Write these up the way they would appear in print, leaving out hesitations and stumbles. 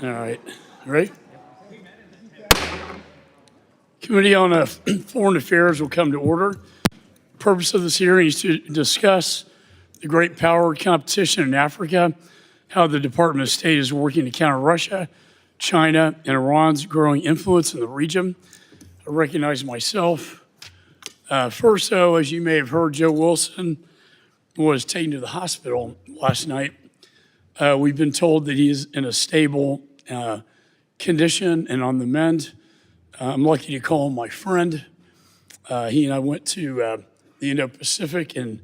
All right. Ready? Committee on Foreign Affairs will come to order. The purpose of this hearing is to discuss the great power competition in Africa, how the Department of State is working to counter Russia, China, and Iran's growing influence in the region. I recognize myself. First, though, as you may have heard, Joe Wilson was taken to the hospital last night. We've been told that he is in a stable condition and on the mend. I'm lucky to call him my friend. He and I went to the Indo-Pacific in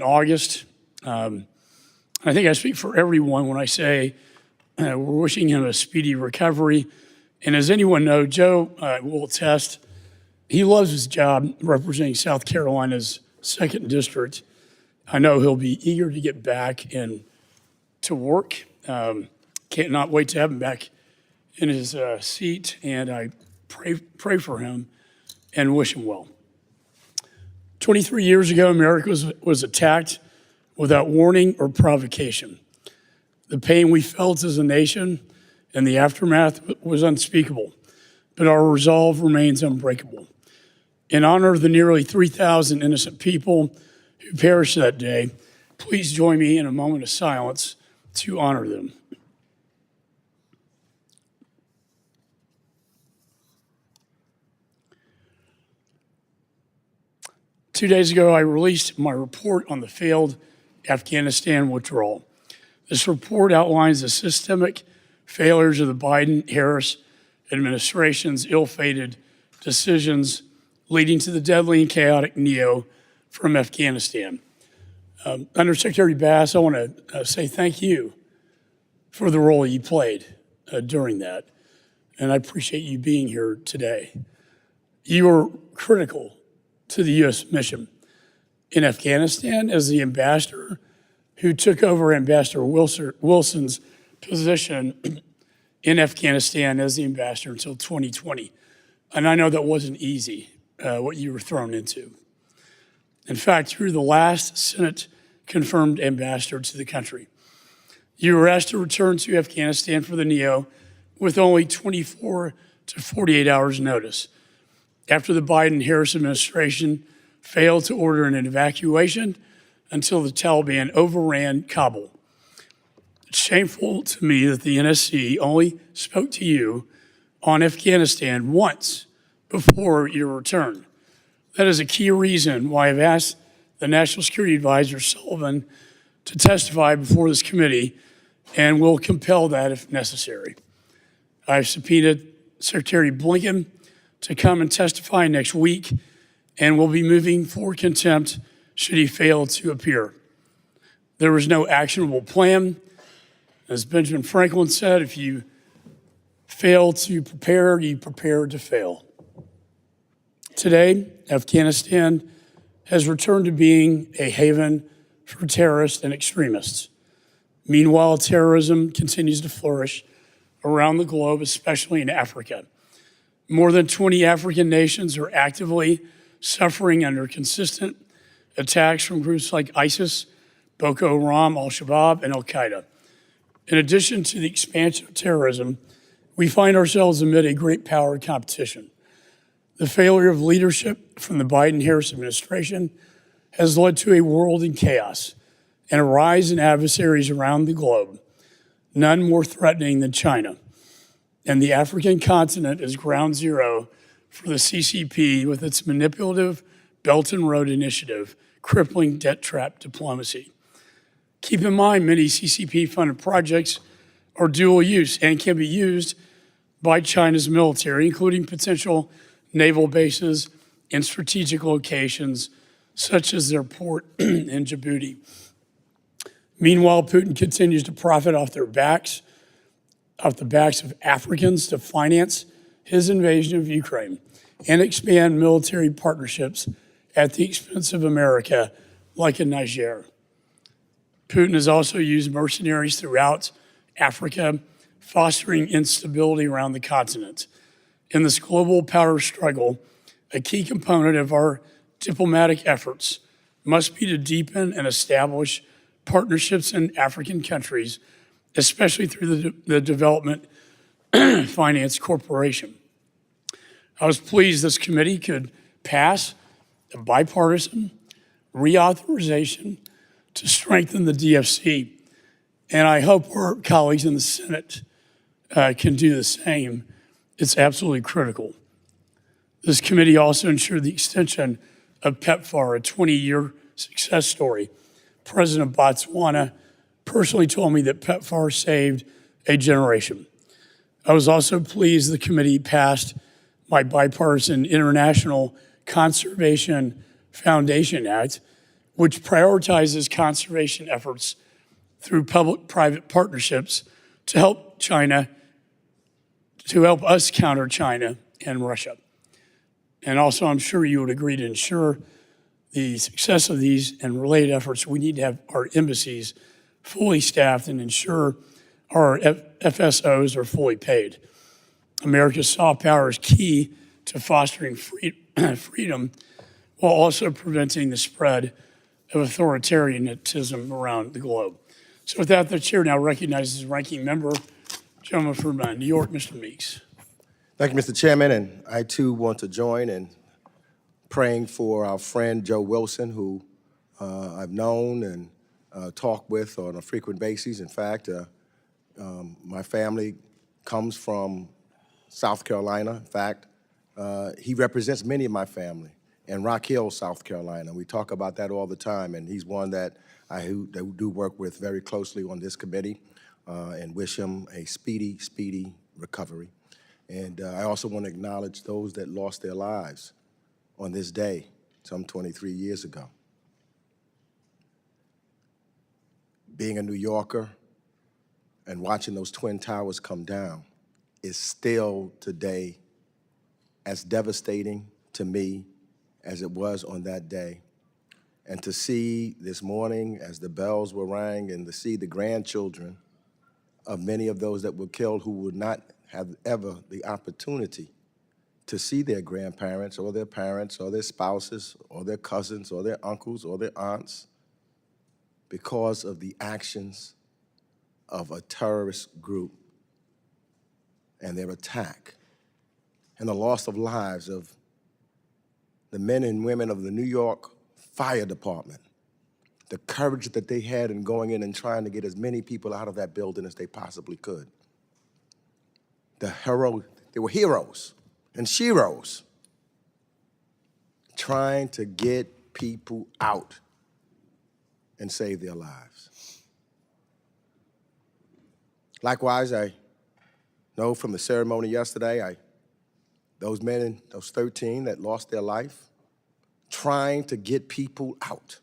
August. I think I speak for everyone when I say we're wishing him a speedy recovery. And as anyone knows, Joe will attest, he loves his job representing South Carolina's 2nd District. I know he'll be eager to get back and to work. Can't not wait to have him back in his seat, and I pray for him and wish him well. 23 years ago, America was attacked without warning or provocation. The pain we felt as a nation and the aftermath was unspeakable, but our resolve remains unbreakable. In honor of the nearly 3,000 innocent people who perished that day, please join me in a moment of silence to honor them. Two days ago, I released my report on the failed Afghanistan withdrawal. This report outlines the systemic failures of the Biden-Harris administration's ill-fated decisions leading to the deadly and chaotic neo from Afghanistan. Undersecretary Bass, I want to say thank you for the role you played during that, and I appreciate you being here today. You were critical to the U.S. mission in Afghanistan as the ambassador who took over Ambassador Wilson's position in Afghanistan as the ambassador until 2020. And I know that wasn't easy, what you were thrown into. In fact, you were the last Senate-confirmed ambassador to the country. You were asked to return to Afghanistan for the NEO with only 24 to 48 hours notice, after the Biden-Harris administration failed to order an evacuation until the Taliban overran Kabul. It's shameful to me that the NSC only spoke to you on Afghanistan once before your return. That is a key reason why I've asked the National Security Advisor, Sullivan, to testify before this committee and will compel that if necessary. I've subpoenaed Secretary Blinken to come and testify next week, and will be moving for contempt should he fail to appear. There was no actionable plan. As Benjamin Franklin said, if you fail to prepare, you prepare to fail. Today, Afghanistan has returned to being a haven for terrorists and extremists. Meanwhile, terrorism continues to flourish around the globe, especially in Africa. More than 20 African nations are actively suffering under consistent attacks from groups like ISIS, Boko Haram, Al-Shabaab, and Al-Qaeda. In addition to the expansion of terrorism, we find ourselves amid a great power competition. The failure of leadership from the Biden-Harris administration has led to a world in chaos and a rise in adversaries around the globe, none more threatening than China. And the African continent is ground zero for the CCP with its manipulative Belt and Road Initiative, crippling debt trap diplomacy. Keep in mind, many CCP-funded projects are dual use and can be used by China's military, including potential naval bases in strategic locations, such as their port in Djibouti. Meanwhile, Putin continues to profit off the backs of Africans to finance his invasion of Ukraine and expand military partnerships at the expense of America, like in Niger. Putin has also used mercenaries throughout Africa, fostering instability around the continent. In this global power struggle, a key component of our diplomatic efforts must be to deepen and establish partnerships in African countries especially through the Development Finance Corporation. I was pleased this committee could pass a bipartisan reauthorization to strengthen the DFC, and I hope our colleagues in the Senate can do the same. It's absolutely critical. This committee also ensured the extension of PEPFAR, a 20-year success story. President of Botswana personally told me that PEPFAR saved a generation. I was also pleased the committee passed my bipartisan International Conservation Foundation Act, which prioritizes conservation efforts through public-private partnerships to help us counter China and Russia. And also, I'm sure you would agree to ensure the success of these and related efforts, we need to have our embassies fully staffed and ensure our FSOs are fully paid. America's soft power is key to fostering freedom while also preventing the spread of authoritarianism around the globe. So with that, the chair now recognizes the ranking member, gentleman from New York, Mr. Meeks. Thank you, Mr. Chairman, and I too want to join in praying for our friend Joe Wilson, who I've known and talked with on a frequent basis. In fact, my family comes from South Carolina. In fact, he represents many of my family in Rock Hill, South Carolina. We talk about that all the time, and he's one that I do work with very closely on this committee and wish him a speedy, speedy recovery. And I also want to acknowledge those that lost their lives on this day, some 23 years ago. Being a New Yorker and watching those Twin Towers come down is still today as devastating to me as it was on that day. And to see this morning as the bells were rang and to see the grandchildren of many of those that were killed who would not have ever the opportunity to see their grandparents or their parents or their spouses or their cousins or their uncles or their aunts because of the actions of a terrorist group and their attack and the loss of lives of the men and women of the New York Fire Department, the courage that they had in going in and trying to get as many people out of that building as they possibly could. They were heroes and sheroes trying to get people out and save their lives. Likewise, I know from the ceremony yesterday, those men, those 13 that lost their life, trying to get people out.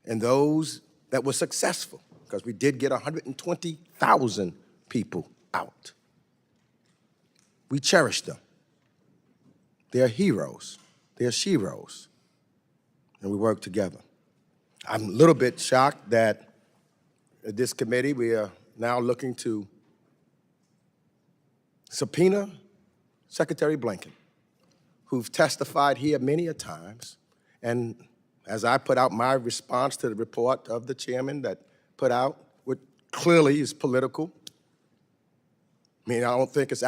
And those that were successful, because we did get 120,000 people out. We cherish them. They're heroes. They're sheroes. And we work together. I'm a little bit shocked that at this committee we are now looking to subpoena Secretary Blinken, who've testified here many a times. And as I put out my response to the report of the chairman that put out, what clearly is political. I mean, I don't think it's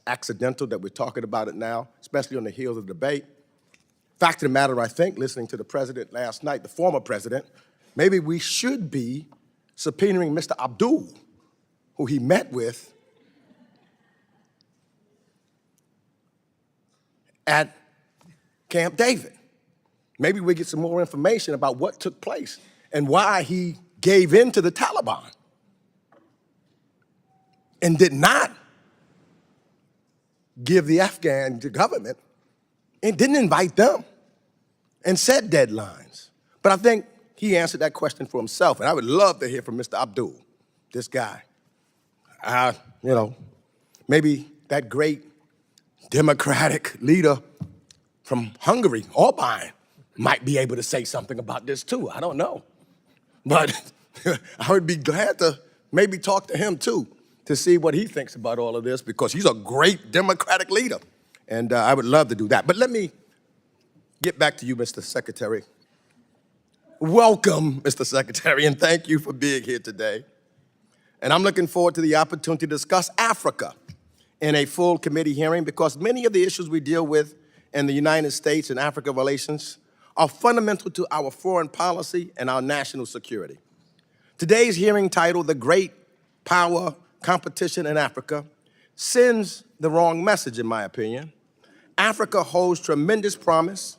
accidental that we're talking about it now, especially on the heels of the debate. Fact of the matter, I think, listening to the president last night, the former president, maybe we should be subpoenaing Mr. Abdul, who he met with at Camp David. Maybe we get some more information about what took place and why he gave in to the Taliban and did not give the Afghan government and didn't invite them and set deadlines. But I think he answered that question for himself, and I would love to hear from Mr. Abdul, this guy. Maybe that great democratic leader from Hungary, Orban, might be able to say something about this too. I don't know. But I would be glad to maybe talk to him too, to see what he thinks about all of this, because he's a great democratic leader. And I would love to do that. But let me get back to you, Mr. Secretary. Welcome, Mr. Secretary, and thank you for being here today. And I'm looking forward to the opportunity to discuss Africa in a full committee hearing because many of the issues we deal with in the United States and Africa relations are fundamental to our foreign policy and our national security. Today's hearing, titled "The Great Power Competition in Africa," sends the wrong message, in my opinion. Africa holds tremendous promise.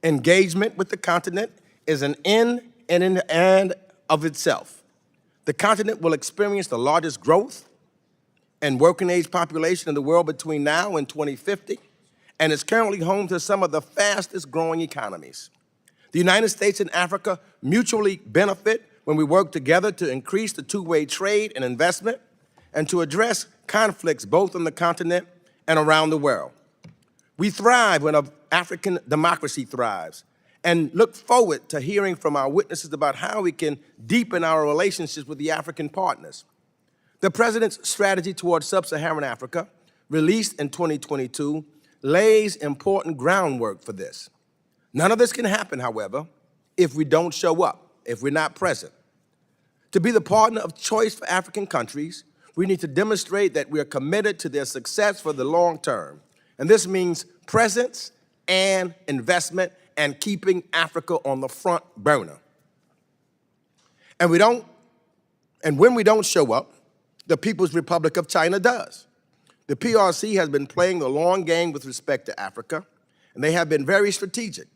Engagement with the continent is an end and of itself. The continent will experience the largest growth and working-age population in the world between now and 2050, and is currently home to some of the fastest-growing economies. The United States and Africa mutually benefit when we work together to increase the two-way trade and investment and to address conflicts both on the continent and around the world. We thrive when African democracy thrives and look forward to hearing from our witnesses about how we can deepen our relationships with the African partners. The President's strategy towards sub-Saharan Africa, released in 2022, lays important groundwork for this. None of this can happen, however, if we don't show up, if we're not present. To be the partner of choice for African countries, we need to demonstrate that we are committed to their success for the long term. And this means presence and investment and keeping Africa on the front burner. And when we don't show up, the People's Republic of China does. The PRC has been playing the long game with respect to Africa, and they have been very strategic.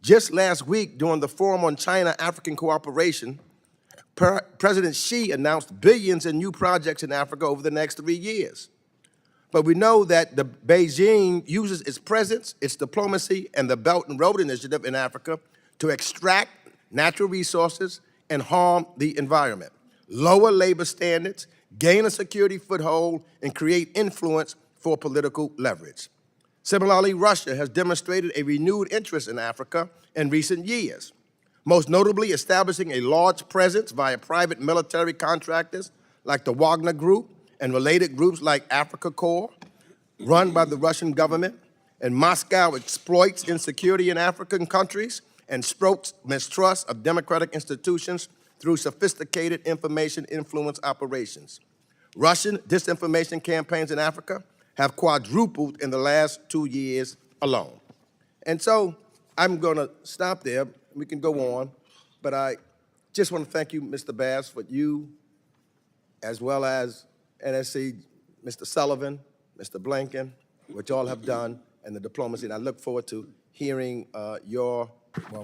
Just last week, during the Forum on China-African Cooperation, President Xi announced billions in new projects in Africa over the next 3 years. But we know that Beijing uses its presence, its diplomacy, and the Belt and Road Initiative in Africa to extract natural resources and harm the environment, lower labor standards, gain a security foothold, and create influence for political leverage. Similarly, Russia has demonstrated a renewed interest in Africa in recent years, most notably establishing a large presence via private military contractors like the Wagner Group and related groups like Africa Corps, run by the Russian government. And Moscow exploits insecurity in African countries and strokes mistrust of democratic institutions through sophisticated information influence operations. Russian disinformation campaigns in Africa have quadrupled in the last 2 years alone. And so I'm gonna stop there. We can go on, but I just want to thank you, Mr. Bass, for you, as well as NSC, Mr. Sullivan, Mr. Blinken, what y'all have done, and the diplomacy. And I look forward to hearing your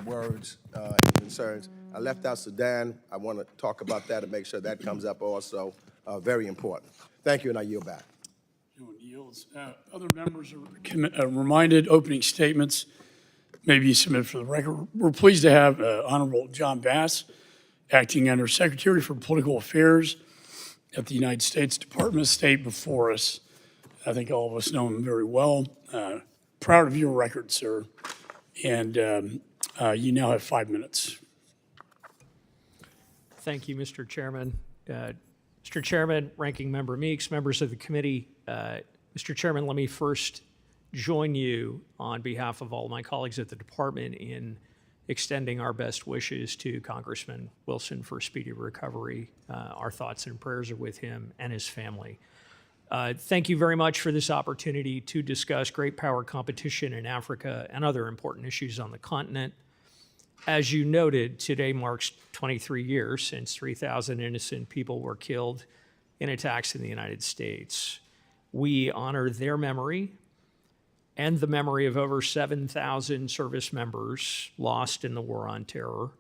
words and concerns. I left out Sudan. I want to talk about that and make sure that comes up also. Very important. Thank you, and I yield back. Yields. Other members are reminded opening statements may be submitted for the record. We're pleased to have Honorable John Bass, Acting Under Secretary for Political Affairs at the United States Department of State, before us. I think all of us know him very well. Proud of your record, sir. And you now have 5 minutes. Thank you, Mr. Chairman. Mr. Chairman, Ranking Member Meeks, members of the committee, Mr. Chairman, let me first join you on behalf of all my colleagues at the department in extending our best wishes to Congressman Wilson for speedy recovery. Our thoughts and prayers are with him and his family. Thank you very much for this opportunity to discuss great power competition in Africa and other important issues on the continent. As you noted, today marks 23 years since 3,000 innocent people were killed in attacks in the United States. We honor their memory and the memory of over 7,000 service members lost in the war on terror,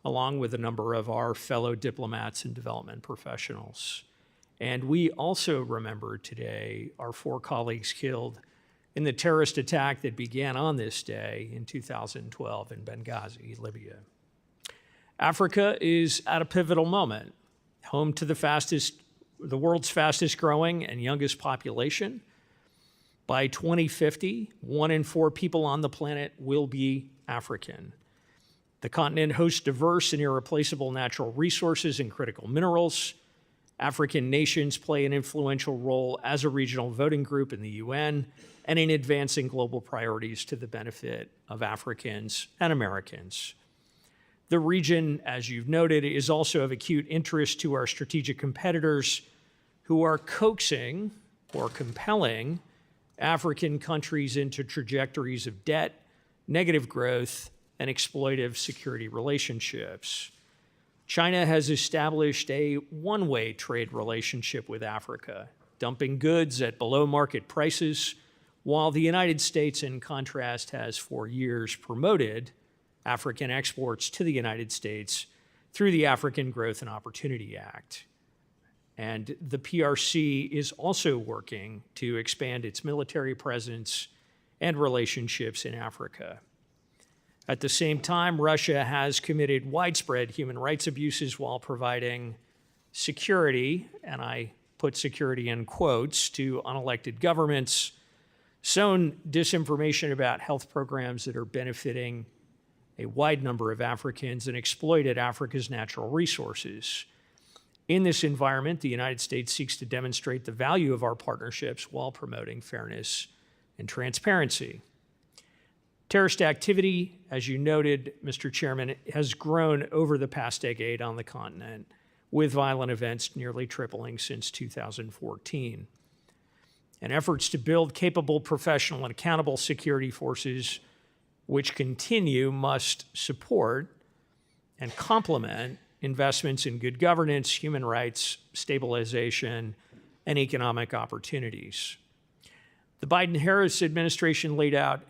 along with a number of our fellow diplomats and development professionals. And we also remember today our 4 colleagues killed in the terrorist attack that began on this day in 2012 in Benghazi, Libya. Africa is at a pivotal moment, home to the world's fastest growing and youngest population. By 2050, 1 in 4 people on the planet will be African. The continent hosts diverse and irreplaceable natural resources and critical minerals. African nations play an influential role as a regional voting group in the UN and in advancing global priorities to the benefit of Africans and Americans. The region, as you've noted, is also of acute interest to our strategic competitors who are coaxing or compelling African countries into trajectories of debt, negative growth, and exploitive security relationships. China has established a one-way trade relationship with Africa, dumping goods at below market prices, while the United States, in contrast, has for years promoted African exports to the United States through the African Growth and Opportunity Act. And the PRC is also working to expand its military presence and relationships in Africa. At the same time, Russia has committed widespread human rights abuses while providing security, and I put security in quotes, to unelected governments, sown disinformation about health programs that are benefiting a wide number of Africans, and exploited Africa's natural resources. In this environment, the United States seeks to demonstrate the value of our partnerships while promoting fairness and transparency. Terrorist activity, as you noted, Mr. Chairman, has grown over the past decade on the continent, with violent events nearly tripling since 2014. And efforts to build capable, professional, and accountable security forces which continue must support and complement investments in good governance, human rights, stabilization, and economic opportunities. The Biden-Harris administration laid out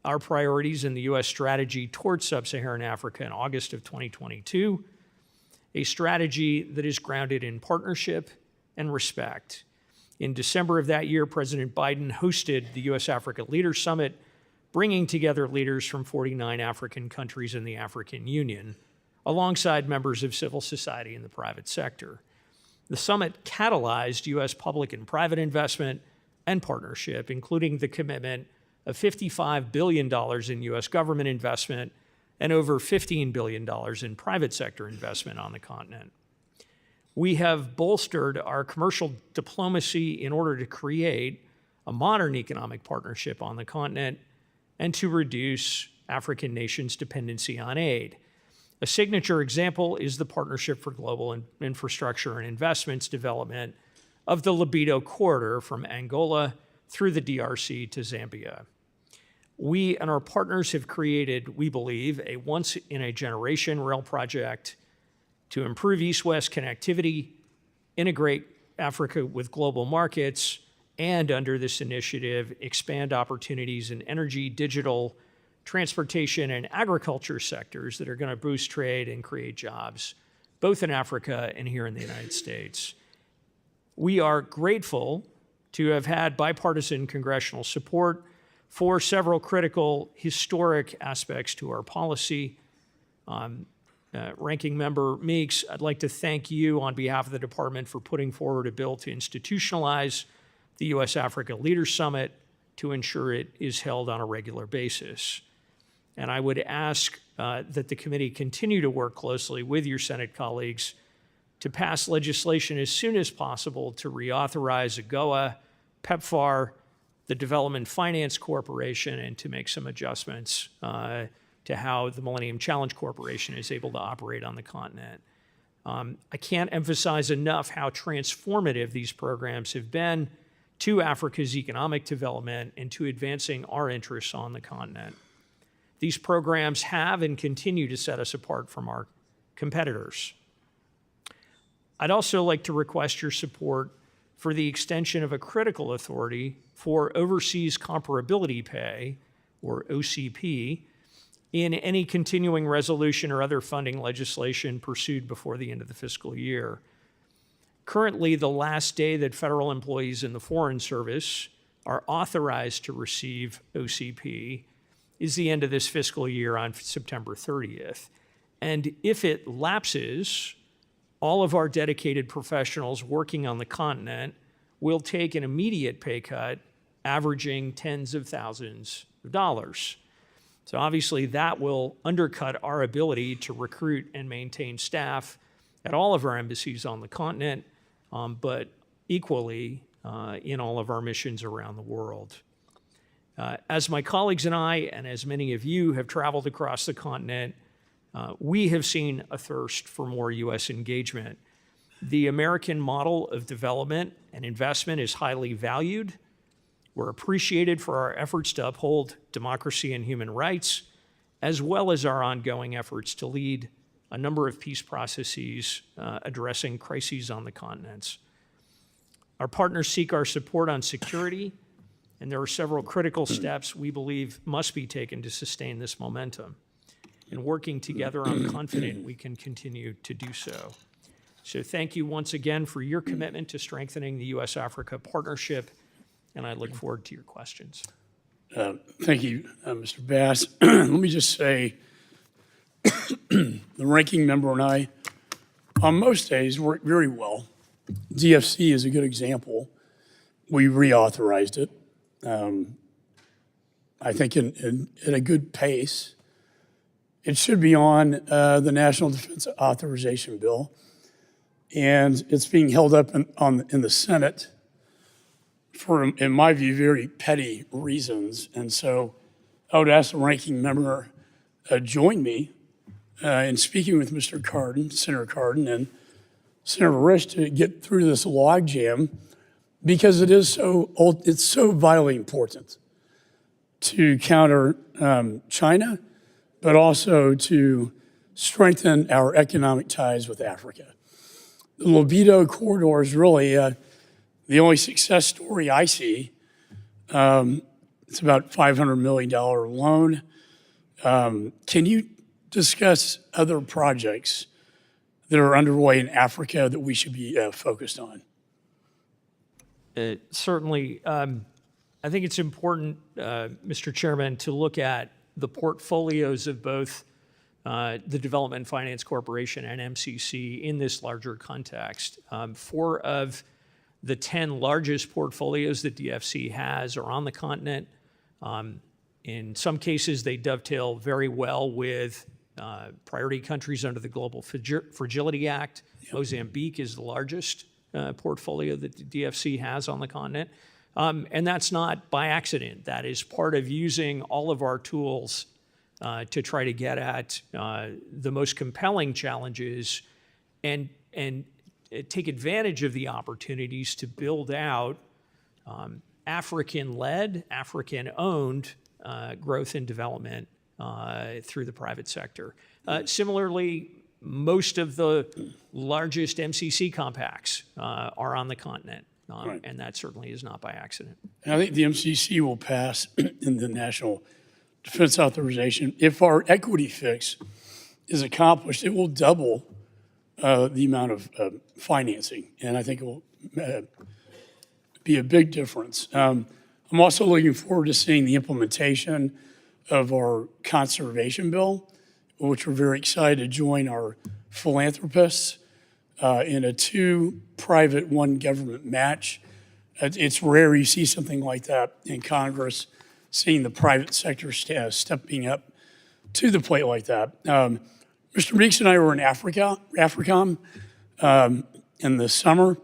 our priorities in the U.S. strategy towards sub-Saharan Africa in August of 2022, a strategy that is grounded in partnership and respect. In December of that year, President Biden hosted the U.S.-Africa Leaders Summit, bringing together leaders from 49 African countries in the African Union, alongside members of civil society and the private sector. The summit catalyzed U.S. public and private investment and partnership, including the commitment of $55 billion in U.S. government investment and over $15 billion in private sector investment on the continent. We have bolstered our commercial diplomacy in order to create a modern economic partnership on the continent and to reduce African nations' dependency on aid. A signature example is the Partnership for Global Infrastructure and Investments Development of the Libido Corridor from Angola through the DRC to Zambia. We and our partners have created, we believe, a once-in-a-generation rail project to improve East-West connectivity, integrate Africa with global markets, and under this initiative, expand opportunities in energy, digital, transportation, and agriculture sectors that are going to boost trade and create jobs, both in Africa and here in the United States. We are grateful to have had bipartisan congressional support for several critical historic aspects to our policy. Ranking Member Meeks, I'd like to thank you on behalf of the Department for putting forward a bill to institutionalize the U.S.-Africa Leaders Summit to ensure it is held on a regular basis. And I would ask that the committee continue to work closely with your Senate colleagues to pass legislation as soon as possible to reauthorize AGOA, PEPFAR, the Development Finance Corporation, and to make some adjustments to how the Millennium Challenge Corporation is able to operate on the continent. I can't emphasize enough how transformative these programs have been to Africa's economic development and to advancing our interests on the continent. These programs have and continue to set us apart from our competitors. I'd also like to request your support for the extension of a critical authority for overseas comparability pay, or OCP, in any continuing resolution or other funding legislation pursued before the end of the fiscal year. Currently, the last day that federal employees in the Foreign Service are authorized to receive OCP is the end of this fiscal year on September 30th. And if it lapses, all of our dedicated professionals working on the continent will take an immediate pay cut, averaging tens of thousands of dollars. So obviously that will undercut our ability to recruit and maintain staff at all of our embassies on the continent, but equally in all of our missions around the world. As my colleagues and I, and as many of you have traveled across the continent, We have seen a thirst for more U.S. engagement. The American model of development and investment is highly valued. We're appreciated for our efforts to uphold democracy and human rights, as well as our ongoing efforts to lead a number of peace processes addressing crises on the continents. Our partners seek our support on security, and there are several critical steps we believe must be taken to sustain this momentum. And working together, I'm confident we can continue to do so. So thank you once again for your commitment to strengthening the U.S.-Africa partnership, and I look forward to your questions. Thank you, Mr. Bass. Let me just say, the ranking member and I, on most days, work very well. DFC is a good example. We reauthorized it, I think at a good pace. It should be on the National Defense Authorization Bill, and it's being held up in the Senate for, in my view, very petty reasons. And so I would ask the ranking member join me in speaking with Mr. Cardin, Senator Cardin, and Senator Risch to get through this logjam, because it's so vitally important to counter China, but also to strengthen our economic ties with Africa. The Libido corridor is really the only success story I see. It's about $500 million loan. Can you discuss other projects that are underway in Africa that we should be focused on? Certainly. I think it's important, Mr. Chairman, to look at the portfolios of both the Development Finance Corporation and MCC in this larger context. 4 of the 10 largest portfolios that DFC has are on the continent. In some cases, they dovetail very well with priority countries under the Global Fragility Act. Yep. Mozambique is the largest portfolio that the DFC has on the continent. And that's not by accident. That is part of using all of our tools to try to get at the most compelling challenges and take advantage of the opportunities to build out African-led, African-owned growth and development through the private sector. Similarly, most of the largest MCC compacts are on the continent, right. And that certainly is not by accident. And I think the MCC will pass in the National Defense Authorization. If our equity fix is accomplished, it will double the amount of financing, and I think it will be a big difference. I'm also looking forward to seeing the implementation of our conservation bill, which we're very excited to join our philanthropists in a 2 private, 1 government match. It's rare you see something like that in Congress, seeing the private sector stepping up to the plate like that. Mr. Meeks and I were in AFRICOM in the summer,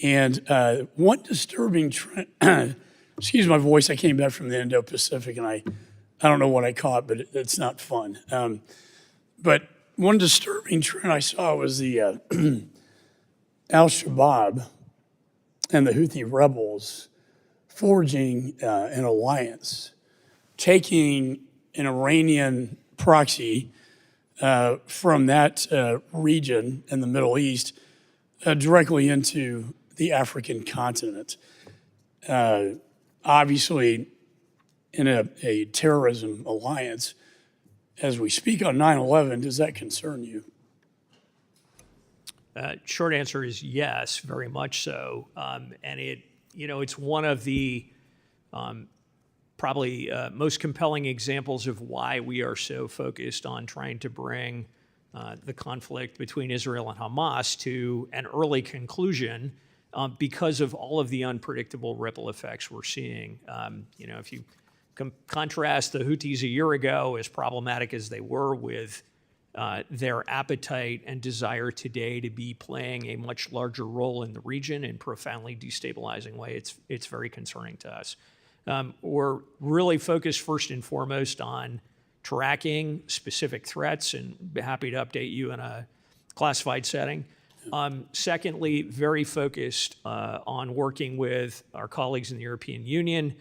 and one disturbing trend, excuse my voice, I came back from the Indo-Pacific and I don't know what I caught, but it's not fun. But one disturbing trend I saw was the Al-Shabaab and the Houthi rebels forging an alliance, taking an Iranian proxy from that region in the Middle East directly into the African continent. Obviously, in a terrorism alliance, as we speak on 9/11, does that concern you? Short answer is yes, very much so. And it's one of the probably most compelling examples of why we are so focused on trying to bring the conflict between Israel and Hamas to an early conclusion because of all of the unpredictable ripple effects we're seeing. If you contrast the Houthis a year ago, as problematic as they were, with their appetite and desire today to be playing a much larger role in the region in profoundly destabilizing way, it's very concerning to us. We're really focused first and foremost on tracking specific threats, and be happy to update you in a classified setting. Secondly, very focused on working with our colleagues in the European Union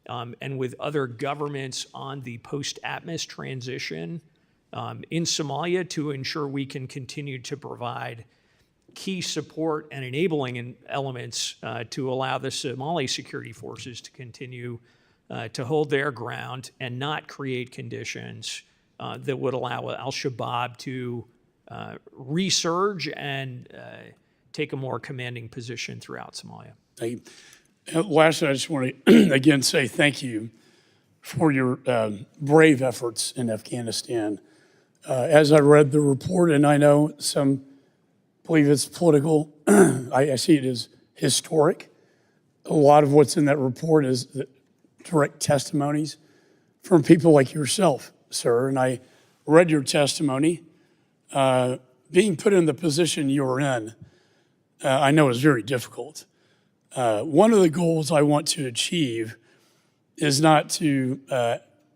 and with other governments on the post-ATMIS transition in Somalia to ensure we can continue to provide key support and enabling elements to allow the Somali security forces to continue to hold their ground and not create conditions that would allow al-Shabaab to resurge and take a more commanding position throughout Somalia. Thank you. Lastly, I just want to again say thank you for your brave efforts in Afghanistan. As I read the report, and I know some believe it's political, I see it as historic. A lot of what's in that report is the direct testimonies from people like yourself, sir, and I read your testimony. Being put in the position you're in, I know is very difficult. One of the goals I want to achieve is not to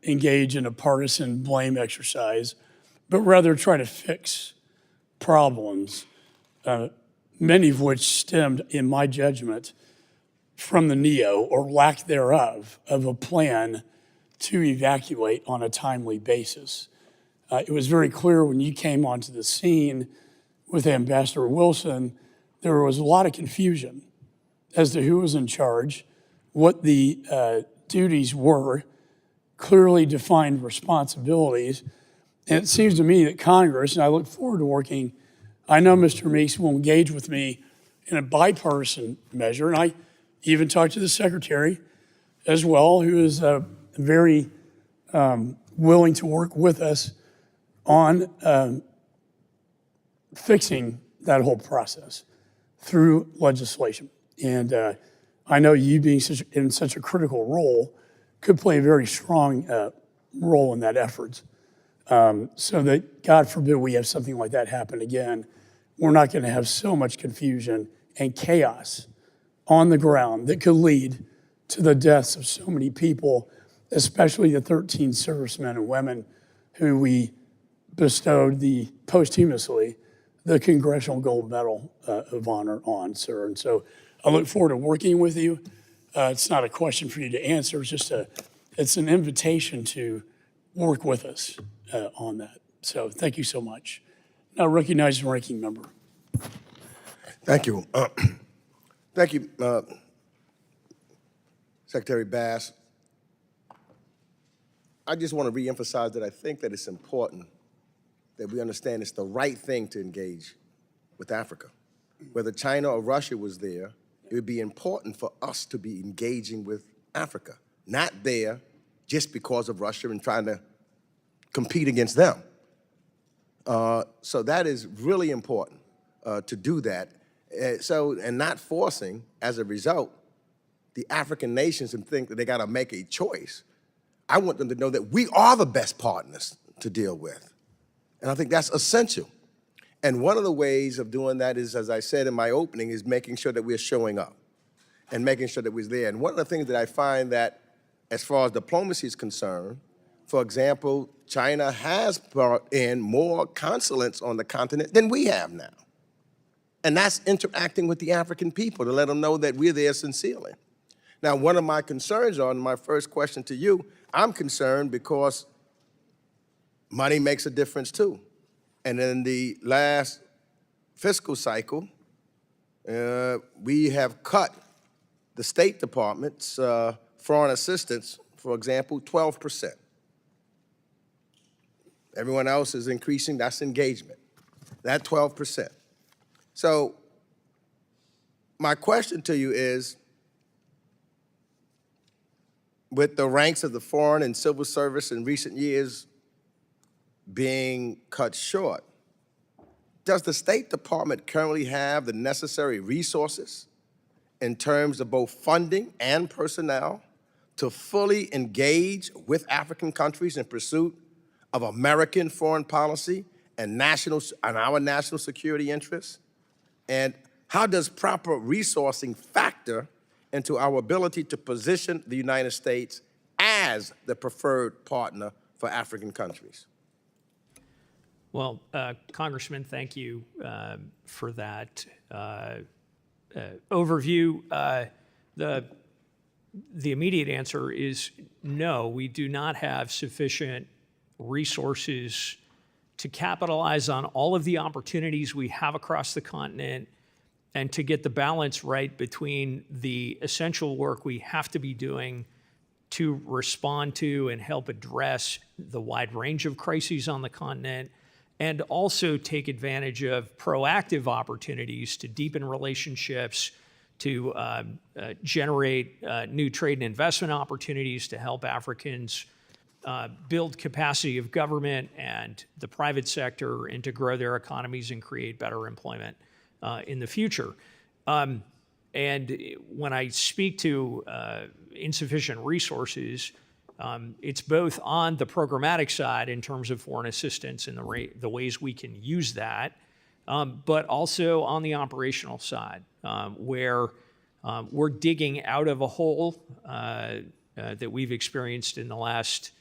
engage in a partisan blame exercise, but rather try to fix problems, many of which stemmed, in my judgment, from the NEO or lack thereof of a plan to evacuate on a timely basis. It was very clear when you came onto the scene with Ambassador Wilson, there was a lot of confusion as to who was in charge, what the duties were, clearly defined responsibilities. And it seems to me that Congress, and I look forward to working, I know Mr. Meeks will engage with me in a bipartisan measure, and I even talked to the Secretary as well, who is very willing to work with us on fixing that whole process through legislation. And I know you being in such a critical role could play a very strong role in that effort. So that, God forbid, we have something like that happen again. We're not going to have so much confusion and chaos on the ground that could lead to the deaths of so many people, especially the 13 servicemen and women who we bestowed posthumously the Congressional Gold Medal of Honor on, sir. And so I look forward to working with you. It's not a question for you to answer. It's an invitation to work with us on that. So thank you so much. Now recognize the ranking member. Thank you. Thank you, Secretary Bass. I just want to reemphasize that I think that it's important that we understand it's the right thing to engage with Africa. Whether China or Russia was there, it would be important for us to be engaging with Africa, not there just because of Russia and trying to compete against them. So that is really important to do that. And not forcing, as a result, the African nations and think that they got to make a choice. I want them to know that we are the best partners to deal with. And I think that's essential. And one of the ways of doing that is, as I said in my opening, is making sure that we're showing up and making sure that we're there. And one of the things that I find that, as far as diplomacy is concerned, for example, China has brought in more consulates on the continent than we have now. And that's interacting with the African people to let them know that we're there sincerely. Now, one of my concerns on my first question to you, I'm concerned because money makes a difference too. And in the last fiscal cycle, we have cut the State Department's foreign assistance, for example, 12%. Everyone else is increasing, that's engagement, that 12%. So my question to you is, with the ranks of the foreign and civil service in recent years being cut short, does the State Department currently have the necessary resources in terms of both funding and personnel to fully engage with African countries in pursuit of American foreign policy and our national security interests? And how does proper resourcing factor into our ability to position the United States as the preferred partner for African countries? Well, Congressman, thank you for that overview. The immediate answer is no, we do not have sufficient resources to capitalize on all of the opportunities we have across the continent and to get the balance right between the essential work we have to be doing to respond to and help address the wide range of crises on the continent, and also take advantage of proactive opportunities to deepen relationships, to generate new trade and investment opportunities to help Africans build capacity of government and the private sector, and to grow their economies and create better employment in the future. And when I speak to insufficient resources, it's both on the programmatic side in terms of foreign assistance and the ways we can use that, but also on the operational side, where we're digging out of a hole that we've experienced in the last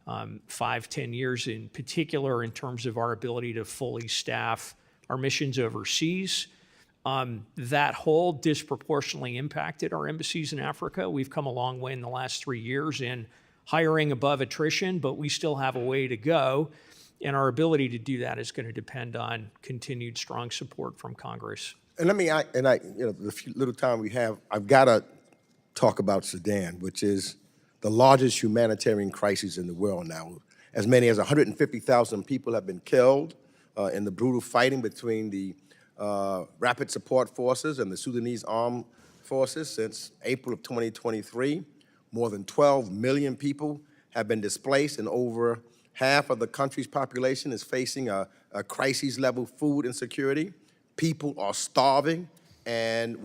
5-10 years, in particular in terms of our ability to fully staff our missions overseas. That hole disproportionately impacted our embassies in Africa. We've come a long way in the last 3 years in hiring above attrition, but we still have a way to go. And our ability to do that is going to depend on continued strong support from Congress. And the few little time we have, I've got to talk about Sudan, which is the largest humanitarian crisis in the world now. As many as 150,000 people have been killed in the brutal fighting between the Rapid Support Forces and the Sudanese Armed Forces since April of 2023. More than 12 million people have been displaced, and over half of the country's population is facing a crisis-level food insecurity. People are starving, and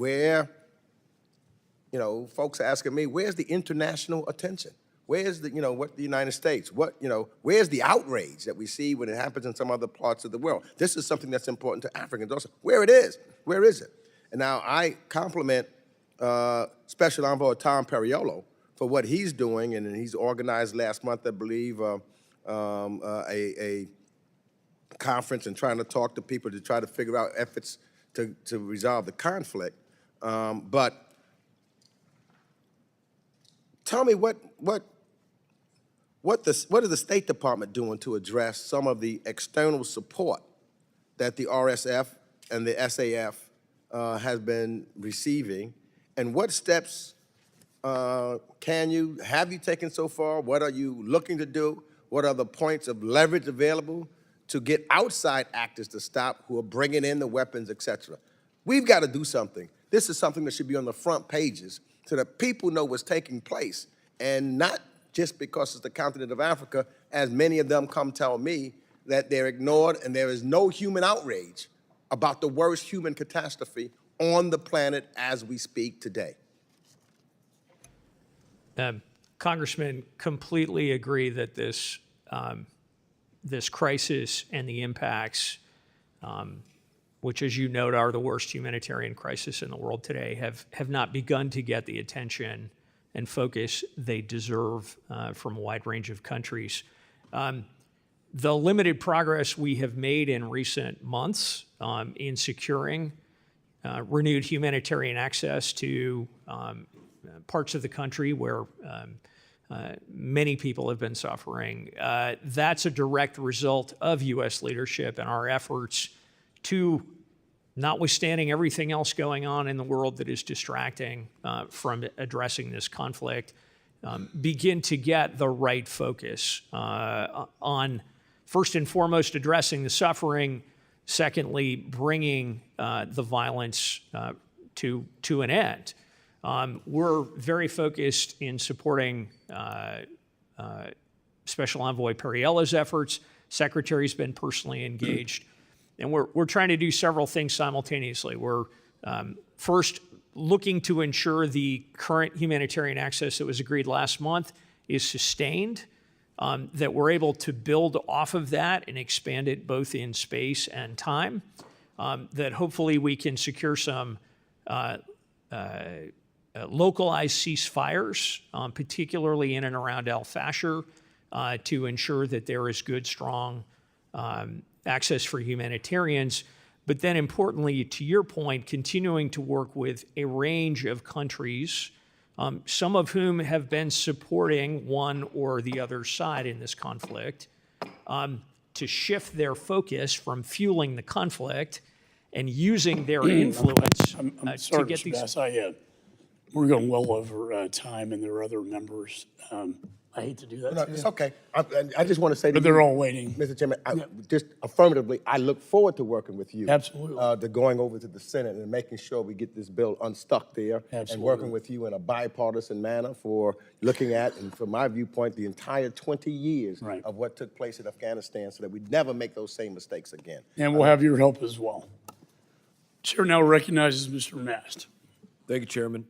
folks are asking me, where's the international attention? Where's the United States? Where's the outrage that we see when it happens in some other parts of the world? This is something that's important to Africans also. Where is it? And now I compliment Special Envoy Tom Perriello for what he's doing, and he's organized last month, I believe, a conference and trying to talk to people to try to figure out efforts to resolve the conflict. But tell me what is the State Department doing to address some of the external support that the RSF and the SAF has been receiving, and what steps have you taken so far? What are you looking to do? What are the points of leverage available to get outside actors to stop who are bringing in the weapons, et cetera? We've got to do something. This is something that should be on the front pages so that people know what's taking place, and not just because it's the continent of Africa, as many of them come tell me that they're ignored and there is no human outrage about the worst human catastrophe on the planet as we speak today. Congressman, completely agree that this crisis and the impacts, which, as you note, are the worst humanitarian crisis in the world today, have not begun to get the attention and focus they deserve from a wide range of countries. The limited progress we have made in recent months in securing renewed humanitarian access to parts of the country where many people have been suffering, that's a direct result of U.S. leadership and our efforts to, notwithstanding everything else going on in the world that is distracting from addressing this conflict, begin to get the right focus on, first and foremost, addressing the suffering, secondly, bringing the violence to an end. We're very focused in supporting Special Envoy Perriello's efforts. Secretary's been personally engaged. And we're trying to do several things simultaneously. We're first looking to ensure the current humanitarian access that was agreed last month is sustained, that we're able to build off of that and expand it both in space and time, that hopefully we can secure some localized ceasefires, particularly in and around El Fasher, to ensure that there is good, strong access for humanitarians. But then importantly, to your point, continuing to work with a range of countries, some of whom have been supporting one or the other side in this conflict, to shift their focus from fueling the conflict and using their influence I'm to sorry, get Mr. these. Bass, we're going well over time, and there are other members. I hate to do that No, to it's you, okay. I just want to say to but they're you, all waiting. Mr. Chairman, just affirmatively, I look forward to working with you. Absolutely. To going over to the Senate and making sure we get this bill unstuck there. And Absolutely. working with you in a bipartisan manner for looking at, and from my viewpoint, the entire 20 years Right. of what took place in Afghanistan so that we never make those same mistakes again. And we'll have your help as well. Chair now recognizes Mr. Mast. Thank you, Chairman.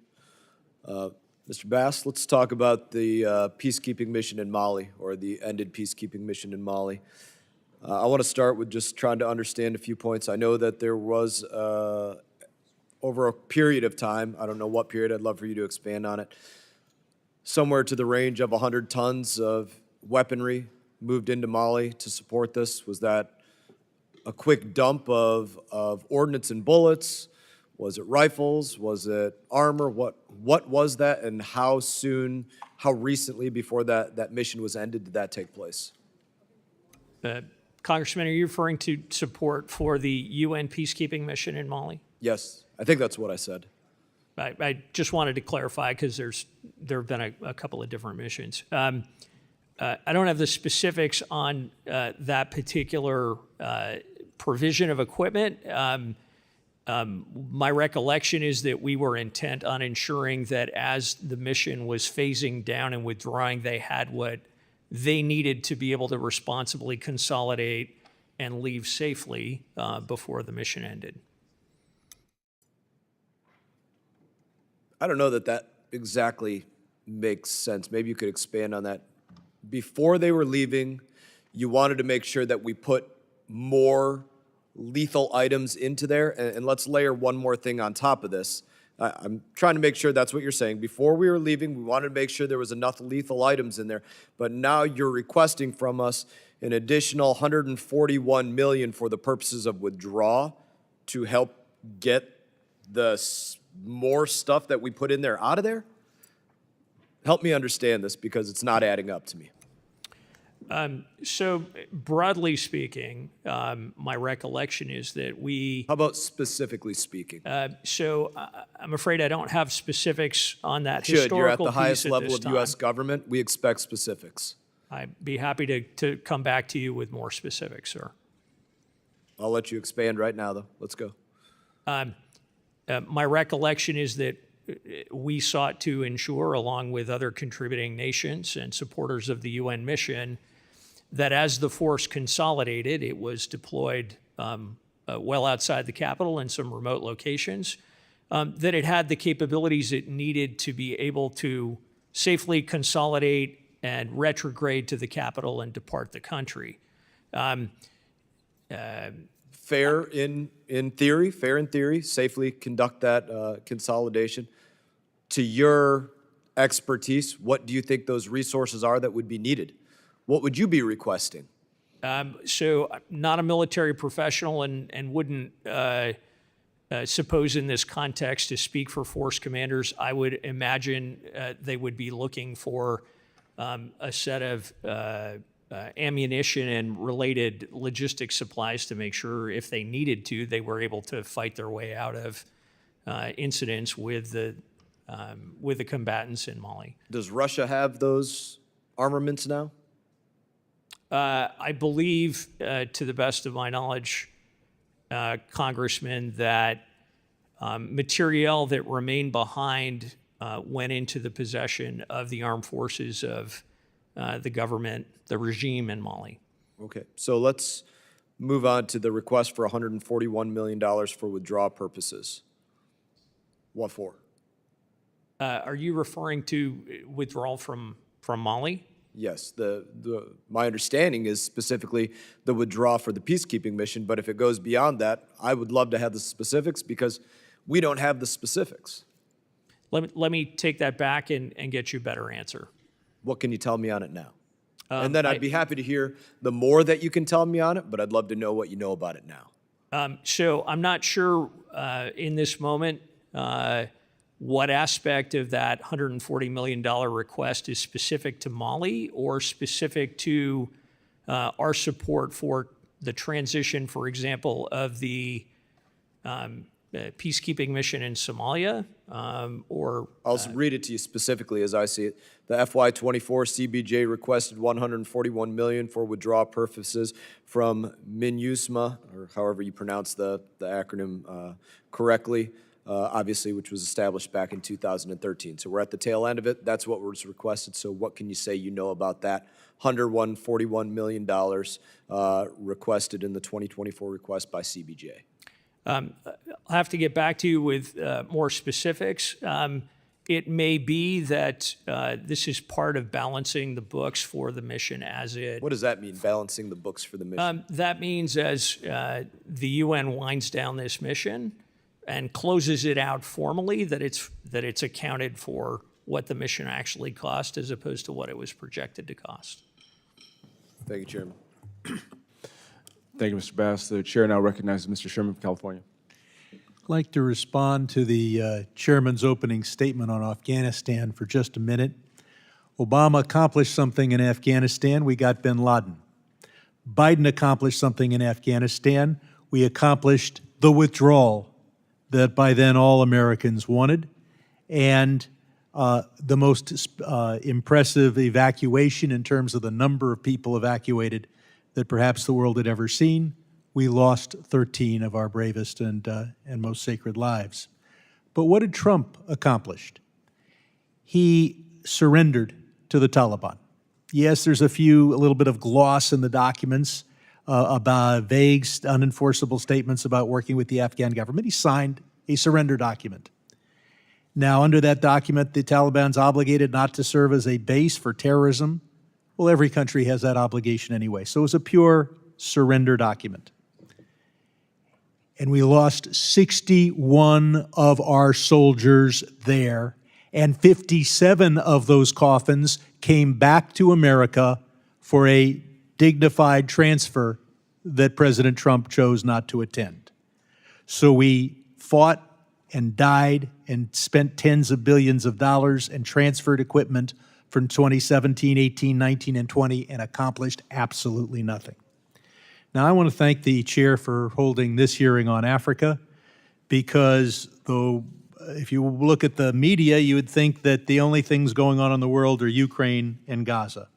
Mr. Bass, let's talk about the peacekeeping mission in Mali, or the ended peacekeeping mission in Mali. I want to start with just trying to understand a few points. I know that there was, over a period of time, I don't know what period, I'd love for you to expand on it, somewhere to the range of 100 tons of weaponry moved into Mali to support this. Was that a quick dump of ordnance and bullets? Was it rifles? Was it armor? What was that, and how soon, how recently before that mission was ended did that take place? Congressman, are you referring to support for the UN peacekeeping mission in Mali? Yes, I think that's what I said. I just wanted to clarify because there have been a couple of different missions. I don't have the specifics on that particular provision of equipment. My recollection is that we were intent on ensuring that as the mission was phasing down and withdrawing, they had what they needed to be able to responsibly consolidate and leave safely before the mission ended. I don't know that that exactly makes sense. Maybe you could expand on that. Before they were leaving, you wanted to make sure that we put more lethal items into there, and let's layer one more thing on top of this. I'm trying to make sure that's what you're saying. Before we were leaving, we wanted to make sure there was enough lethal items in there, but now you're requesting from us an additional $141 million for the purposes of withdrawal to help get the more stuff that we put in there out of there? Help me understand this, because it's not adding up to me. So broadly speaking, my recollection is that we. How about specifically speaking? I'm afraid I don't have specifics on that You're at historical the highest piece at level this of time. U.S. government. We expect specifics. I'd be happy to come back to you with more specifics, sir. I'll let you expand right now, though. Let's go. My recollection is that we sought to ensure, along with other contributing nations and supporters of the UN mission, that as the force consolidated, it was deployed well outside the capital in some remote locations, that it had the capabilities it needed to be able to safely consolidate and retrograde to the capital and depart the country. Fair in theory, safely conduct that consolidation. To your expertise, what do you think those resources are that would be needed? What would you be requesting? So I'm not a military professional and wouldn't suppose in this context to speak for force commanders. I would imagine they would be looking for a set of ammunition and related logistics supplies to make sure, if they needed to, they were able to fight their way out of incidents with the combatants in Mali. Does Russia have those armaments now? I believe, to the best of my knowledge, Congressman, that materiel that remained behind went into the possession of the armed forces of the government, the regime in Mali. Okay, so let's move on to the request for $141 million for withdrawal purposes. What for? Are you referring to withdrawal from Mali? Yes, my understanding is specifically the withdrawal for the peacekeeping mission, but if it goes beyond that, I would love to have the specifics, because we don't have the specifics. Let me take that back and get you a better answer. What can you tell me on it now? And then I'd be happy to hear the more that you can tell me on it, but I'd love to know what you know about it now. So I'm not sure in this moment what aspect of that $140 million request is specific to Mali or specific to our support for the transition, for example, of the peacekeeping mission in Somalia, or I'll read it to you specifically as I see it. The FY24 CBJ requested $141 million for withdrawal purposes from MINUSMA, or however you pronounce the acronym correctly, obviously, which was established back in 2013. So we're at the tail end of it. That's what was requested. So what can you say you know about that $141 million requested in the 2024 request by CBJ? I'll have to get back to you with more specifics. It may be that this is part of balancing the books for the mission as it. What does that mean, balancing the books for the mission? That means as the UN winds down this mission and closes it out formally, that it's accounted for what the mission actually cost as opposed to what it was projected to cost. Thank you, Chairman. Thank you, Mr. Bass. The chair now recognizes Mr. Sherman from California. I'd like to respond to the chairman's opening statement on Afghanistan for just a minute. Obama accomplished something in Afghanistan. We got bin Laden. Biden accomplished something in Afghanistan. We accomplished the withdrawal that by then all Americans wanted, and the most impressive evacuation in terms of the number of people evacuated that perhaps the world had ever seen. We lost 13 of our bravest and most sacred lives. But what did Trump accomplish? He surrendered to the Taliban. Yes, there's a little bit of gloss in the documents about vague, unenforceable statements about working with the Afghan government. He signed a surrender document. Now, under that document, the Taliban's obligated not to serve as a base for terrorism. Well, every country has that obligation anyway. So it was a pure surrender document. And we lost 61 of our soldiers there, and 57 of those coffins came back to America for a dignified transfer that President Trump chose not to attend. So we fought and died and spent tens of billions of dollars and transferred equipment from 2017, 18, 19, and 20 and accomplished absolutely nothing. Now, I want to thank the chair for holding this hearing on Africa because though if you look at the media, you would think that the only things going on in the world are Ukraine and Gaza,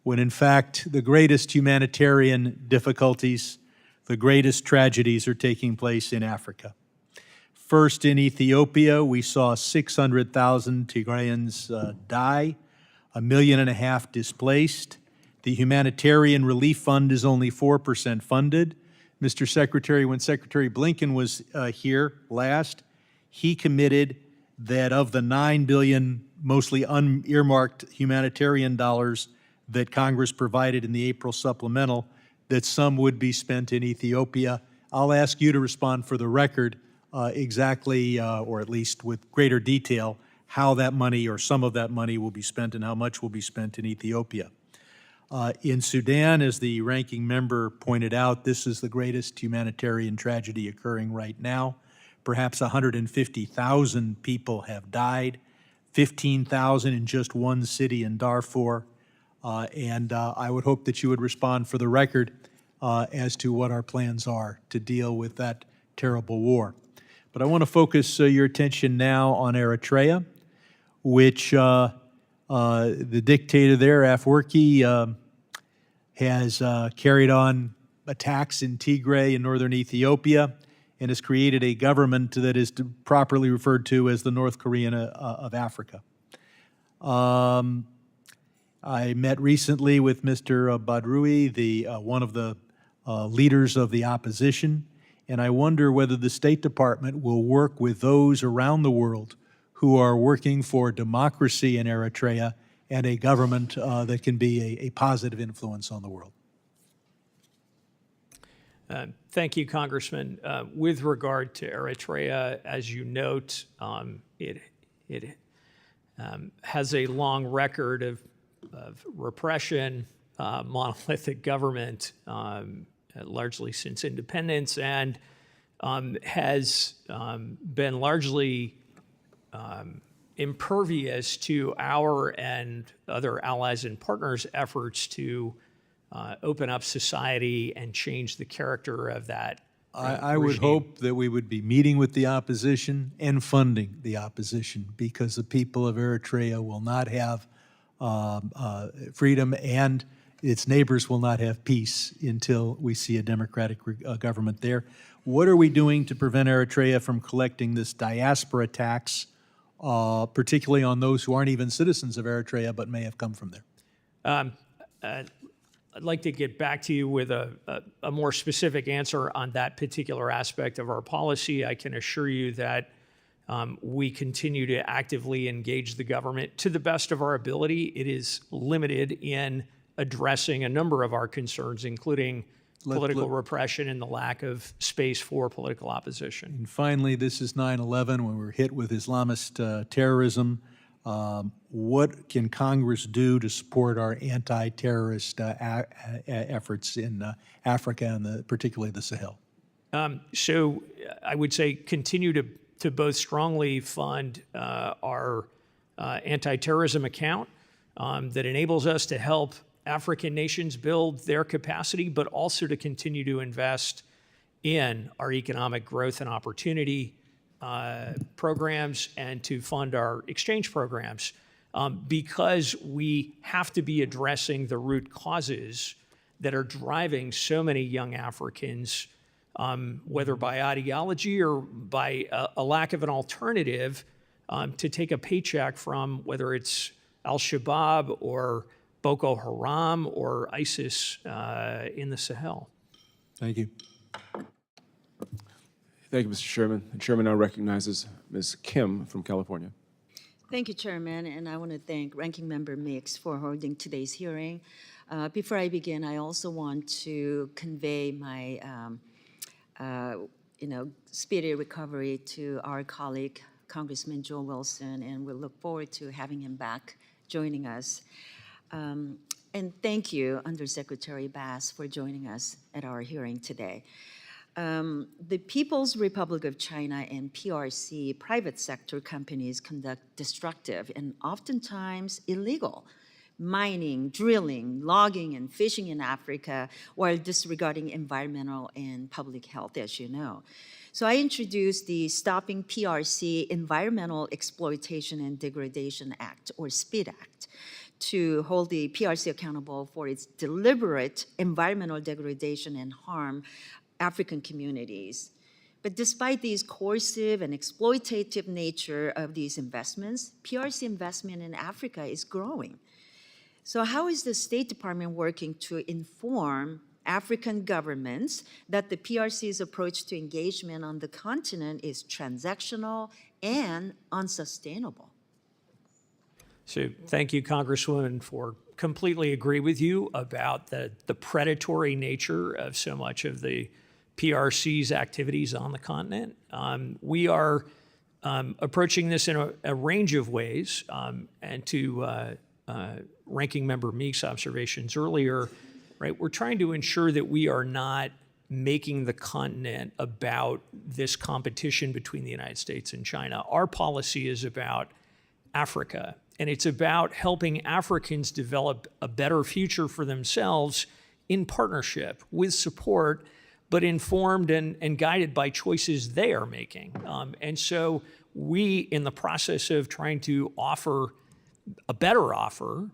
when in fact the greatest humanitarian difficulties, the greatest tragedies are taking place in Africa. First, in Ethiopia, we saw 600,000 Tigrayans die, 1.5 million displaced. The humanitarian relief fund is only 4% funded. Mr. Secretary, when Secretary Blinken was here last, he committed that of the $9 billion, mostly unearmarked humanitarian dollars that Congress provided in the April supplemental, that some would be spent in Ethiopia. I'll ask you to respond for the record exactly, or at least with greater detail, how that money or some of that money will be spent and how much will be spent in Ethiopia. In Sudan, as the ranking member pointed out, this is the greatest humanitarian tragedy occurring right now. Perhaps 150,000 people have died, 15,000 in just one city in Darfur. And I would hope that you would respond for the record as to what our plans are to deal with that terrible war. But I want to focus your attention now on Eritrea, which the dictator there, Afwerki, has carried on attacks in Tigray in northern Ethiopia and has created a government that is properly referred to as the North Korean of Africa. I met recently with Mr. Badroui, one of the leaders of the opposition, and I wonder whether the State Department will work with those around the world who are working for democracy in Eritrea and a government that can be a positive influence on the world. Thank you, Congressman. With regard to Eritrea, as you note, it has a long record of repression, monolithic government, largely since independence, and has been largely impervious to our and other allies and partners' efforts to open up society and change the character of that I would regime. hope that we would be meeting with the opposition and funding the opposition, because the people of Eritrea will not have freedom, and its neighbors will not have peace until we see a democratic government there. What are we doing to prevent Eritrea from collecting this diaspora tax, particularly on those who aren't even citizens of Eritrea but may have come from there? I'd like to get back to you with a more specific answer on that particular aspect of our policy. I can assure you that we continue to actively engage the government to the best of our ability. It is limited in addressing a number of our concerns, including political repression and the lack of space for political opposition. And finally, this is 9/11, when we're hit with Islamist terrorism. What can Congress do to support our anti-terrorist efforts in Africa and particularly the Sahel? So I would say continue to both strongly fund our anti-terrorism account that enables us to help African nations build their capacity, but also to continue to invest in our economic growth and opportunity programs and to fund our exchange programs, because we have to be addressing the root causes that are driving so many young Africans, whether by ideology or by a lack of an alternative, to take a paycheck from, whether it's Al-Shabaab or Boko Haram or ISIS in the Sahel. Thank you. Thank you, Mr. Chairman. The chairman now recognizes Ms. Kim from California. Thank you, Chairman, and I want to thank Ranking Member Mix for holding today's hearing. Before I begin, I also want to convey my, speedy recovery to our colleague, Congressman Joe Wilson, and we look forward to having him back joining us. And thank you, Undersecretary Bass, for joining us at our hearing today. The People's Republic of China and PRC private sector companies conduct destructive and oftentimes illegal mining, drilling, logging, and fishing in Africa while disregarding environmental and public health, as you know. So I introduced the Stopping PRC Environmental Exploitation and Degradation Act, or SPEED Act, to hold the PRC accountable for its deliberate environmental degradation and harm African communities. But despite these coercive and exploitative nature of these investments, PRC investment in Africa is growing. So how is the State Department working to inform African governments that the PRC's approach to engagement on the continent is transactional and unsustainable? So thank you, Congresswoman, for completely agree with you about the predatory nature of so much of the PRC's activities on the continent. We are approaching this in a range of ways, and to Ranking Member Meek's observations earlier, right? We're trying to ensure that we are not making the continent about this competition between the United States and China. Our policy is about Africa, and it's about helping Africans develop a better future for themselves in partnership with support, but informed and guided by choices they are making. And so we, in the process of trying to offer a better offer,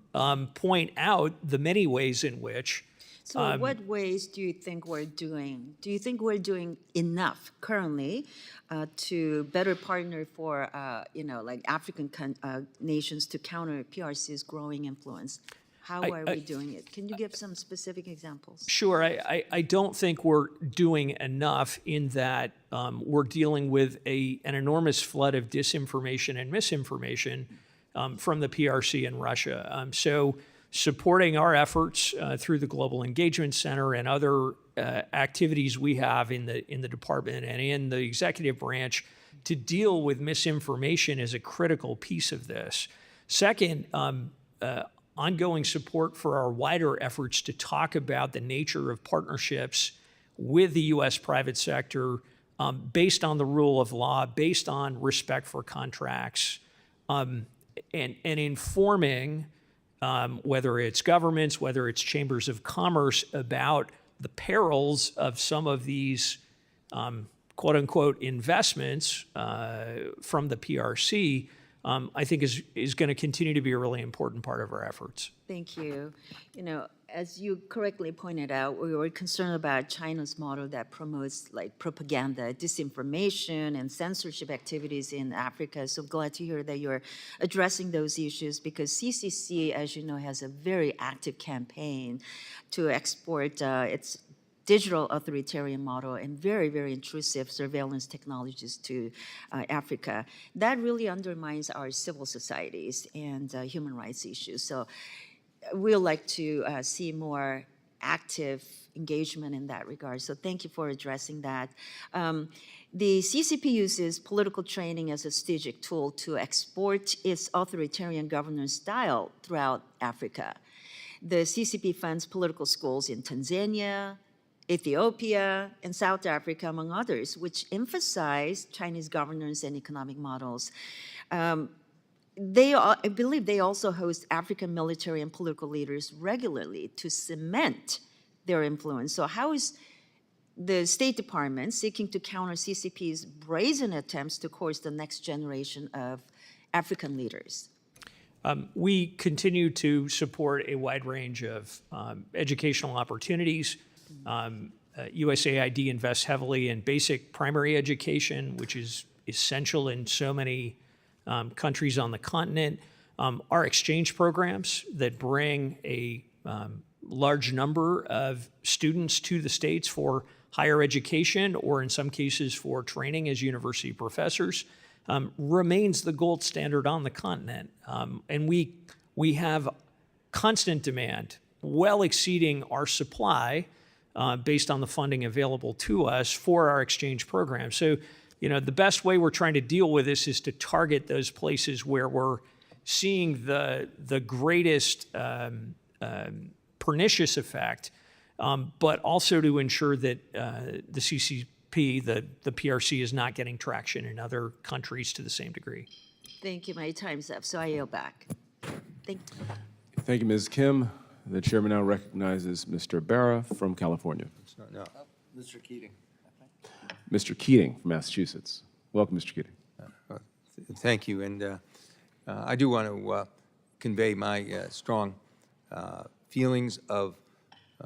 point out the many ways in which. So what ways do you think we're doing? Do you think we're doing enough currently to better partner for, like African nations to counter PRC's growing influence? How are we doing it? Can you give some specific examples? Sure. I don't think we're doing enough in that we're dealing with an enormous flood of disinformation and misinformation from the PRC and Russia. So supporting our efforts through the Global Engagement Center and other activities we have in the department and in the executive branch to deal with misinformation is a critical piece of this. Second, ongoing support for our wider efforts to talk about the nature of partnerships with the U.S. private sector based on the rule of law, based on respect for contracts, and informing whether it's governments, whether it's chambers of commerce, about the perils of some of these quote unquote investments from the PRC, I think is going to continue to be a really important part of our efforts. Thank you. You know, as you correctly pointed out, we were concerned about China's model that promotes like propaganda, disinformation, and censorship activities in Africa. So glad to hear that you're addressing those issues, because CCC, as you know, has a very active campaign to export its digital authoritarian model and very, very intrusive surveillance technologies to Africa. That really undermines our civil societies and human rights issues. So we'd like to see more active engagement in that regard. So thank you for addressing that. The CCP uses political training as a strategic tool to export its authoritarian governance style throughout Africa. The CCP funds political schools in Tanzania, Ethiopia, and South Africa, among others, which emphasize Chinese governance and economic models. I believe they also host African military and political leaders regularly to cement their influence. So how is the State Department seeking to counter CCP's brazen attempts to coerce the next generation of African leaders? We continue to support a wide range of educational opportunities. USAID invests heavily in basic primary education, which is essential in so many countries on the continent. Our exchange programs that bring a large number of students to the States for higher education, or in some cases for training as university professors, remains the gold standard on the continent. And we have constant demand, well exceeding our supply, based on the funding available to us for our exchange program. So, you know, the best way we're trying to deal with this is to target those places where we're seeing the greatest pernicious effect, but also to ensure that the CCP, the PRC, is not getting traction in other countries to the same degree. Thank you. My time's up, so I yield back. Thank you. Thank you, Ms. Kim. The chairman now recognizes Mr. Barra from California. No. Mr. Keating. Mr. Keating from Massachusetts. Welcome, Mr. Keating. Thank you, and I do want to convey my strong feelings of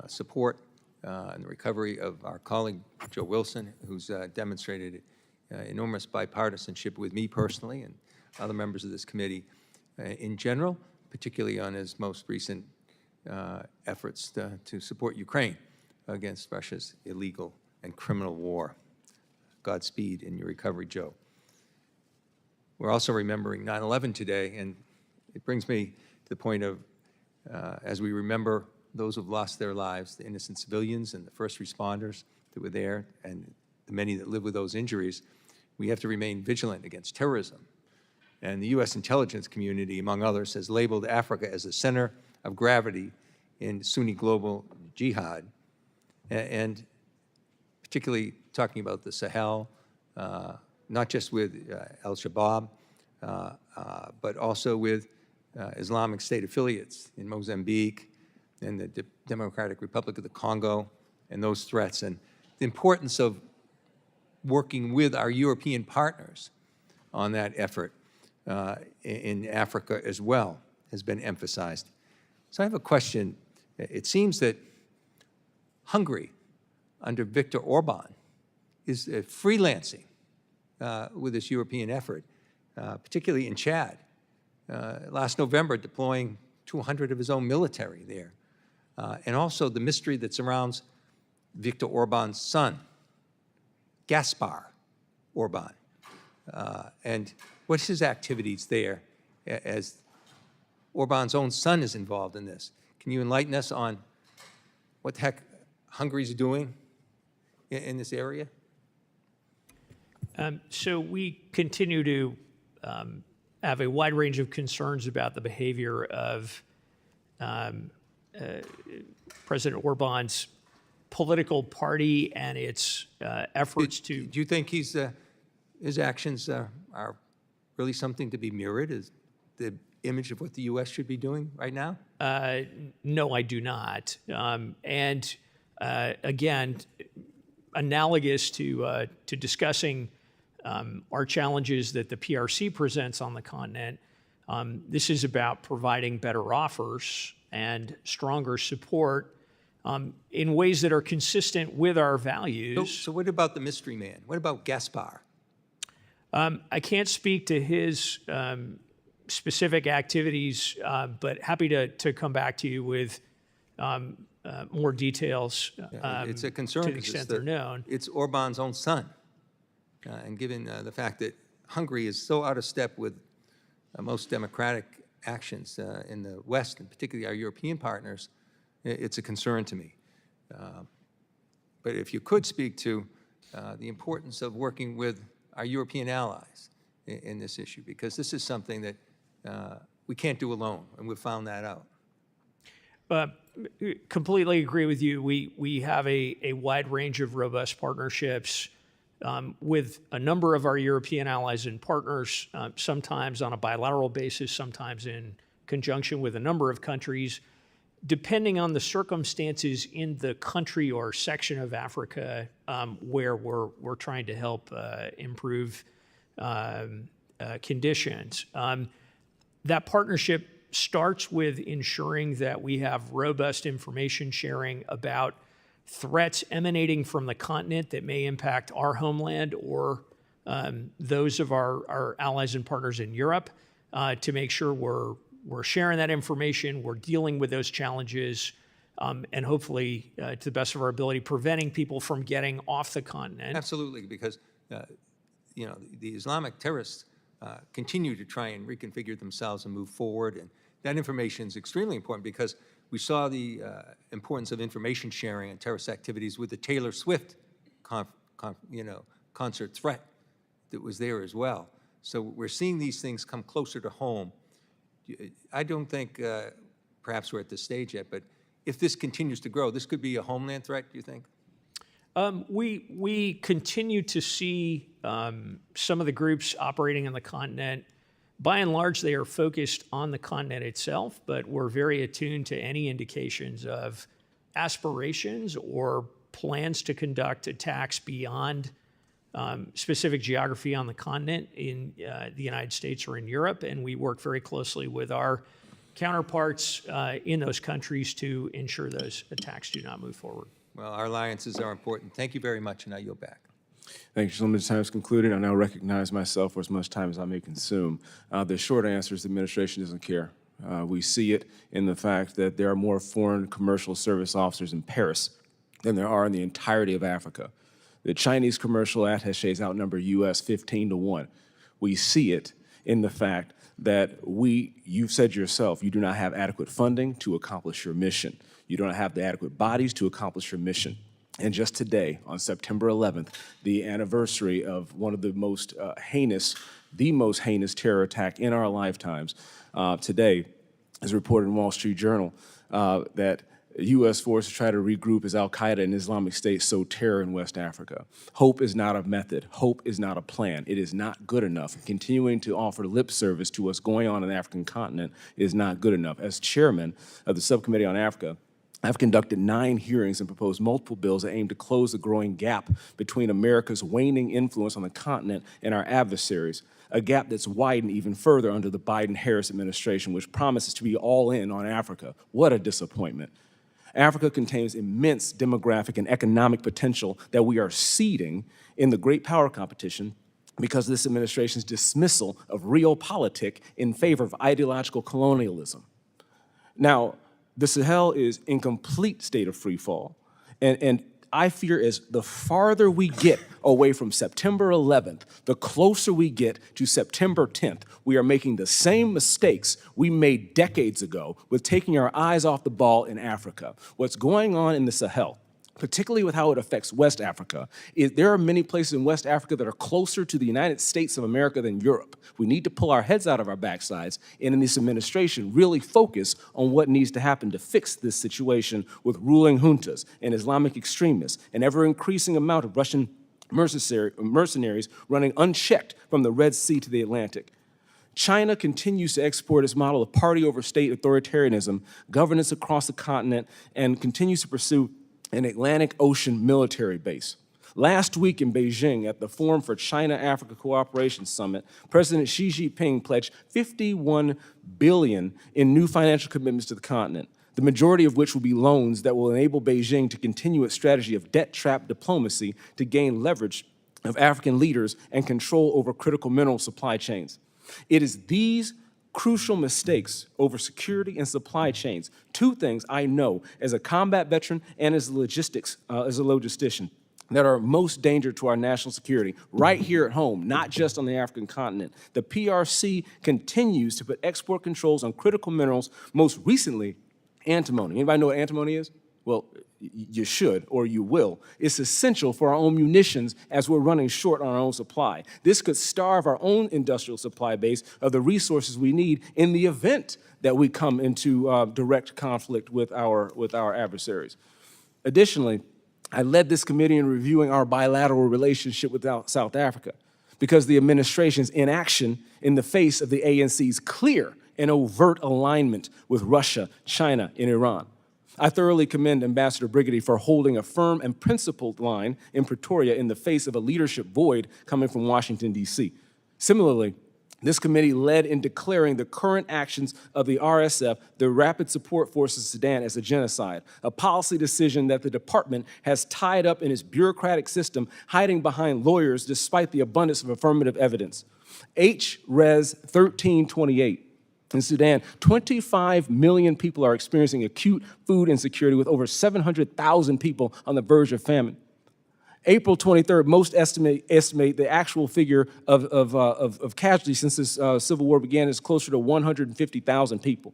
support and the recovery of our colleague, Joe Wilson, who's demonstrated enormous bipartisanship with me personally and other members of this committee in general, particularly on his most recent efforts to support Ukraine against Russia's illegal and criminal war. Godspeed in your recovery, Joe. We're also remembering 9/11 today, and it brings me to the point of, as we remember those who've lost their lives, the innocent civilians and the first responders that were there, and the many that live with those injuries, we have to remain vigilant against terrorism. And the U.S. intelligence community, among others, has labeled Africa as the center of gravity in Sunni global jihad, and particularly talking about the Sahel, not just with al-Shabaab, but also with Islamic State affiliates in Mozambique and the Democratic Republic of the Congo, and those threats, and the importance of working with our European partners on that effort in Africa as well has been emphasized. So I have a question. It seems that Hungary, under Viktor Orban, is freelancing with this European effort, particularly in Chad. Last November, deploying 200 of his own military there. And also the mystery that surrounds Viktor Orban's son, Gaspar Orban. And what's his activities there as Orban's own son is involved in this? Can you enlighten us on what the heck Hungary's doing in this area? So we continue to have a wide range of concerns about the behavior of President Orban's political party and its efforts to. Do you think his actions are really something to be mirrored as the image of what the U.S. should be doing right now? No, I do not. Again, analogous to discussing our challenges that the PRC presents on the continent, this is about providing better offers and stronger support in ways that are consistent with our values. So what about the mystery man? What about Gaspar? I can't speak to his specific activities, but happy to come back to you with more details It's a concern to the because extent they're known. it's Orban's own son. And given the fact that Hungary is so out of step with most democratic actions in the West, and particularly our European partners, it's a concern to me. But if you could speak to the importance of working with our European allies in this issue, because this is something that we can't do alone, and we've found that out. Completely agree with you. We have a wide range of robust partnerships with a number of our European allies and partners, sometimes on a bilateral basis, sometimes in conjunction with a number of countries, depending on the circumstances in the country or section of Africa where we're trying to help improve conditions. That partnership starts with ensuring that we have robust information sharing about threats emanating from the continent that may impact our homeland or those of our allies and partners in Europe, to make sure we're sharing that information, we're dealing with those challenges, and hopefully, to the best of our ability, preventing people from getting off the continent. Absolutely, because the Islamic terrorists continue to try and reconfigure themselves and move forward, and that information is extremely important because we saw the importance of information sharing and terrorist activities with the Taylor Swift concert threat that was there as well. So we're seeing these things come closer to home. I don't think perhaps we're at this stage yet, but if this continues to grow, this could be a homeland threat, do you think? We continue to see some of the groups operating on the continent. By and large, they are focused on the continent itself, but we're very attuned to any indications of aspirations or plans to conduct attacks beyond specific geography on the continent in the United States or in Europe, and we work very closely with our counterparts in those countries to ensure those attacks do not move forward. Well, our alliances are important. Thank you very much, and I yield back. Thank you. So limited time is concluded. I now recognize myself for as much time as I may consume. The short answer is the administration doesn't care. We see it in the fact that there are more foreign commercial service officers in Paris than there are in the entirety of Africa. The Chinese commercial attachés outnumber U.S. 15-1. We see it in the fact that you've said yourself, you do not have adequate funding to accomplish your mission. You don't have the adequate bodies to accomplish your mission. And just today, on September 11th, the anniversary of one of the most heinous terror attack in our lifetimes, today, as reported in Wall Street Journal, that U.S. forces try to regroup as al-Qaeda and Islamic State sow terror in West Africa. Hope is not a method. Hope is not a plan. It is not good enough. Continuing to offer lip service to what's going on in the African continent is not good enough. As chairman of the Subcommittee on Africa, I've conducted 9 hearings and proposed multiple bills that aim to close the growing gap between America's waning influence on the continent and our adversaries, a gap that's widened even further under the Biden-Harris administration, which promises to be all in on Africa. What a disappointment. Africa contains immense demographic and economic potential that we are ceding in the great power competition because of this administration's dismissal of realpolitik in favor of ideological colonialism. Now, the Sahel is in complete state of free fall. And I fear as the farther we get away from September 11th, the closer we get to September 10th, we are making the same mistakes we made decades ago with taking our eyes off the ball in Africa. What's going on in the Sahel particularly with how it affects West Africa, is there are many places in West Africa that are closer to the United States of America than Europe. We need to pull our heads out of our backsides and in this administration really focus on what needs to happen to fix this situation with ruling juntas and Islamic extremists, an ever-increasing amount of Russian mercenaries running unchecked from the Red Sea to the Atlantic. China continues to export its model of party over state authoritarianism, governance across the continent, and continues to pursue an Atlantic Ocean military base. Last week in Beijing at the Forum for China-Africa Cooperation Summit, President Xi Jinping pledged $51 billion in new financial commitments to the continent, the majority of which will be loans that will enable Beijing to continue its strategy of debt-trap diplomacy to gain leverage of African leaders and control over critical mineral supply chains. It is these crucial mistakes over security and supply chains, two things I know as a combat veteran and as a logistician, that are most danger to our national security right here at home, not just on the African continent. The PRC continues to put export controls on critical minerals, most recently antimony. Anybody know what antimony is? Well, you should, or you will. It's essential for our own munitions as we're running short on our own supply. This could starve our own industrial supply base of the resources we need in the event that we come into direct conflict with our adversaries. Additionally, I led this committee in reviewing our bilateral relationship with South Africa because the administration's inaction in the face of the ANC's clear and overt alignment with Russia, China, and Iran. I thoroughly commend Ambassador Brigady for holding a firm and principled line in Pretoria in the face of a leadership void coming from Washington, D.C. Similarly, this committee led in declaring the current actions of the RSF, the Rapid Support Forces of Sudan, as a genocide, a policy decision that the department has tied up in its bureaucratic system, hiding behind lawyers despite the abundance of affirmative evidence. H-Res 1328. In Sudan, 25 million people are experiencing acute food insecurity with over 700,000 people on the verge of famine. April 23rd, most estimate the actual figure of casualties since this civil war began is closer to 150,000 people.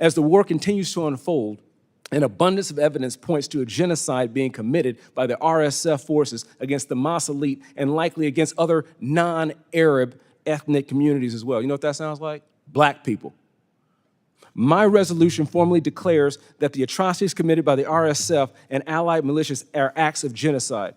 As the war continues to unfold, an abundance of evidence points to a genocide being committed by the RSF forces against the Mas elite and likely against other non-Arab ethnic communities as well. You know what that sounds like? Black people. My resolution formally declares that the atrocities committed by the RSF and allied militias are acts of genocide.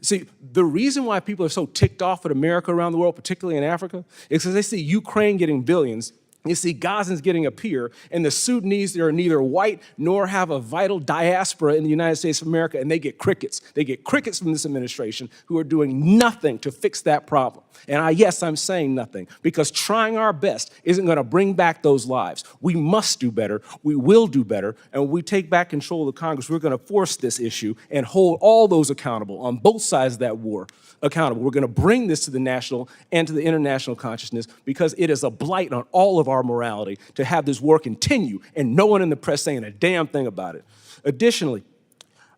See, the reason why people are so ticked off at America around the world, particularly in Africa, is because they see Ukraine getting billions, you see Gazans getting a peer, and the Sudanese that are neither white nor have a vital diaspora in the United States of America, and they get crickets. They get crickets from this administration who are doing nothing to fix that problem. And yes, I'm saying nothing, because trying our best isn't going to bring back those lives. We must do better. We will do better. And when we take back control of the Congress, we're going to force this issue and hold all those accountable on both sides of that war accountable. We're going to bring this to the national and to the international consciousness because it is a blight on all of our morality to have this war continue and no one in the press saying a damn thing about it. Additionally,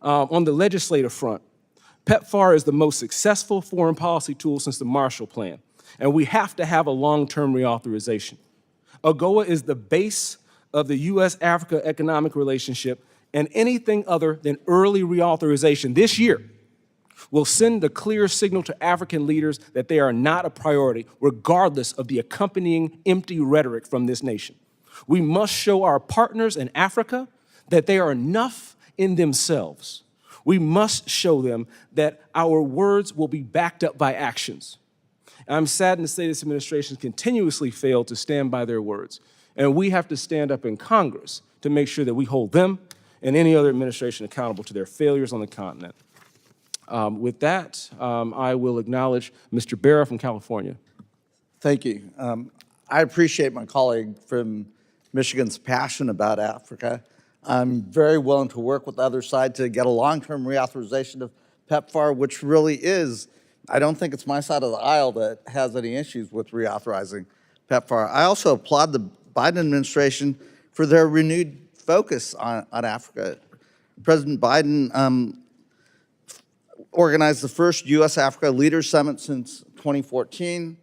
on the legislative front, PEPFAR is the most successful foreign policy tool since the Marshall Plan, and we have to have a long-term reauthorization. AGOA is the base of the U.S.-Africa economic relationship, and anything other than early reauthorization this year will send a clear signal to African leaders that they are not a priority, regardless of the accompanying empty rhetoric from this nation. We must show our partners in Africa that they are enough in themselves. We must show them that our words will be backed up by actions. I'm saddened to say this administration has continuously failed to stand by their words, and we have to stand up in Congress to make sure that we hold them and any other administration accountable to their failures on the continent. With that, I will acknowledge Mr. Barra from California. Thank you. I appreciate my colleague from Michigan's passion about Africa. I'm very willing to work with the other side to get a long-term reauthorization of PEPFAR, which really is, I don't think it's my side of the aisle that has any issues with reauthorizing PEPFAR. I also applaud the Biden administration for their renewed focus on Africa. President Biden organized the first U.S.-Africa Leaders Summit since 2014,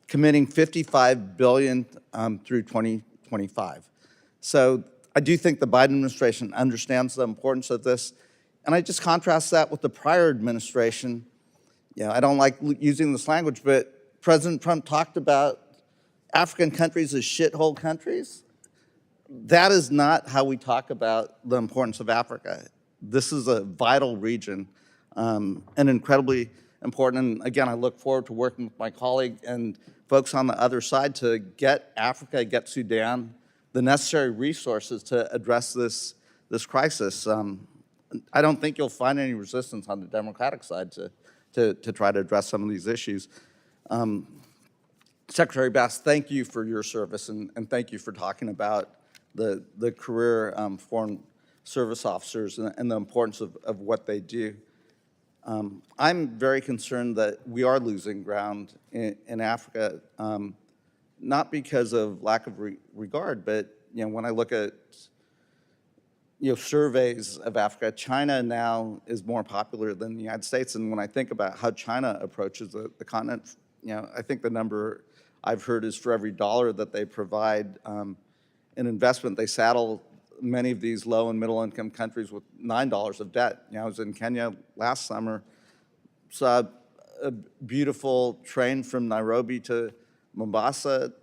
committing $55 billion through 2025. So I do think the Biden administration understands the importance of this. And I just contrast that with the prior administration. I don't like using this language, but President Trump talked about African countries as shithole countries. That is not how we talk about the importance of Africa. This is a vital region and incredibly important. And again, I look forward to working with my colleague and folks on the other side to get Africa, get Sudan, the necessary resources to address this crisis. I don't think you'll find any resistance on the Democratic side to try to address some of these issues. Secretary Bass, thank you for your service, and thank you for talking about the career foreign service officers and the importance of what they do. I'm very concerned that we are losing ground in Africa, not because of lack of regard, but when I look at surveys of Africa, China now is more popular than the United States. And when I think about how China approaches the continent, I think the number I've heard is for every dollar that they provide in investment, they saddle many of these low and middle income countries with $9 of debt. I was in Kenya last summer, saw a beautiful train from Nairobi to Mombasa.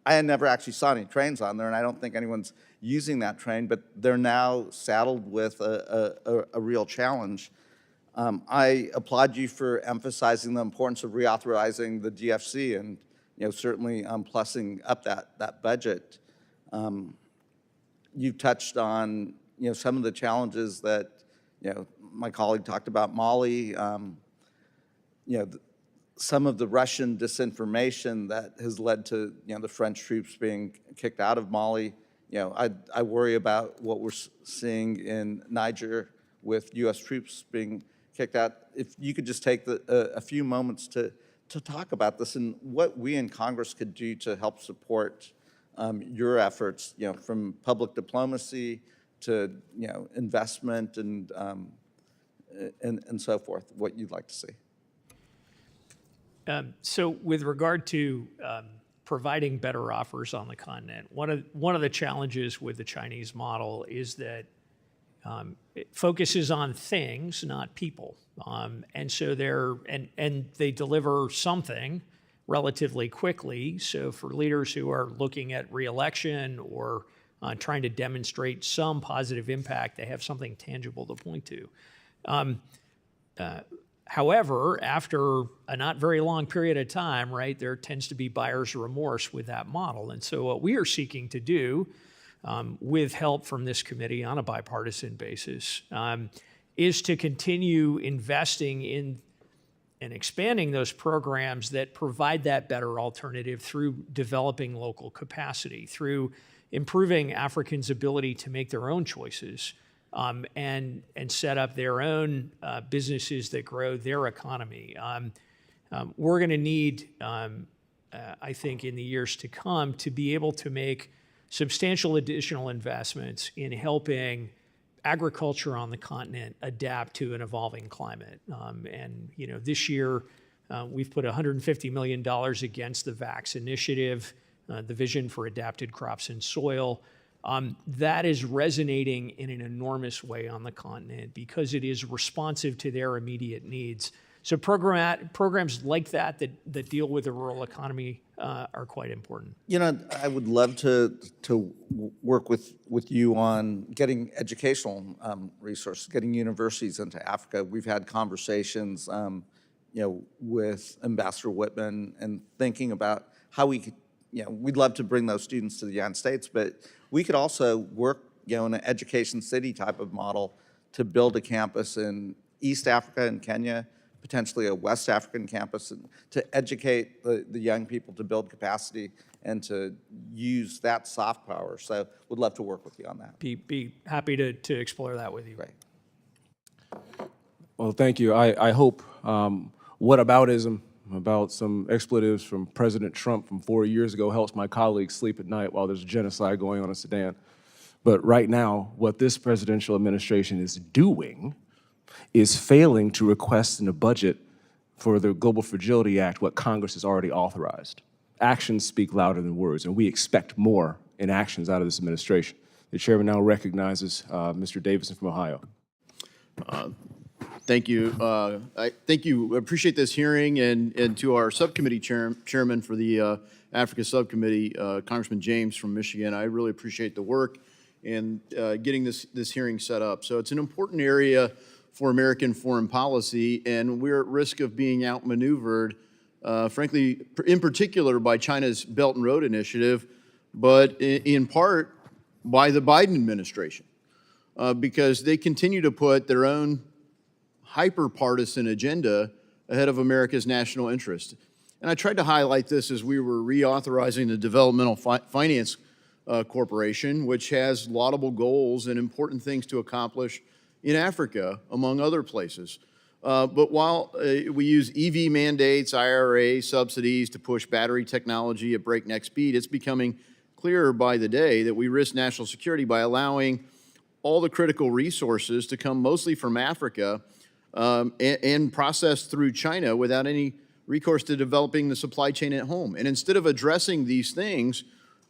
I had never actually saw any trains on there, and I don't think anyone's using that train, but they're now saddled with a real challenge. I applaud you for emphasizing the importance of reauthorizing the DFC and certainly plussing up that budget. You've touched on some of the challenges that my colleague talked about Mali. Some of the Russian disinformation that has led to the French troops being kicked out of Mali. I worry about what we're seeing in Niger with U.S. troops being kicked out. If you could just take a few moments to talk about this and what we in Congress could do to help support your efforts, from public diplomacy to investment and so forth, what you'd like to see. So with regard to providing better offers on the continent, one of the challenges with the Chinese model is that it focuses on things, not people. And so they deliver something relatively quickly. So for leaders who are looking at re-election or trying to demonstrate some positive impact, they have something tangible to point to. However, after a not very long period of time, right, there tends to be buyer's remorse with that model. And so what we are seeking to do, with help from this committee on a bipartisan basis, is to continue investing in and expanding those programs that provide that better alternative through developing local capacity, through improving Africans' ability to make their own choices, and set up their own businesses that grow their economy. We're going to need, I think, in the years to come, to be able to make substantial additional investments in helping agriculture on the continent adapt to an evolving climate. And this year, we've put $150 million against the VAX initiative, the Vision for Adapted Crops and Soil. That is resonating in an enormous way on the continent because it is responsive to their immediate needs. So programs like that deal with the rural economy are quite important. I would love to work with you on getting educational resources, getting universities into Africa. We've had conversations, with Ambassador Whitman and thinking about how we could, we'd love to bring those students to the United States, but we could also work, in an education city type of model to build a campus in East Africa and Kenya, potentially a West African campus, and to educate the young people to build capacity and to use that soft power. So would love to work with you on that. Be happy to explore that with you. Great. Well, thank you. I hope whataboutism about some expletives from President Trump from 4 years ago helps my colleagues sleep at night while there's a genocide going on in Sudan. But right now, what this presidential administration is doing is failing to request in a budget for the Global Fragility Act what Congress has already authorized. Actions speak louder than words, and we expect more in actions out of this administration. The chairman now recognizes Mr. Davison from Ohio. Thank you. Thank you. I appreciate this hearing, and to our subcommittee chairman for the Africa Subcommittee, Congressman James from Michigan. I really appreciate the work and getting this hearing set up. So it's an important area for American foreign policy, and we're at risk of being outmaneuvered, frankly, in particular by China's Belt and Road Initiative, but in part by the Biden administration, because they continue to put their own hyper-partisan agenda ahead of America's national interest. And I tried to highlight this as we were reauthorizing the Developmental Finance Corporation, which has laudable goals and important things to accomplish in Africa, among other places. But while we use EV mandates, IRA subsidies to push battery technology at breakneck speed, it's becoming clearer by the day that we risk national security by allowing all the critical resources to come mostly from Africa and processed through China without any recourse to developing the supply chain at home. And instead of addressing these things,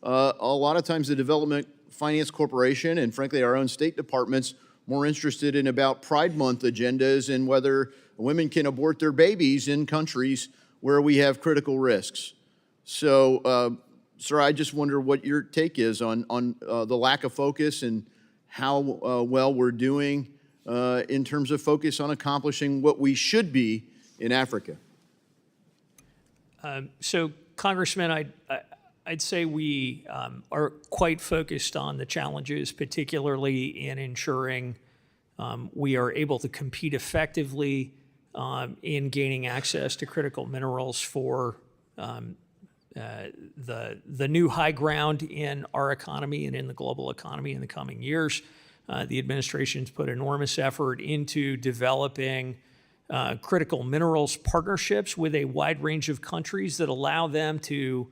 a lot of times the Development Finance Corporation and frankly our own State Department's more interested in about Pride Month agendas and whether women can abort their babies in countries where we have critical risks. So, sir, I just wonder what your take is on the lack of focus and how well we're doing in terms of focus on accomplishing what we should be in Africa. So, Congressman, I'd say we are quite focused on the challenges, particularly in ensuring we are able to compete effectively in gaining access to critical minerals for the new high ground in our economy and in the global economy in the coming years. The administration's put enormous effort into developing critical minerals partnerships with a wide range of countries that allow them to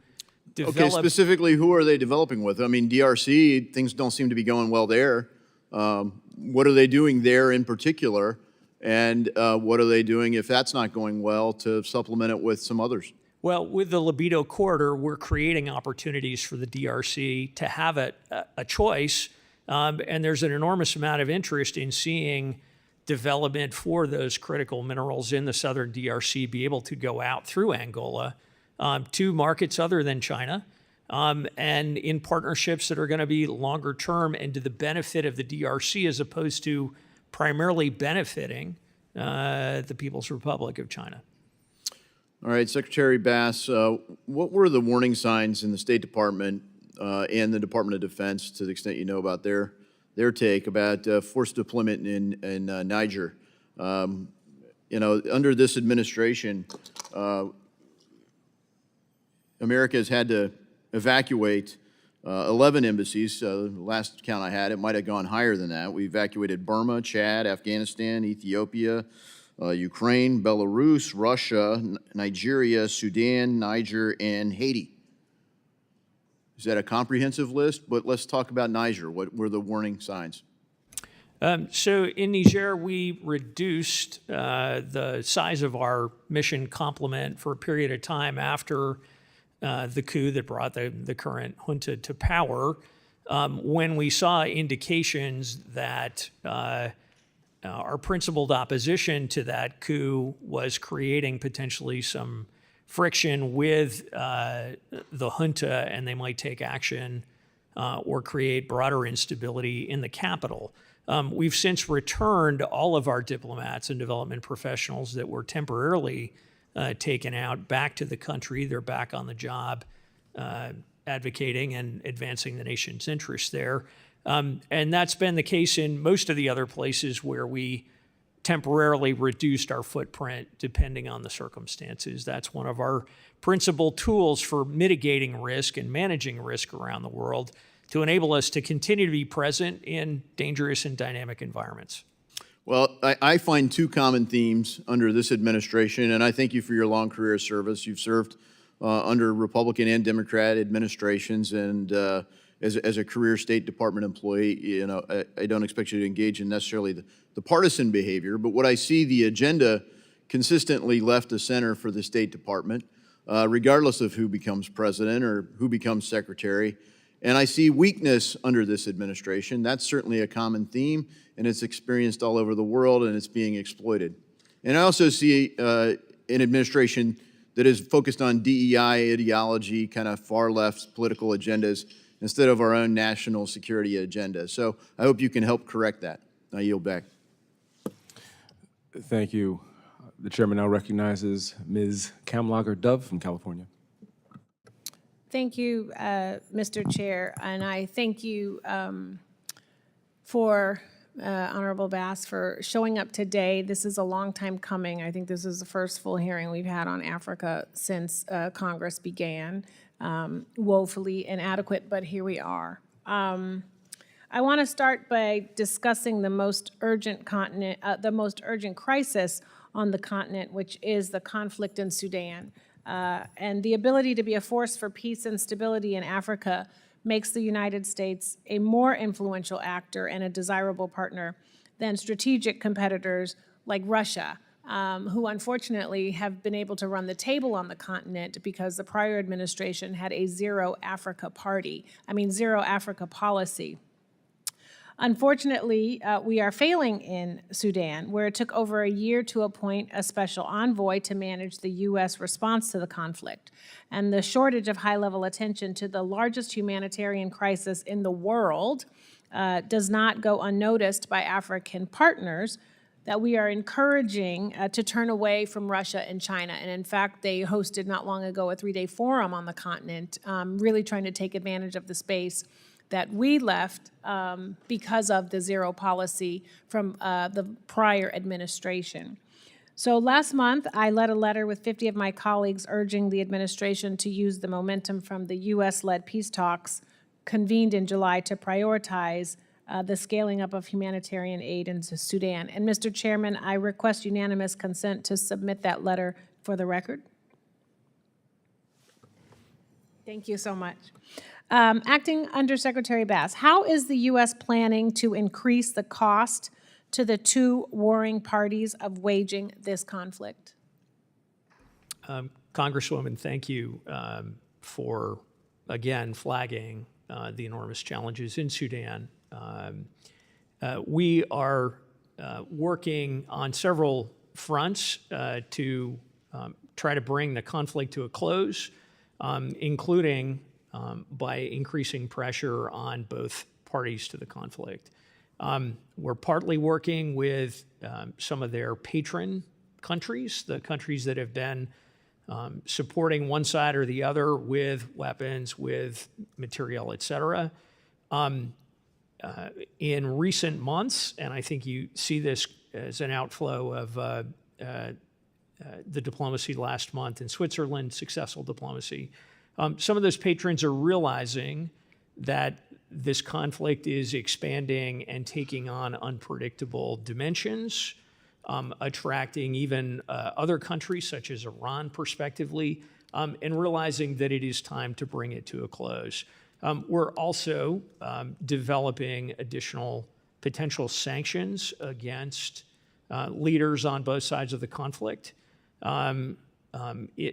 develop. Okay, specifically, who are they developing with? I mean, DRC, things don't seem to be going well there. What are they doing there in particular? And what are they doing, if that's not going well, to supplement it with some others? Well, with the Libido Corridor, we're creating opportunities for the DRC to have a choice, and there's an enormous amount of interest in seeing development for those critical minerals in the southern DRC be able to go out through Angola to markets other than China, and in partnerships that are going to be longer term and to the benefit of the DRC as opposed to primarily benefiting the People's Republic of China. All right, Secretary Bass, what were the warning signs in the State Department and the Department of Defense, to the extent you know about their take about forced deployment in Niger? You know, under this administration, America has had to evacuate 11 embassies. The last count I had, it might have gone higher than that. We evacuated Burma, Chad, Afghanistan, Ethiopia, Ukraine, Belarus, Russia, Nigeria, Sudan, Niger, and Haiti. Is that a comprehensive list? But let's talk about Niger. What were the warning signs? So in Niger, we reduced the size of our mission complement for a period of time after the coup that brought the current junta to power, when we saw indications that our principled opposition to that coup was creating potentially some friction with the junta, and they might take action or create broader instability in the capital. We've since returned all of our diplomats and development professionals that were temporarily taken out back to the country. They're back on the job advocating and advancing the nation's interests there. And that's been the case in most of the other places where we temporarily reduced our footprint depending on the circumstances. That's one of our principal tools for mitigating risk and managing risk around the world to enable us to continue to be present in dangerous and dynamic environments. Well, I find two common themes under this administration, and I thank you for your long career of service. You've served under Republican and Democrat administrations, and as a career State Department employee, you know, I don't expect you to engage in necessarily the partisan behavior, but what I see the agenda consistently left of center for the State Department, regardless of who becomes president or who becomes secretary. And I see weakness under this administration. That's certainly a common theme, and it's experienced all over the world, and it's being exploited. And I also see an administration that is focused on DEI ideology, kind of far left political agendas, instead of our own national security agenda. So I hope you can help correct that. I yield back. Thank you. The chairman now recognizes Ms. Kamlager Dove from California. Thank you, Mr. Chair, and I thank you for Honorable Bass for showing up today. This is a long time coming. I think this is the first full hearing we've had on Africa since Congress began. Woefully inadequate, but here we are. I want to start by discussing the most urgent crisis on the continent, which is the conflict in Sudan. And the ability to be a force for peace and stability in Africa makes the United States a more influential actor and a desirable partner than strategic competitors like Russia, who unfortunately have been able to run the table on the continent because the prior administration had a zero Africa policy. Unfortunately, we are failing in Sudan, where it took over a year to appoint a special envoy to manage the U.S. response to the conflict. And the shortage of high-level attention to the largest humanitarian crisis in the world does not go unnoticed by African partners that we are encouraging to turn away from Russia and China. And in fact, they hosted not long ago a 3-day forum on the continent, really trying to take advantage of the space that we left because of the zero policy from the prior administration. So last month, I led a letter with 50 of my colleagues urging the administration to use the momentum from the U.S.-led peace talks convened in July to prioritize the scaling up of humanitarian aid into Sudan. And Mr. Chairman, I request unanimous consent to submit that letter for the record. Thank you so much. Acting Undersecretary Bass, how is the U.S. planning to increase the cost to the two warring parties of waging this conflict? Congresswoman, thank you for, again, flagging the enormous challenges in Sudan. We are working on several fronts to try to bring the conflict to a close, including by increasing pressure on both parties to the conflict. We're partly working with some of their patron countries, the countries that have been supporting one side or the other with weapons, with material, et cetera. In recent months, and I think you see this as an outflow of the diplomacy last month in Switzerland, successful diplomacy, some of those patrons are realizing that this conflict is expanding and taking on unpredictable dimensions, attracting even other countries such as Iran prospectively, and realizing that it is time to bring it to a close. We're also developing additional potential sanctions against leaders on both sides of the conflict.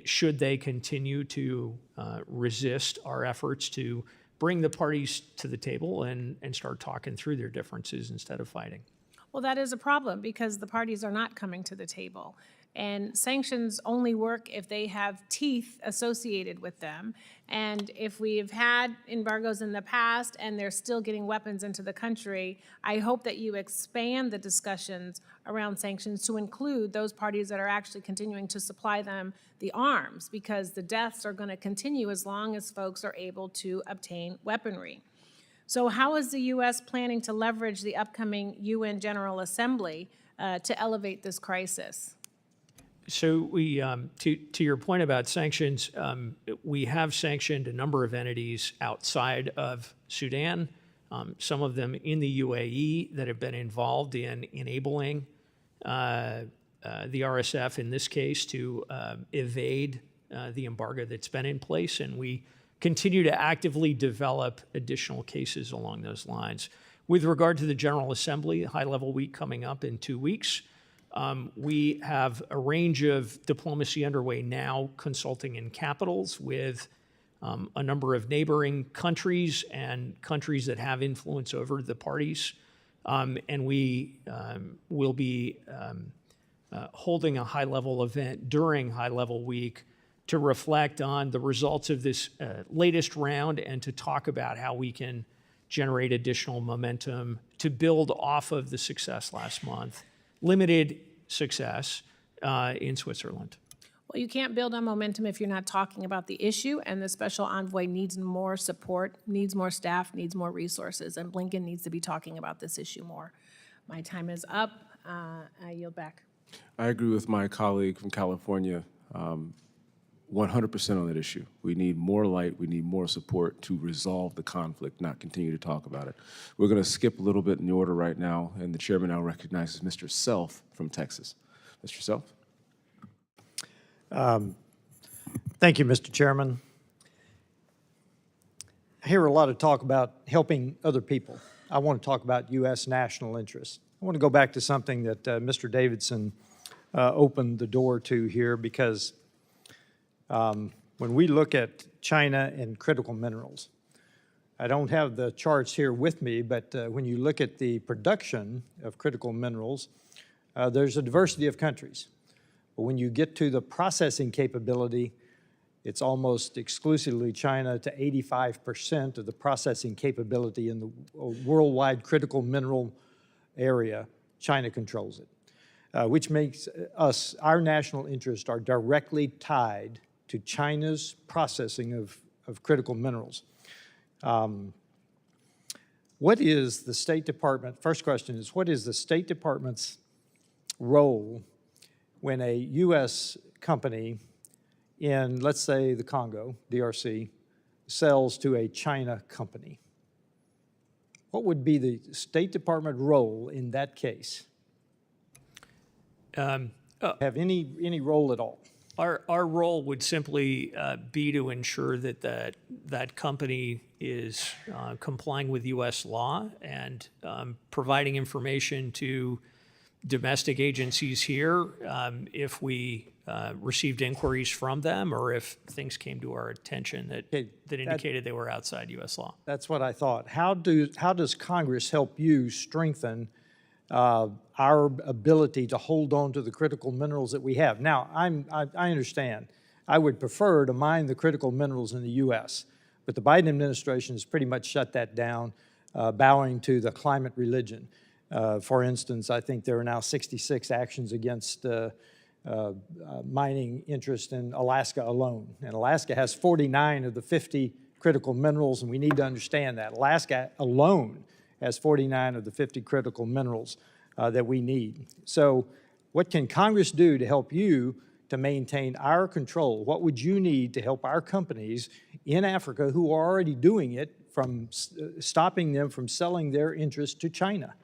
Should they continue to resist our efforts to bring the parties to the table and start talking through their differences instead of fighting. Well, that is a problem because the parties are not coming to the table. And sanctions only work if they have teeth associated with them. And if we've had embargoes in the past and they're still getting weapons into the country, I hope that you expand the discussions around sanctions to include those parties that are actually continuing to supply them the arms, because the deaths are going to continue as long as folks are able to obtain weaponry. So how is the U.S. planning to leverage the upcoming UN General Assembly to elevate this crisis? So we, to your point about sanctions, we have sanctioned a number of entities outside of Sudan, some of them in the UAE that have been involved in enabling the RSF in this case to evade the embargo that's been in place, and we continue to actively develop additional cases along those lines. With regard to the General Assembly, high-level week coming up in 2 weeks, we have a range of diplomacy underway now, consulting in capitals with a number of neighboring countries and countries that have influence over the parties. And we will be holding a high-level event during high-level week to reflect on the results of this latest round and to talk about how we can generate additional momentum to build off of the success last month, limited success in Switzerland. Well, you can't build on momentum if you're not talking about the issue, and the special envoy needs more support, needs more staff, needs more resources, and Blinken needs to be talking about this issue more. My time is up. I yield back. I agree with my colleague from California 100% on that issue. We need more light, we need more support to resolve the conflict, not continue to talk about it. We're going to skip a little bit in the order right now, and the chairman now recognizes Mr. Self from Texas. Mr. Self? Thank you, Mr. Chairman. I hear a lot of talk about helping other people. I want to talk about U.S. national interests. I want to go back to something that Mr. Davidson opened the door to here, because when we look at China and critical minerals, I don't have the charts here with me, but when you look at the production of critical minerals, there's a diversity of countries. But when you get to the processing capability, it's almost exclusively China to 85% of the processing capability in the worldwide critical mineral area. China controls it, which makes our national interests are directly tied to China's processing of critical minerals. What is the State Department, first question is, what is the State Department's role when a U.S. company in, let's say, the Congo, DRC, sells to a China company? What would be the State Department role in that case? Have any role at all? Our role would simply be to ensure that that company is complying with U.S. law and providing information to domestic agencies here if we received inquiries from them or if things came to our attention that indicated they were outside U.S. law. That's what I thought. How does Congress help you strengthen our ability to hold on to the critical minerals that we have? Now, I understand. I would prefer to mine the critical minerals in the U.S., but the Biden administration has pretty much shut that down, bowing to the climate religion. For instance, I think there are now 66 actions against mining interest in Alaska alone. And Alaska has 49 of the 50 critical minerals, and we need to understand that. Alaska alone has 49 of the 50 critical minerals that we need. So what can Congress do to help you to maintain our control? What would you need to help our companies in Africa who are already doing it from stopping them from selling their interest to China?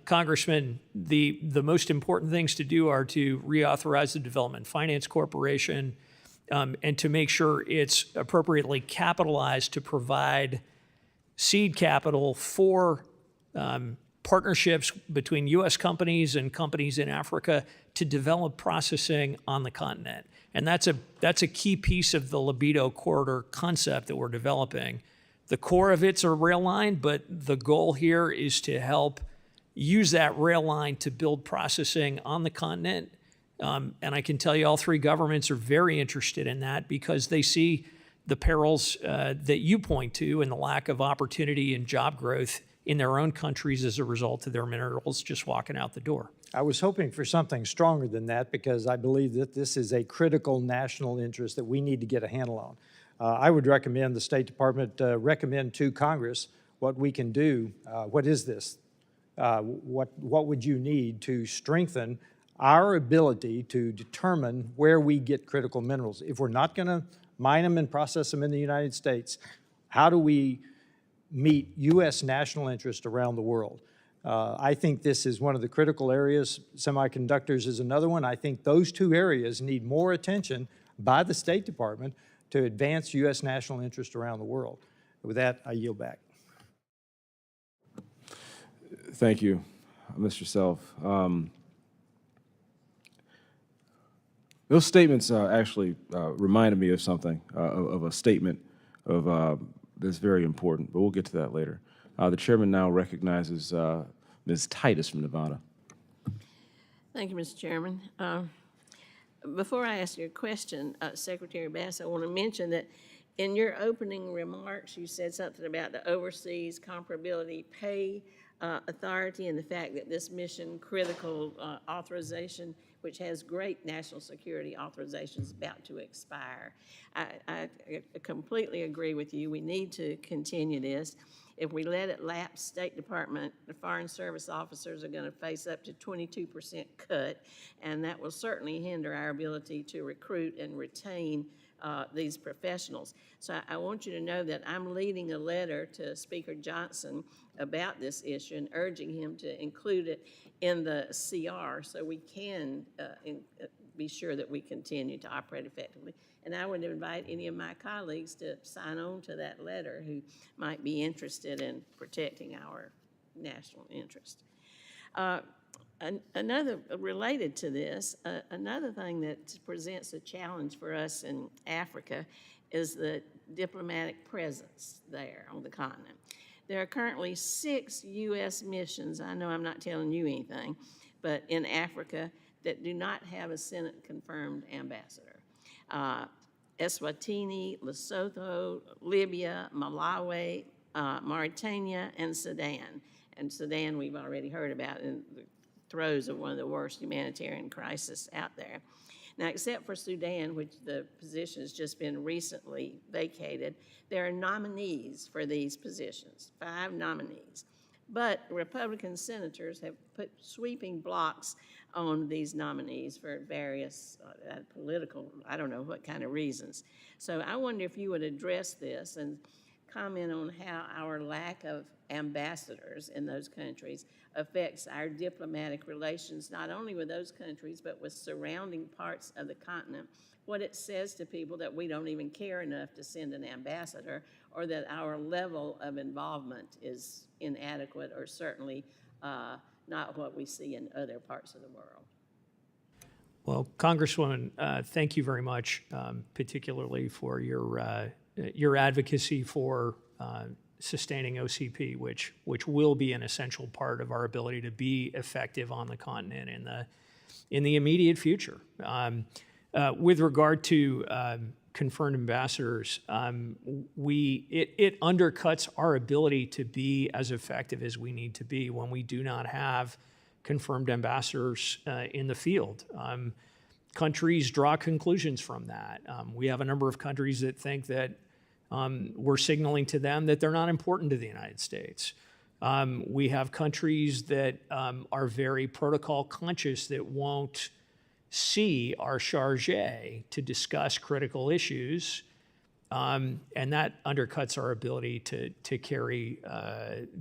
Congressman, the most important things to do are to reauthorize the Development Finance Corporation and to make sure it's appropriately capitalized to provide seed capital for partnerships between U.S. companies and companies in Africa to develop processing on the continent. And that's a key piece of the Libido Corridor concept that we're developing. The core of it's a rail line, but the goal here is to help use that rail line to build processing on the continent. And I can tell you all three governments are very interested in that because they see the perils that you point to and the lack of opportunity and job growth in their own countries as a result of their minerals just walking out the door. I was hoping for something stronger than that because I believe that this is a critical national interest that we need to get a handle on. I would recommend the State Department recommend to Congress what we can do. What is this? What would you need to strengthen our ability to determine where we get critical minerals? If we're not going to mine them and process them in the United States, how do we meet U.S. national interest around the world? I think this is one of the critical areas. Semiconductors is another one. I think those two areas need more attention by the State Department to advance U.S. national interest around the world. With that, I yield back. Thank you, Mr. Self. Those statements actually reminded me of something, of a statement that's very important, but we'll get to that later. The chairman now recognizes Ms. Titus from Nevada. Thank you, Mr. Chairman. Before I ask you a question, Secretary Bass, I want to mention that in your opening remarks, you said something about the Overseas Comparability Pay Authority and the fact that this mission-critical authorization, which has great national security authorization, is about to expire. I completely agree with you. We need to continue this. If we let it lapse, State Department, the Foreign Service officers are going to face up to 22% cut, and that will certainly hinder our ability to recruit and retain these professionals. So I want you to know that I'm leading a letter to Speaker Johnson about this issue and urging him to include it in the CR so we can be sure that we continue to operate effectively. And I would invite any of my colleagues to sign on to that letter who might be interested in protecting our national interest. Another, related to this, another thing that presents a challenge for us in Africa is the diplomatic presence there on the continent. There are currently 6 U.S. missions, I know I'm not telling you anything, but in Africa that do not have a Senate-confirmed ambassador. Eswatini, Lesotho, Libya, Malawi, Mauritania, and Sudan. And Sudan we've already heard about in the throes of one of the worst humanitarian crises out there. Now, except for Sudan, which the position has just been recently vacated, there are nominees for these positions, 5 nominees. But Republican senators have put sweeping blocks on these nominees for various political, I don't know what kind of reasons. So I wonder if you would address this and comment on how our lack of ambassadors in those countries affects our diplomatic relations, not only with those countries, but with surrounding parts of the continent, what it says to people that we don't even care enough to send an ambassador, or that our level of involvement is inadequate, or certainly not what we see in other parts of the world. Well, Congresswoman, thank you very much, particularly for your advocacy for sustaining OCP, which will be an essential part of our ability to be effective on the continent in the immediate future. With regard to confirmed ambassadors, it undercuts our ability to be as effective as we need to be when we do not have confirmed ambassadors in the field. Countries draw conclusions from that. We have a number of countries that think that we're signaling to them that they're not important to the United States. We have countries that are very protocol conscious that won't see our charge to discuss critical issues, and that undercuts our ability to carry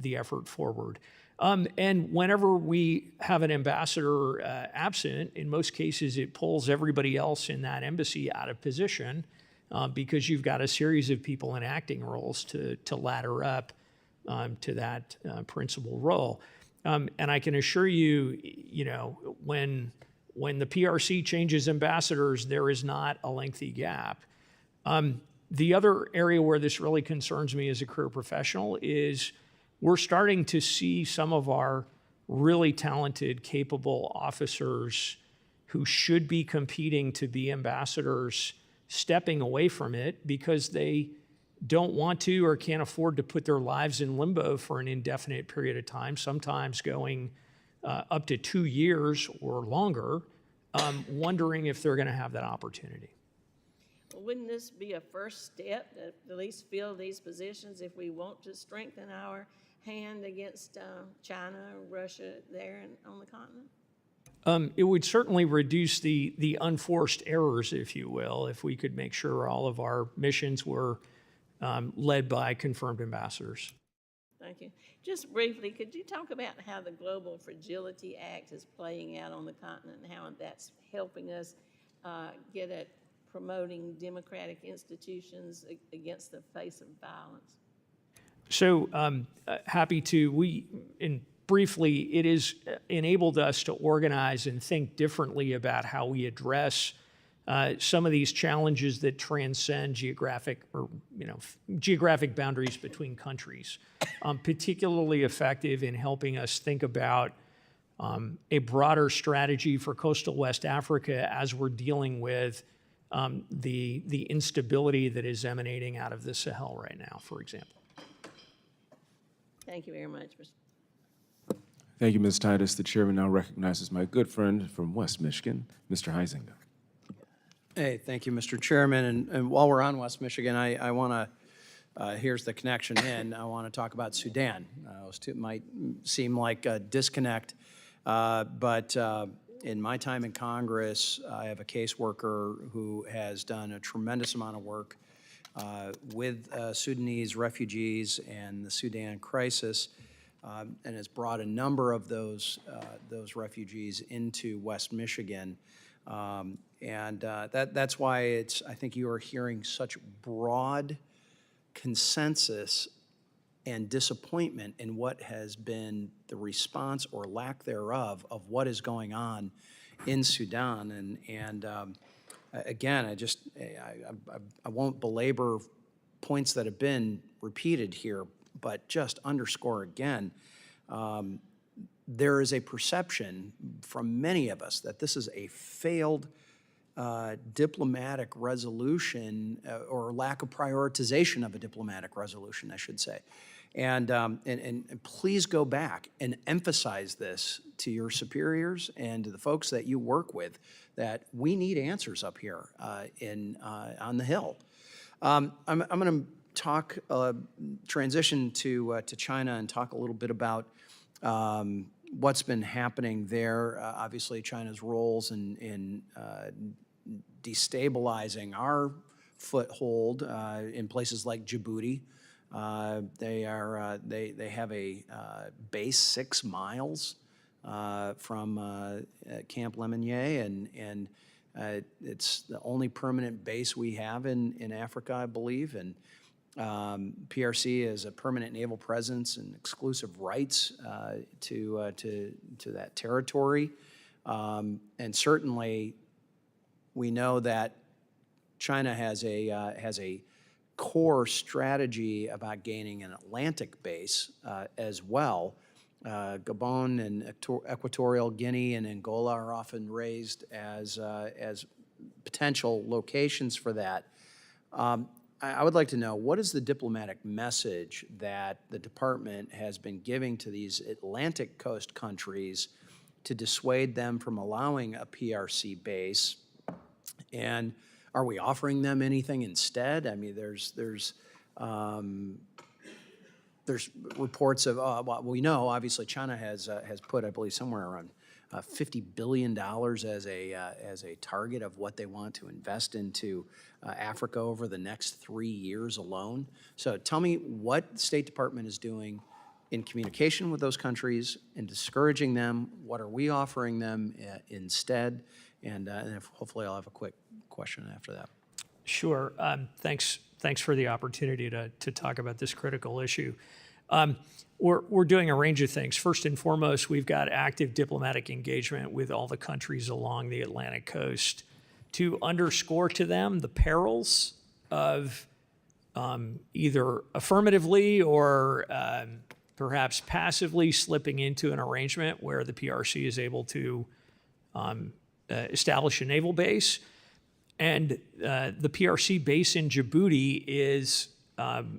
the effort forward. And whenever we have an ambassador absent, in most cases it pulls everybody else in that embassy out of position because you've got a series of people in acting roles to ladder up to that principal role. And I can assure you, when the PRC changes ambassadors, there is not a lengthy gap. The other area where this really concerns me as a career professional is we're starting to see some of our really talented, capable officers who should be competing to be ambassadors stepping away from it because they don't want to or can't afford to put their lives in limbo for an indefinite period of time, sometimes going up to 2 years or longer, wondering if they're going to have that opportunity. Well, wouldn't this be a first step to at least fill these positions if we want to strengthen our hand against China, Russia there on the continent? It would certainly reduce the unforced errors, if you will, if we could make sure all of our missions were led by confirmed ambassadors. Thank you. Just briefly, could you talk about how the Global Fragility Act is playing out on the continent and how that's helping us get at promoting democratic institutions against the face of violence? So happy to. Briefly, it has enabled us to organize and think differently about how we address some of these challenges that transcend geographic geographic boundaries between countries. Particularly effective in helping us think about a broader strategy for coastal West Africa as we're dealing with the instability that is emanating out of the Sahel right now, for example. Thank you very much, Mr. Thank you, Ms. Titus. The chairman now recognizes my good friend from West Michigan, Mr. Huizinga. Hey, thank you, Mr. Chairman. And while we're on West Michigan, I want to, here's the connection in. I want to talk about Sudan. Those two might seem like a disconnect, but in my time in Congress, I have a caseworker who has done a tremendous amount of work with Sudanese refugees and the Sudan crisis, and has brought a number of those refugees into West Michigan. That's why I think you are hearing such broad consensus and disappointment in what has been the response or lack thereof of what is going on in Sudan. Again, I won't belabor points that have been repeated here, but just underscore again, there is a perception from many of us that this is a failed diplomatic resolution or lack of prioritization of a diplomatic resolution, I should say. And please go back and emphasize this to your superiors and to the folks that you work with, that we need answers up here on the Hill. I'm going to transition to China and talk a little bit about what's been happening there. Obviously, China's roles in destabilizing our foothold in places like Djibouti. They have a base 6 miles from Camp Lemonnier, and it's the only permanent base we have in Africa, I believe. And PRC has a permanent naval presence and exclusive rights to that territory. And certainly, we know that China has a core strategy about gaining an Atlantic base as well. Gabon and Equatorial Guinea and Angola are often raised as potential locations for that. I would like to know, what is the diplomatic message that the department has been giving to these Atlantic coast countries to dissuade them from allowing a PRC base? And are we offering them anything instead? I mean, there's reports of, well, we know obviously China has put, I believe, somewhere around $50 billion as a target of what they want to invest into Africa over the next 3 years alone. So tell me what the State Department is doing in communication with those countries and discouraging them. What are we offering them instead? And hopefully I'll have a quick question after that. Sure. Thanks for the opportunity to talk about this critical issue. We're doing a range of things. First and foremost, we've got active diplomatic engagement with all the countries along the Atlantic coast to underscore to them the perils of either affirmatively or perhaps passively slipping into an arrangement where the PRC is able to establish a naval base. And the PRC base in Djibouti is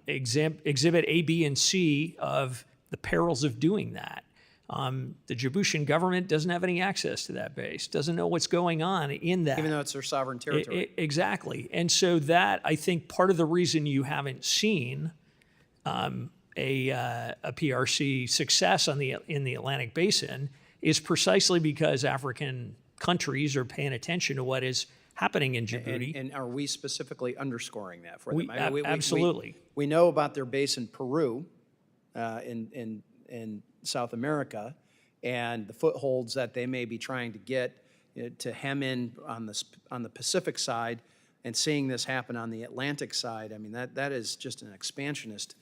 exhibit A, B, and C of the perils of doing that. The Djiboutian government doesn't have any access to that base, doesn't know what's going on in that. Even though it's their sovereign territory. Exactly. And so that, I think, part of the reason you haven't seen a PRC success in the Atlantic Basin is precisely because African countries are paying attention to what is happening in Djibouti. And are we specifically underscoring that for them? Absolutely. We know about their base in Peru, in South America, and the footholds that they may be trying to get to hem in on the Pacific side, and seeing this happen on the Atlantic side. I mean, that is just an expansionist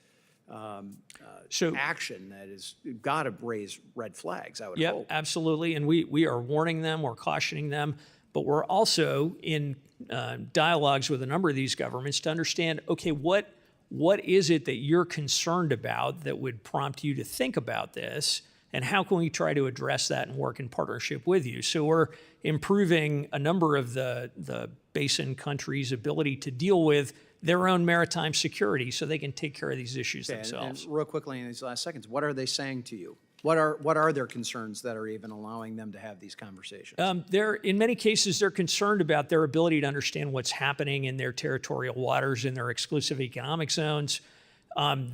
action that has got to raise red flags, I would hope. Absolutely. And we are warning them, we're cautioning them, but we're also in dialogues with a number of these governments to understand, okay, what is it that you're concerned about that would prompt you to think about this, and how can we try to address that and work in partnership with you? So we're improving a number of the basin countries' ability to deal with their own maritime security so they can take care of these issues themselves. And real quickly in these last seconds, what are they saying to you? What are their concerns that are even allowing them to have these conversations? In many cases, they're concerned about their ability to understand what's happening in their territorial waters, in their exclusive economic zones.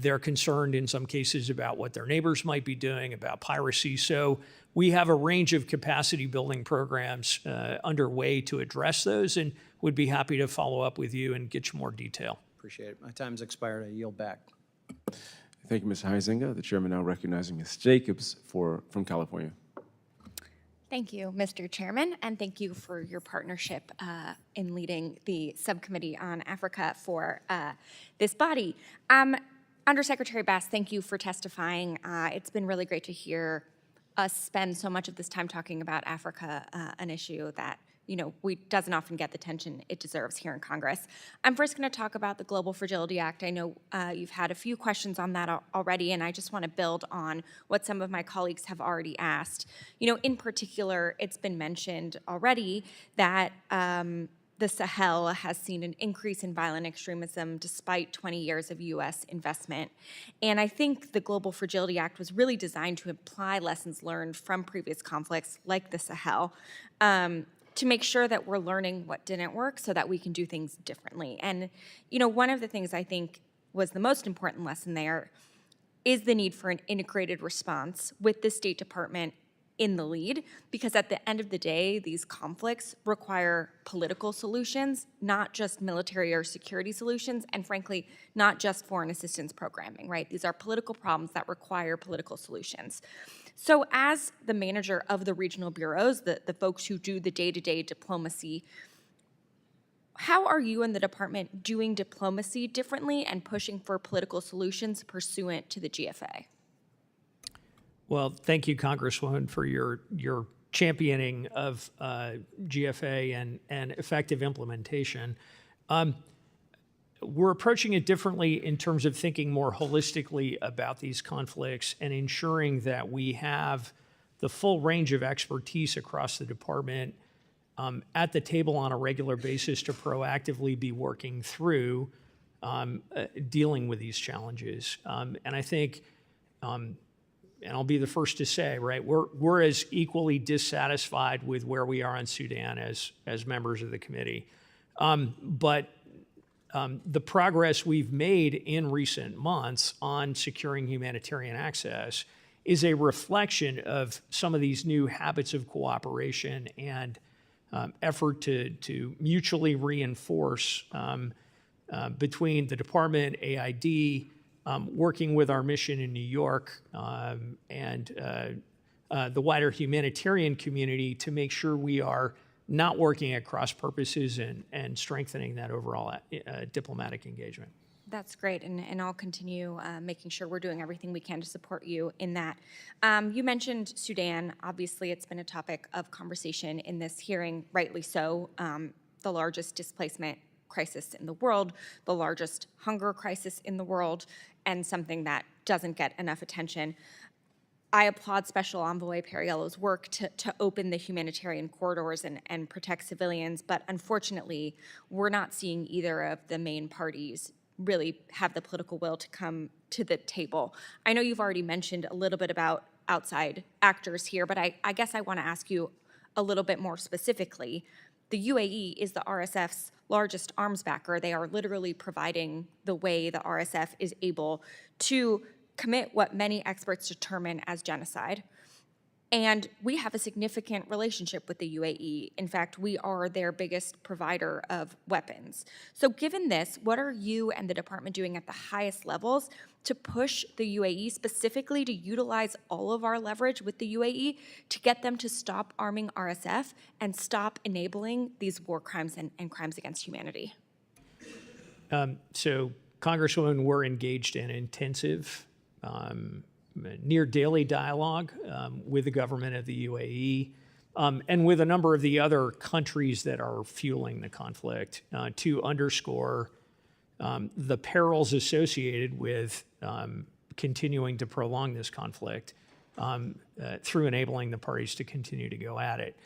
They're concerned in some cases about what their neighbors might be doing, about piracy. So we have a range of capacity building programs underway to address those, and would be happy to follow up with you and get you more detail. Appreciate it. My time's expired. I yield back. Thank you, Mr. Huizinga. The chairman now recognizing Ms. Jacobs from California. Thank you, Mr. Chairman, and thank you for your partnership in leading the subcommittee on Africa for this body. Undersecretary Bass, thank you for testifying. It's been really great to hear us spend so much of this time talking about Africa, an issue that doesn't often get the attention it deserves here in Congress. I'm first going to talk about the Global Fragility Act. I know you've had a few questions on that already, and I just want to build on what some of my colleagues have already asked. In particular, it's been mentioned already that the Sahel has seen an increase in violent extremism despite 20 years of U.S. investment. And I think the Global Fragility Act was really designed to apply lessons learned from previous conflicts like the Sahel, to make sure that we're learning what didn't work so that we can do things differently. And, one of the things I think was the most important lesson there is the need for an integrated response with the State Department in the lead, because at the end of the day, these conflicts require political solutions, not just military or security solutions, and frankly, not just foreign assistance programming, right? These are political problems that require political solutions. So as the manager of the regional bureaus, the folks who do the day-to-day diplomacy, how are you and the department doing diplomacy differently and pushing for political solutions pursuant to the GFA? Well, thank you, Congresswoman, for your championing of GFA and effective implementation. We're approaching it differently in terms of thinking more holistically about these conflicts and ensuring that we have the full range of expertise across the department at the table on a regular basis to proactively be working through dealing with these challenges. And I think, and I'll be the first to say, right, we're as equally dissatisfied with where we are in Sudan as members of the committee. But the progress we've made in recent months on securing humanitarian access is a reflection of some of these new habits of cooperation and effort to mutually reinforce between the department, AID, working with our mission in New York, and the wider humanitarian community to make sure we are not working at cross purposes and strengthening that overall diplomatic engagement. That's great, and I'll continue making sure we're doing everything we can to support you in that. You mentioned Sudan. Obviously, it's been a topic of conversation in this hearing, rightly so. The largest displacement crisis in the world, the largest hunger crisis in the world, and something that doesn't get enough attention. I applaud Special Envoy Perriello's work to open the humanitarian corridors and protect civilians, but unfortunately, we're not seeing either of the main parties really have the political will to come to the table. I know you've already mentioned a little bit about outside actors here, but I guess I want to ask you a little bit more specifically. The UAE is the RSF's largest arms backer. They are literally providing the way the RSF is able to commit what many experts determine as genocide. And we have a significant relationship with the UAE. In fact, we are their biggest provider of weapons. So given this, what are you and the department doing at the highest levels to push the UAE specifically to utilize all of our leverage with the UAE to get them to stop arming RSF and stop enabling these war crimes and crimes against humanity? So, Congresswoman, we're engaged in intensive near daily dialogue with the government of the UAE and with a number of the other countries that are fueling the conflict to underscore the perils associated with continuing to prolong this conflict through enabling the parties to continue to go at it.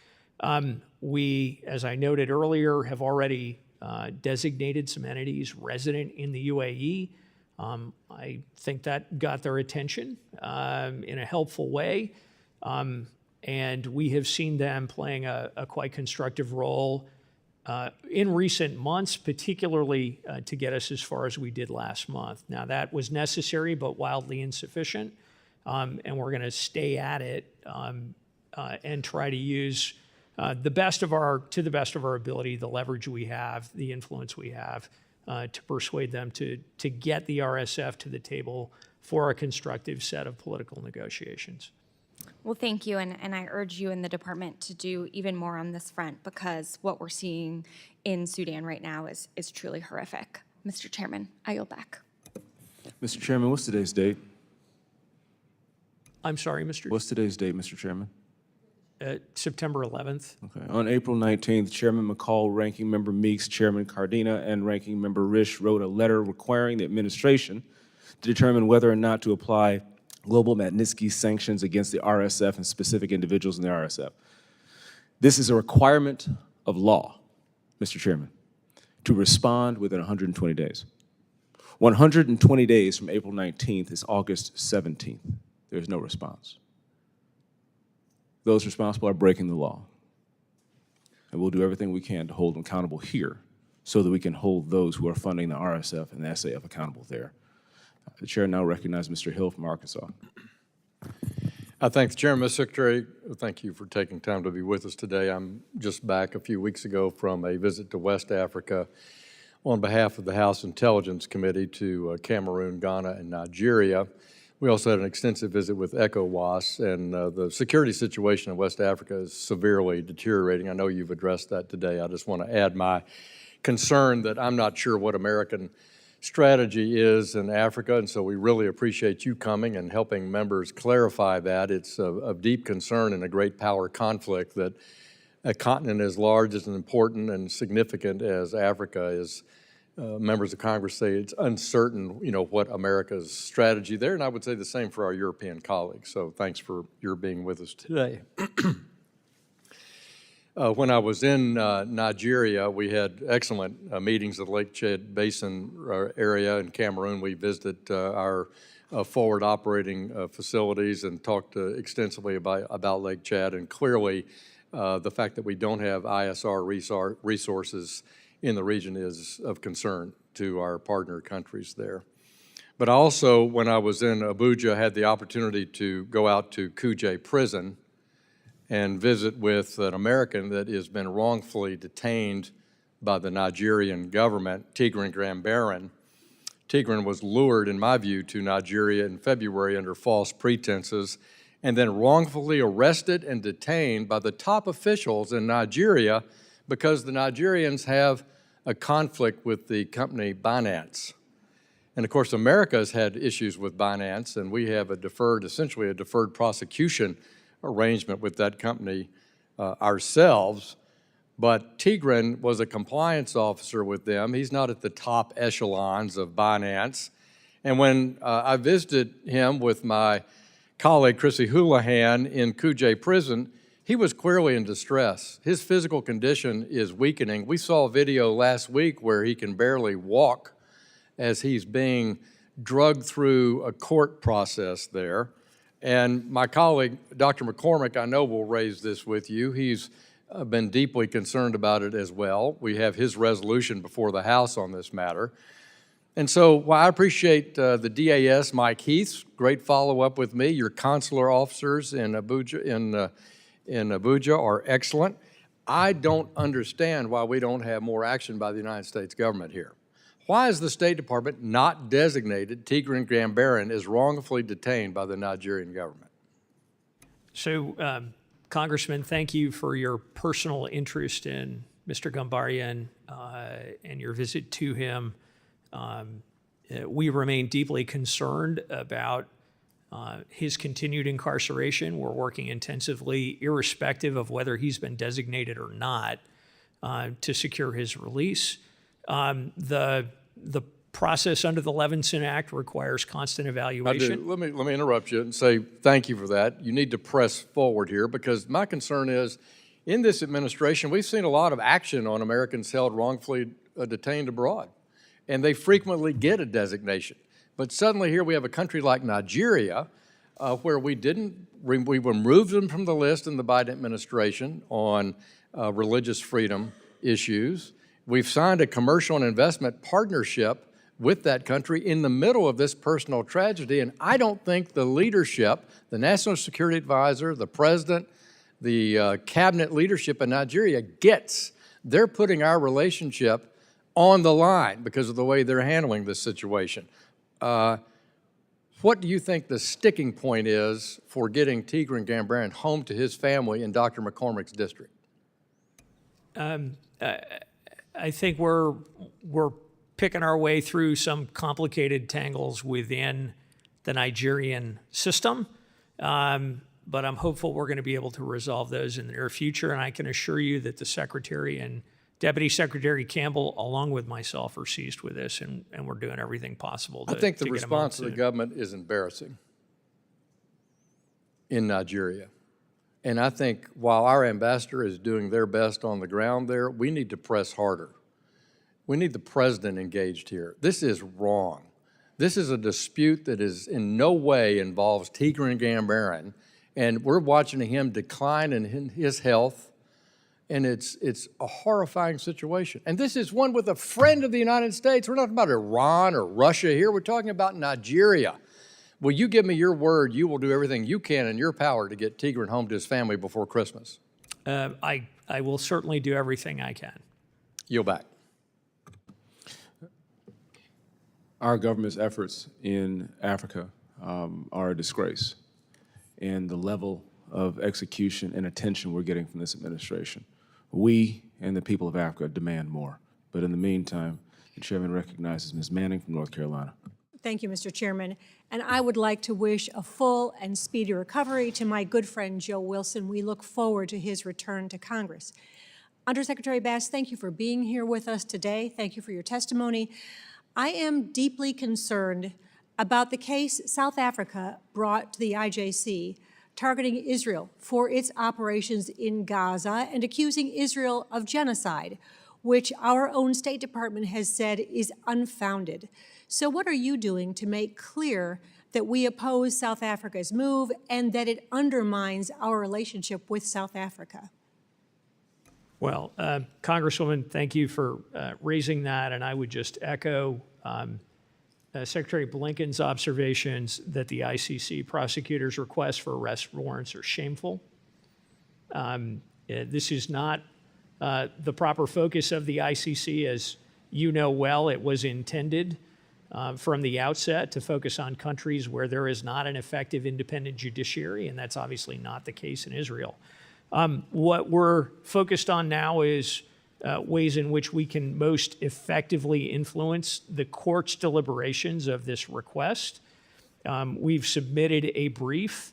We, as I noted earlier, have already designated some entities resident in the UAE. I think that got their attention in a helpful way. And we have seen them playing a quite constructive role in recent months, particularly to get us as far as we did last month. Now, that was necessary but wildly insufficient, and we're going to stay at it and try to use to the best of our ability, the leverage we have, the influence we have, to persuade them to get the RSF to the table for a constructive set of political negotiations. Well, thank you, and I urge you in the department to do even more on this front, because what we're seeing in Sudan right now is truly horrific. Mr. Chairman, I yield back. Mr. Chairman, what's today's date? I'm sorry, Mr. What's today's date, Mr. Chairman? September 11th. Okay. On April 19th, Chairman McCaul, Ranking Member Meeks, Chairman Cardina, and Ranking Member Risch wrote a letter requiring the administration to determine whether or not to apply global Magnitsky sanctions against the RSF and specific individuals in the RSF. This is a requirement of law, Mr. Chairman, to respond within 120 days. 120 days from April 19th is August 17th. There's no response. Those responsible are breaking the law. And we'll do everything we can to hold them accountable here so that we can hold those who are funding the RSF and the SAF accountable there. The chair now recognizes Mr. Hill from Arkansas. I thank the chairman, Mr. Secretary. Thank you for taking time to be with us today. I'm just back a few weeks ago from a visit to West Africa on behalf of the House Intelligence Committee to Cameroon, Ghana, and Nigeria. We also had an extensive visit with ECOWAS, and the security situation in West Africa is severely deteriorating. I know you've addressed that today. I just want to add my concern that I'm not sure what American strategy is in Africa, and so we really appreciate you coming and helping members clarify that. It's of deep concern in a great power conflict that a continent as large as and important and significant as Africa is. Members of Congress say it's uncertain, what America's strategy there, and I would say the same for our European colleagues. So thanks for your being with us today. When I was in Nigeria, we had excellent meetings at the Lake Chad Basin area in Cameroon. We visited our forward operating facilities and talked extensively about Lake Chad, and clearly the fact that we don't have ISR resources in the region is of concern to our partner countries there. But also, when I was in Abuja, I had the opportunity to go out to Kuje Prison and visit with an American that has been wrongfully detained by the Nigerian government, Tigran Gambaryan. Tigran was lured, in my view, to Nigeria in February under false pretenses and then wrongfully arrested and detained by the top officials in Nigeria because the Nigerians have a conflict with the company Binance. And of course, America has had issues with Binance, and we have essentially a deferred prosecution arrangement with that company ourselves. But Tigran was a compliance officer with them. He's not at the top echelons of Binance. And when I visited him with my colleague, Chrissy Houlihan, in Kuje Prison, he was clearly in distress. His physical condition is weakening. We saw a video last week where he can barely walk as he's being drugged through a court process there. And my colleague, Dr. McCormick, I know will raise this with you. He's been deeply concerned about it as well. We have his resolution before the House on this matter. And so while I appreciate the DAS, Mike Heath's great follow-up with me, your consular officers in Abuja, are excellent. I don't understand why we don't have more action by the United States government here. Why has the State Department not designated Tigran Gambaryan as wrongfully detained by the Nigerian government? So, Congressman, thank you for your personal interest in Mr. Gambaryan and your visit to him. We remain deeply concerned about his continued incarceration. We're working intensively, irrespective of whether he's been designated or not, to secure his release. The process under the Levinson Act requires constant I evaluation. do. Let me interrupt you and say thank you for that. You need to press forward here, because my concern is, in this administration, we've seen a lot of action on Americans held wrongfully detained abroad, and they frequently get a designation. But suddenly here we have a country like Nigeria, where we removed them from the list in the Biden administration on religious freedom issues. We've signed a commercial and investment partnership with that country in the middle of this personal tragedy, and I don't think the leadership, the National Security Advisor, the President, the cabinet leadership in Nigeria gets they're putting our relationship on the line because of the way they're handling this situation. What do you think the sticking point is for getting Tigran Gambaryan home to his family in Dr. McCormick's district? I think we're picking our way through some complicated tangles within the Nigerian system, but I'm hopeful we're going to be able to resolve those in the near future, and I can assure you that the Secretary and Deputy Secretary Campbell, along with myself, are seized with this, and we're doing everything possible to I think the get 'em home response of the soon. government is embarrassing in Nigeria. And I think while our ambassador is doing their best on the ground there, we need to press harder. We need the president engaged here. This is wrong. This is a dispute that is in no way involves Tigran Gambaryan, and we're watching him decline in his health, and it's a horrifying situation. And this is one with a friend of the United States. We're not talking about Iran or Russia here. We're talking about Nigeria. Will you give me your word you will do everything you can in your power to get Tigran home to his family before Christmas? I will certainly do everything I can. Yield back. Our government's efforts in Africa are a disgrace, and the level of execution and attention we're getting from this administration. We and the people of Africa demand more. But in the meantime, the chairman recognizes Ms. Manning from North Carolina. Thank you, Mr. Chairman. And I would like to wish a full and speedy recovery to my good friend Joe Wilson. We look forward to his return to Congress. Undersecretary Bass, thank you for being here with us today. Thank you for your testimony. I am deeply concerned about the case South Africa brought to the IJC targeting Israel for its operations in Gaza and accusing Israel of genocide, which our own State Department has said is unfounded. So what are you doing to make clear that we oppose South Africa's move and that it undermines our relationship with South Africa? Well, Congresswoman, thank you for raising that, and I would just echo Secretary Blinken's observations that the ICC prosecutors' requests for arrest warrants are shameful. This is not the proper focus of the ICC. As you know well, it was intended from the outset to focus on countries where there is not an effective independent judiciary, and that's obviously not the case in Israel. What we're focused on now is ways in which we can most effectively influence the court's deliberations of this request. We've submitted a brief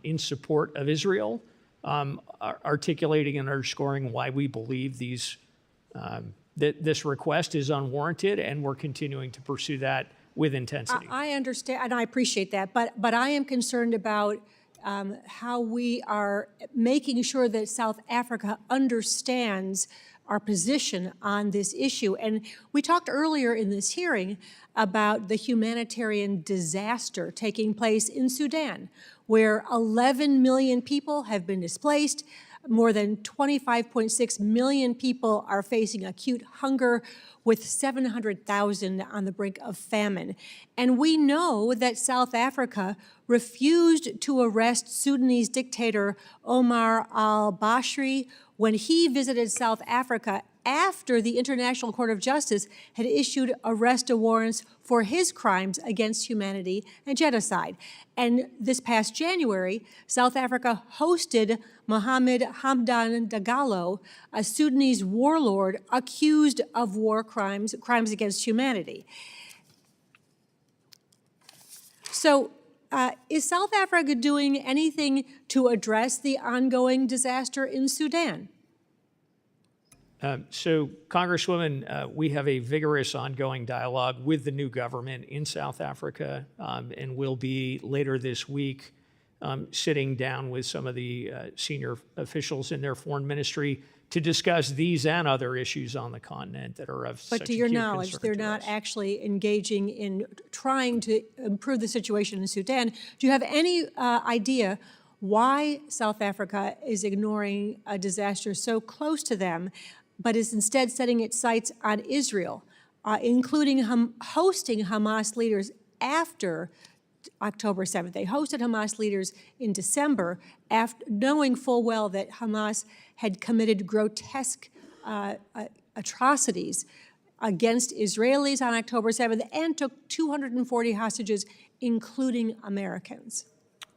in support of Israel, articulating and underscoring why we believe that this request is unwarranted, and we're continuing to pursue that with intensity. I understand, and I appreciate that, but I am concerned about how we are making sure that South Africa understands our position on this issue. And we talked earlier in this hearing about the humanitarian disaster taking place in Sudan, where 11 million people have been displaced. More than 25.6 million people are facing acute hunger, with 700,000 on the brink of famine. And we know that South Africa refused to arrest Sudanese dictator Omar al-Bashir when he visited South Africa after the International Court of Justice had issued arrest warrants for his crimes against humanity and genocide. And this past January, South Africa hosted Mohammed Hamdan Dagalo, a Sudanese warlord accused of war crimes against humanity. So is South Africa doing anything to address the ongoing disaster in Sudan? So, Congresswoman, we have a vigorous ongoing dialogue with the new government in South Africa, and will be later this week sitting down with some of the senior officials in their foreign ministry to discuss these and other issues on the continent that are of such But to your acute knowledge, concern they're to not us. actually engaging in trying to improve the situation in Sudan. Do you have any idea why South Africa is ignoring a disaster so close to them, but is instead setting its sights on Israel, including hosting Hamas leaders after October 7th? They hosted Hamas leaders in December, after knowing full well that Hamas had committed grotesque atrocities against Israelis on October 7th and took 240 hostages, including Americans.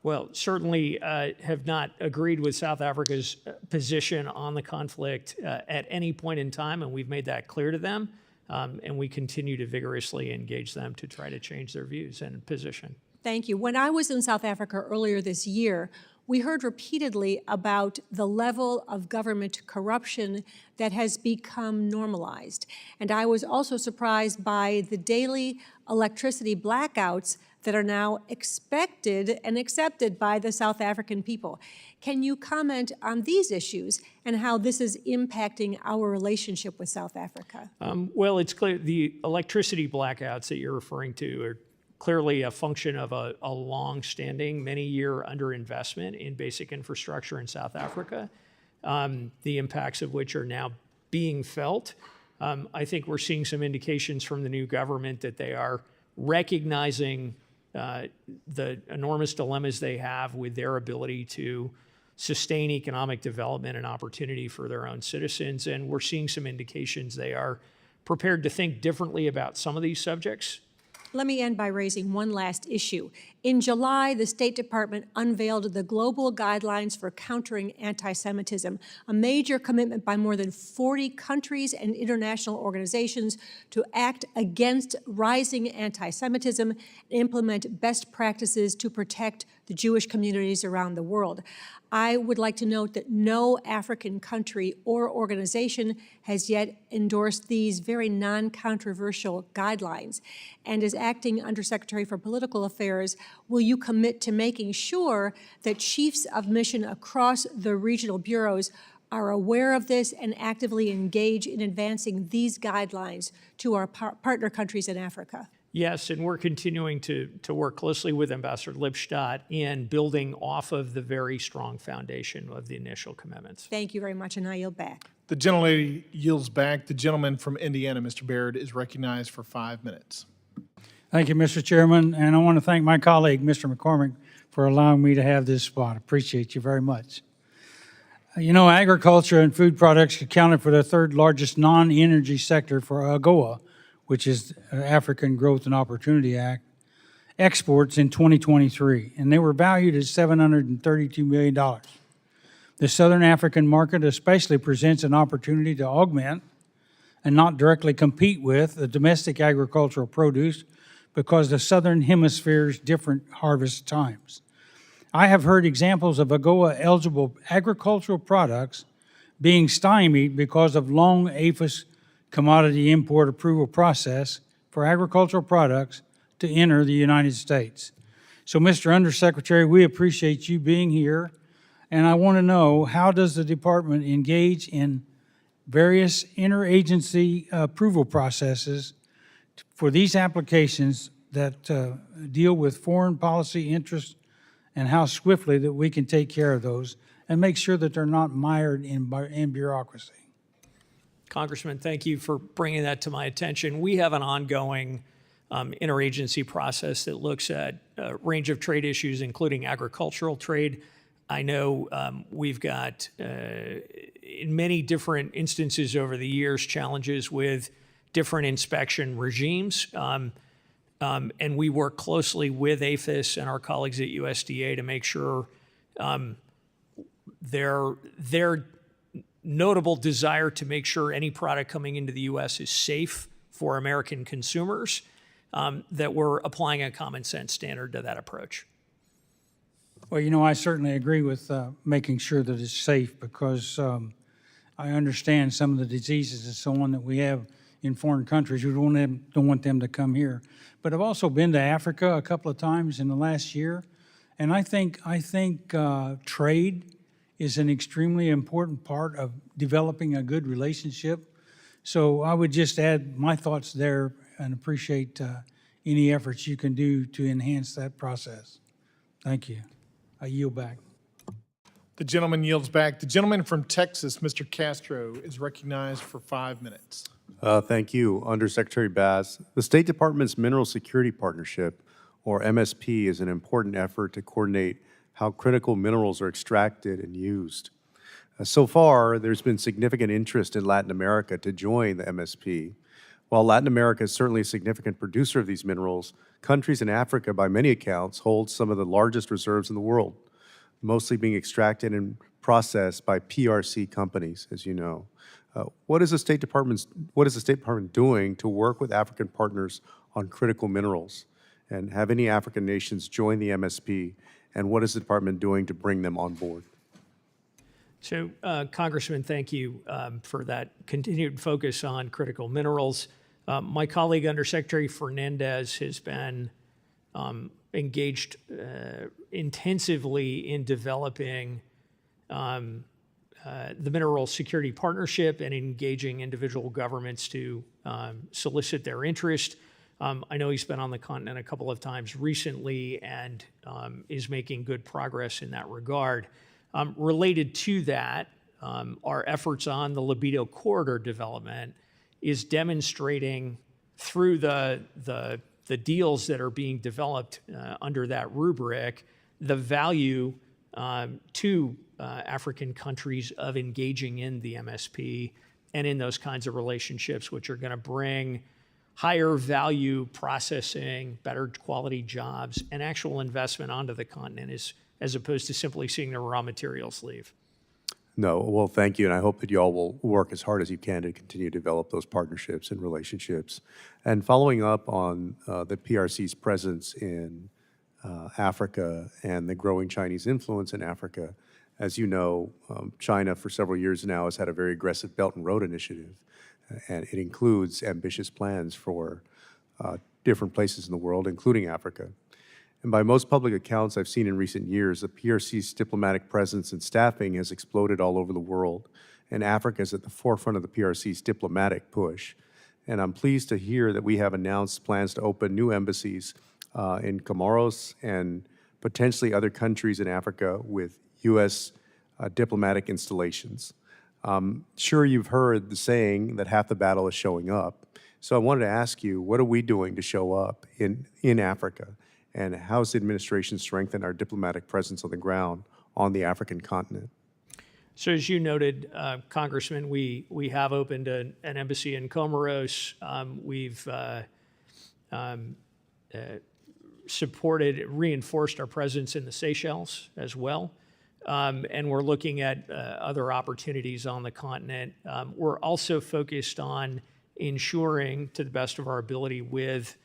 Well, certainly have not agreed with South Africa's position on the conflict at any point in time, and we've made that clear to them, and we continue to vigorously engage them to try to change their views and position. Thank you. When I was in South Africa earlier this year, we heard repeatedly about the level of government corruption that has become normalized. And I was also surprised by the daily electricity blackouts that are now expected and accepted by the South African people. Can you comment on these issues and how this is impacting our relationship with South Africa? Well, it's clear the electricity blackouts that you're referring to are clearly a function of a long-standing, many-year underinvestment in basic infrastructure in South Africa, the impacts of which are now being felt. I think we're seeing some indications from the new government that they are recognizing the enormous dilemmas they have with their ability to sustain economic development and opportunity for their own citizens. And we're seeing some indications they are prepared to think differently about some of these subjects. Let me end by raising one last issue. In July, the State Department unveiled the Global Guidelines for Countering Anti-Semitism, a major commitment by more than 40 countries and international organizations to act against rising anti-Semitism and implement best practices to protect the Jewish communities around the world. I would like to note that no African country or organization has yet endorsed these very non-controversial guidelines. And as Acting Undersecretary for Political Affairs, will you commit to making sure that chiefs of mission across the regional bureaus are aware of this and actively engage in advancing these guidelines to our partner countries in Africa? Yes, and we're continuing to work closely with Ambassador Lipstadt in building off of the very strong foundation of the initial commitments. Thank you very much, and I yield back. The gentlelady yields back. The gentleman from Indiana, Mr. Baird, is recognized for 5 minutes. Thank you, Mr. Chairman, and I want to thank my colleague, Mr. McCormick, for allowing me to have this spot. Appreciate you very much. You know, agriculture and food products accounted for the third largest non-energy sector for AGOA, which is African Growth and Opportunity Act, exports in 2023, and they were valued at $732 million. The Southern African market especially presents an opportunity to augment and not directly compete with the domestic agricultural produce because the Southern Hemisphere's different harvest times. I have heard examples of AGOA-eligible agricultural products being stymied because of long APHIS commodity import approval process for agricultural products to enter the United States. So, Mr. Undersecretary, we appreciate you being here, and I want to know, how does the department engage in various interagency approval processes for these applications that deal with foreign policy interests, and how swiftly that we can take care of those and make sure that they're not mired in bureaucracy? Congressman, thank you for bringing that to my attention. We have an ongoing interagency process that looks at a range of trade issues, including agricultural trade. I know we've got, in many different instances over the years, challenges with different inspection regimes. And we work closely with APHIS and our colleagues at USDA to make sure their notable desire to make sure any product coming into the U.S. is safe for American consumers, that we're applying a common sense standard to that approach. Well, you know, I certainly agree with making sure that it's safe because I understand some of the diseases and so on that we have in foreign countries. We don't want them to come here. But I've also been to Africa a couple of times in the last year, and I think trade is an extremely important part of developing a good relationship. So I would just add my thoughts there and appreciate any efforts you can do to enhance that process. Thank you. I yield back. The gentleman yields back. The gentleman from Texas, Mr. Castro, is recognized for 5 minutes. Thank you. Undersecretary Bass, the State Department's Mineral Security Partnership, or MSP, is an important effort to coordinate how critical minerals are extracted and used. So far, there's been significant interest in Latin America to join the MSP. While Latin America is certainly a significant producer of these minerals, countries in Africa, by many accounts, hold some of the largest reserves in the world, mostly being extracted and processed by PRC companies, as you know. What is the State Department doing to work with African partners on critical minerals? And have any African nations joined the MSP? And what is the department doing to bring them on board? So, Congressman, thank you for that continued focus on critical minerals. My colleague, Undersecretary Fernandez, has been engaged intensively in developing the Mineral Security Partnership and engaging individual governments to solicit their interest. I know he's been on the continent a couple of times recently and is making good progress in that regard. Related to that, our efforts on the Libido Corridor development is demonstrating through the deals that are being developed under that rubric, the value to African countries of engaging in the MSP and in those kinds of relationships, which are going to bring higher value processing, better quality jobs, and actual investment onto the continent as opposed to simply seeing the raw materials leave. No, well, thank you, and I hope that you all will work as hard as you can to continue to develop those partnerships and relationships. And following up on the PRC's presence in Africa and the growing Chinese influence in Africa, as you know, China for several years now has had a very aggressive Belt and Road Initiative, and it includes ambitious plans for different places in the world, including Africa. And by most public accounts I've seen in recent years, the PRC's diplomatic presence and staffing has exploded all over the world, and Africa is at the forefront of the PRC's diplomatic push. And I'm pleased to hear that we have announced plans to open new embassies in Comoros and potentially other countries in Africa with U.S. Diplomatic installations. Sure, you've heard the saying that half the battle is showing up. So I wanted to ask you, what are we doing to show up in Africa? And how has the administration strengthened our diplomatic presence on the ground on the African continent? So as you noted, Congressman, we have opened an embassy in Comoros. We've reinforced our presence in the Seychelles as well. And we're looking at other opportunities on the continent. We're also focused on ensuring, to the best of our ability, with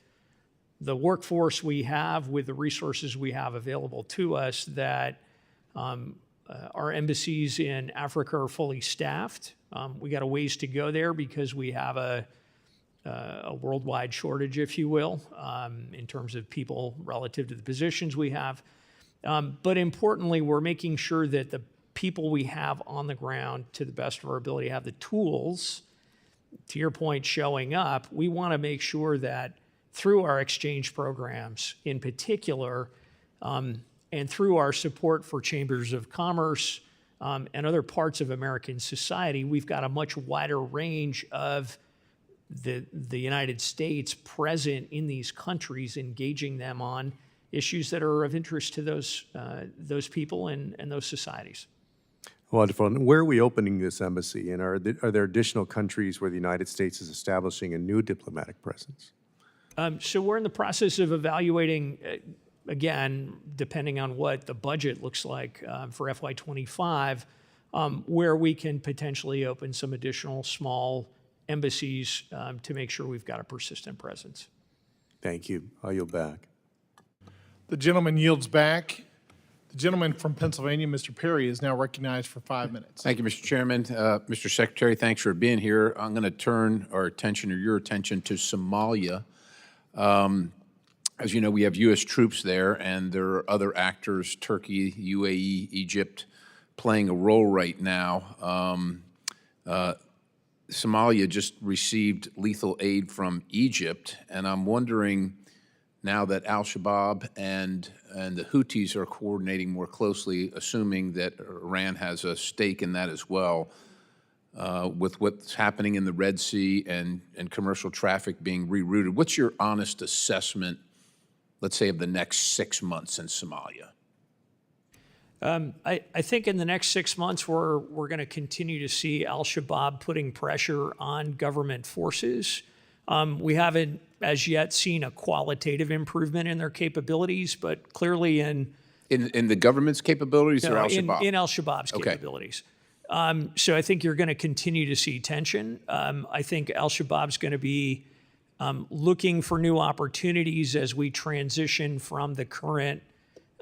the workforce we have, with the resources we have available to us, that our embassies in Africa are fully staffed. We got a ways to go there because we have a worldwide shortage, if you will, in terms of people relative to the positions we have. But importantly, we're making sure that the people we have on the ground, to the best of our ability, have the tools, to your point, showing up. We want to make sure that through our exchange programs in particular, and through our support for chambers of commerce and other parts of American society, we've got a much wider range of the United States present in these countries, engaging them on issues that are of interest to those people and those societies. Wonderful. And where are we opening this embassy? And are there additional countries where the United States is establishing a new diplomatic presence? So we're in the process of evaluating, again, depending on what the budget looks like for FY25, where we can potentially open some additional small embassies to make sure we've got a persistent presence. Thank you. I yield back. The gentleman yields back. The gentleman from Pennsylvania, Mr. Perry, is now recognized for 5 minutes. Thank you, Mr. Chairman. Mr. Secretary, thanks for being here. I'm going to turn our attention, or your attention, to Somalia. As you know, we have U.S. troops there, and there are other actors, Turkey, UAE, Egypt, playing a role right now. Somalia just received lethal aid from Egypt, and I'm wondering, now that al-Shabaab and the Houthis are coordinating more closely, assuming that Iran has a stake in that as well, with what's happening in the Red Sea and commercial traffic being rerouted, what's your honest assessment, let's say, of the next 6 months in Somalia? I think in the next 6 months, we're going to continue to see al-Shabaab putting pressure on government forces. We haven't as yet seen a qualitative improvement in their capabilities, but clearly in the government's capabilities or al-Shabaab? In al-Shabaab's capabilities. So I think you're going to continue to see tension. I think al-Shabaab's going to be looking for new opportunities as we transition from the current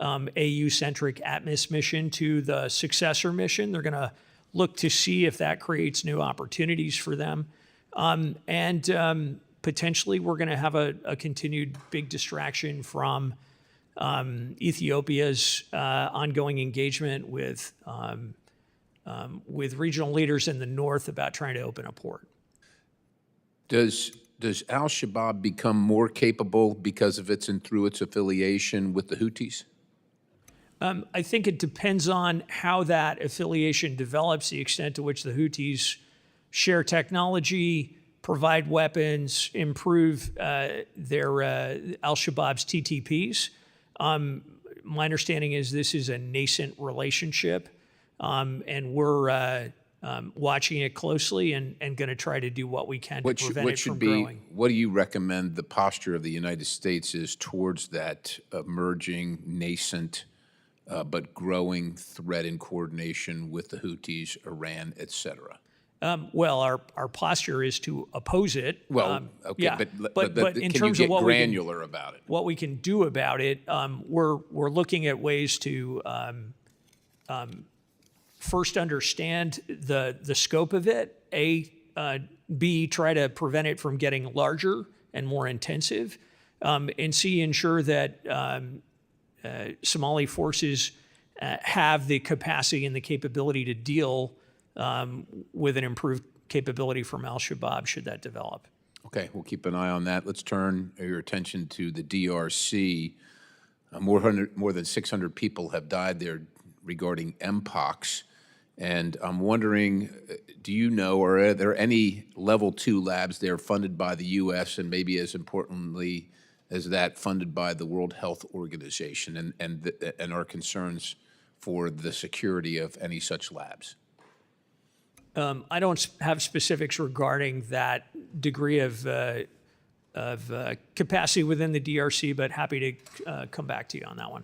AU-centric ATMIS mission to the successor mission. They're going to look to see if that creates new opportunities for them. And potentially we're going to have a continued big distraction from Ethiopia's ongoing engagement with regional leaders in the north about trying to open a port. Does al-Shabaab become more capable because of through its affiliation with the Houthis? I think it depends on how that affiliation develops, the extent to which the Houthis share technology, provide weapons, improve their al-Shabaab's TTPs. My understanding is this is a nascent relationship, and we're watching it closely and going to try to do what we can to prevent it from growing. What do you recommend the posture of the United States is towards that emerging, nascent, but growing threat in coordination with the Houthis, Iran, et cetera? Well, our posture is to oppose it. Well, okay, yeah, but in can terms you of get what granular about it? What we can do about it, we're looking at ways to first understand the scope of it. B, try to prevent it from getting larger and more intensive, and C, ensure that Somali forces have the capacity and the capability to deal with an improved capability from al-Shabaab should that develop. Okay, we'll keep an eye on that. Let's turn your attention to the DRC. More than 600 people have died there regarding Mpox. And I'm wondering, do you know, or are there any level 2 labs there funded by the U.S. and maybe as importantly as that funded by the World Health Organization, and our concerns for the security of any such labs? I don't have specifics regarding that degree of capacity within the DRC, but happy to come back to you on that one.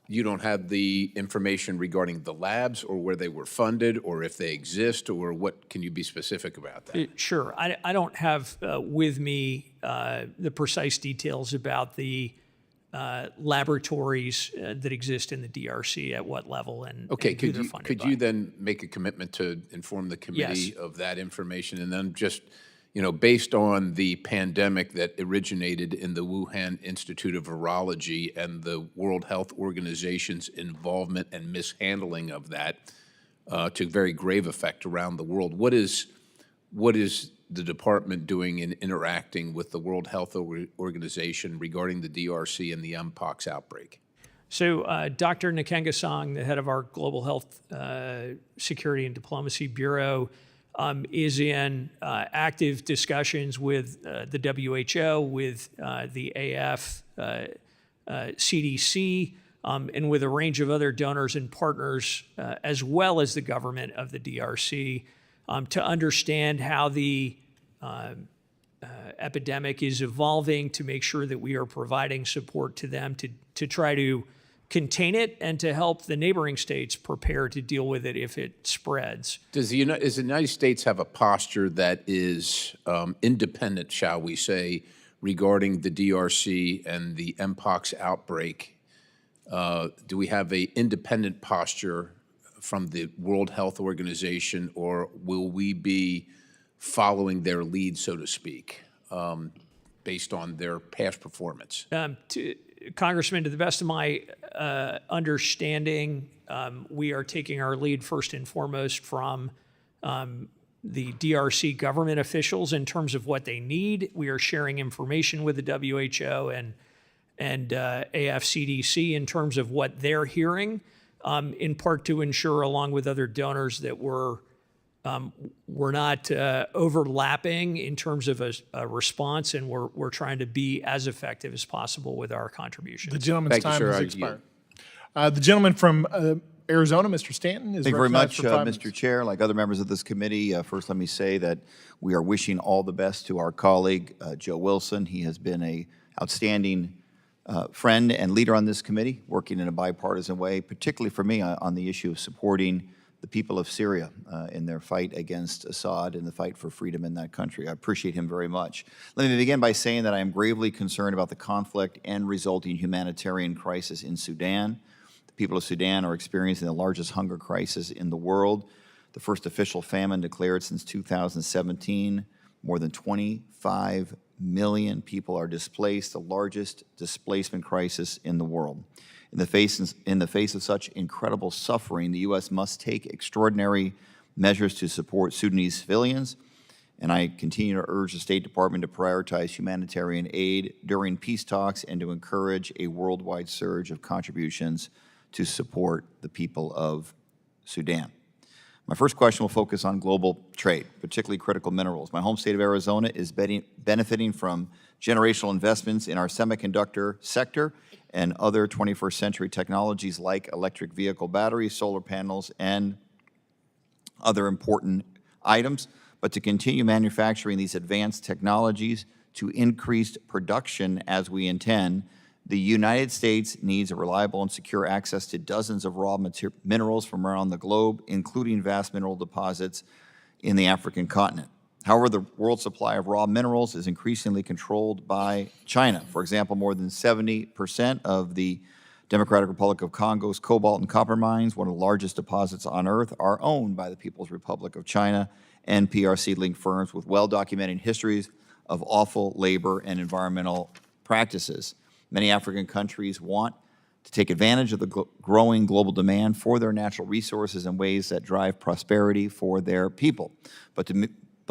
You don't have the information regarding the labs or where they were funded or if they exist, or what? Can you be specific about that? Sure. I don't have with me the precise details about the laboratories that exist in the DRC at what level and okay, and who they're funded could by. you then make a commitment to inform the committee Yes. of that information, and then just, you know, based on the pandemic that originated in the Wuhan Institute of Virology and the World Health Organization's involvement and mishandling of that to very grave effect around the world, what is the department doing in interacting with the World Health Organization regarding the DRC and the Mpox outbreak? So Dr. Nkenga Song, the head of our Global Health Security and Diplomacy Bureau, is in active discussions with the WHO, with the AF, CDC, and with a range of other donors and partners, as well as the government of the DRC, to understand how the epidemic is evolving, to make sure that we are providing support to them to try to contain it and to help the neighboring states prepare to deal with it if it spreads. Does the United States have a posture that is independent, shall we say, regarding the DRC and the Mpox outbreak Do we have a independent posture from the World Health Organization, or will we be following their lead, so to speak, based on their past performance? Congressman, to the best of my understanding, we are taking our lead first and foremost from the DRC government officials in terms of what they need. We are sharing information with the WHO and AFCDC in terms of what they're hearing, in part to ensure, along with other donors, that we're not overlapping in terms of a response, and we're trying to be as effective as possible with our contributions. The gentleman's time has expired. The gentleman from Arizona, Mr. Stanton, is Thank you very much, recognized for 5 minutes. Mr. Chair. Like other members of this committee, first let me say that we are wishing all the best to our colleague, Joe Wilson. He has been an outstanding friend and leader on this committee, working in a bipartisan way, particularly for me on the issue of supporting the people of Syria in their fight against Assad and the fight for freedom in that country. I appreciate him very much. Let me begin by saying that I am gravely concerned about the conflict and resulting humanitarian crisis in Sudan. The people of Sudan are experiencing the largest hunger crisis in the world, the first official famine declared since 2017. More than 25 million people are displaced, the largest displacement crisis in the world. In the face of such incredible suffering, the U.S. must take extraordinary measures to support Sudanese civilians, and I continue to urge the State Department to prioritize humanitarian aid during peace talks and to encourage a worldwide surge of contributions to support the people of Sudan. My first question will focus on global trade, particularly critical minerals. My home state of Arizona is benefiting from generational investments in our semiconductor sector and other 21st century technologies like electric vehicle batteries, solar panels, and other important items. But to continue manufacturing these advanced technologies to increased production as we intend, the United States needs a reliable and secure access to dozens of raw minerals from around the globe, including vast mineral deposits in the African continent. However, the world supply of raw minerals is increasingly controlled by China. For example, more than 70% of the Democratic Republic of Congo's cobalt and copper mines, one of the largest deposits on Earth, are owned by the People's Republic of China and PRC-linked firms with well-documented histories of awful labor and environmental practices. Many African countries want to take advantage of the growing global demand for their natural resources in ways that drive prosperity for their people. But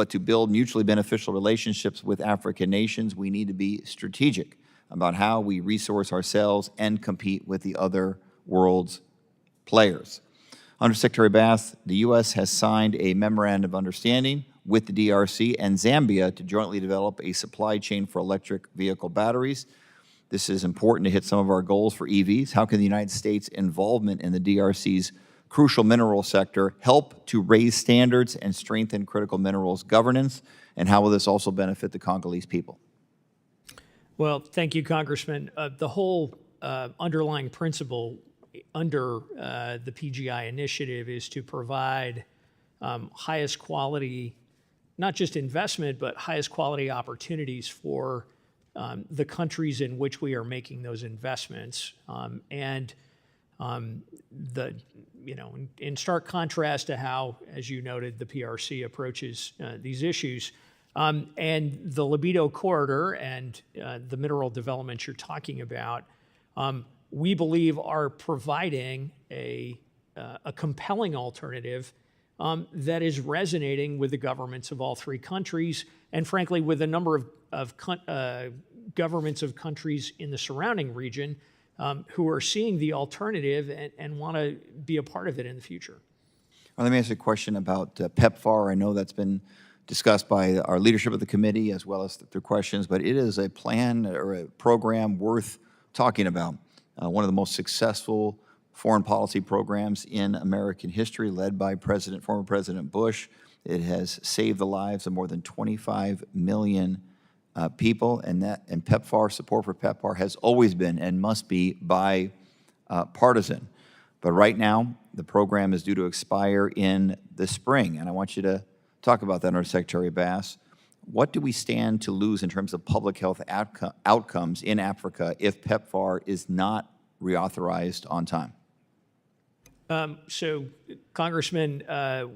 to build mutually beneficial relationships with African nations, we need to be strategic about how we resource ourselves and compete with the other world's players. Undersecretary Bass, the U.S. has signed a memorandum of understanding with the DRC and Zambia to jointly develop a supply chain for electric vehicle batteries. This is important to hit some of our goals for EVs. How can the United States' involvement in the DRC's crucial mineral sector help to raise standards and strengthen critical minerals governance? And how will this also benefit the Congolese people? Well, thank you, Congressman. The whole underlying principle under the PGI initiative is to provide highest quality, not just investment, but highest quality opportunities for the countries in which we are making those investments. In stark contrast to how, as you noted, the PRC approaches these issues, and the Libido Corridor and the mineral developments you're talking about, we believe are providing a compelling alternative that is resonating with the governments of all three countries, and frankly, with a number of governments of countries in the surrounding region who are seeing the alternative and want to be a part of it in the future. Let me ask you a question about PEPFAR. I know that's been discussed by our leadership of the committee as well as through questions, but it is a plan or a program worth talking about. One of the most successful foreign policy programs in American history, led by former President Bush. It has saved the lives of more than 25 million people, and PEPFAR, support for PEPFAR has always been and must be bipartisan. But right now, the program is due to expire in the spring, and I want you to talk about that, Undersecretary Bass. What do we stand to lose in terms of public health outcomes in Africa if PEPFAR is not reauthorized on time? So, Congressman,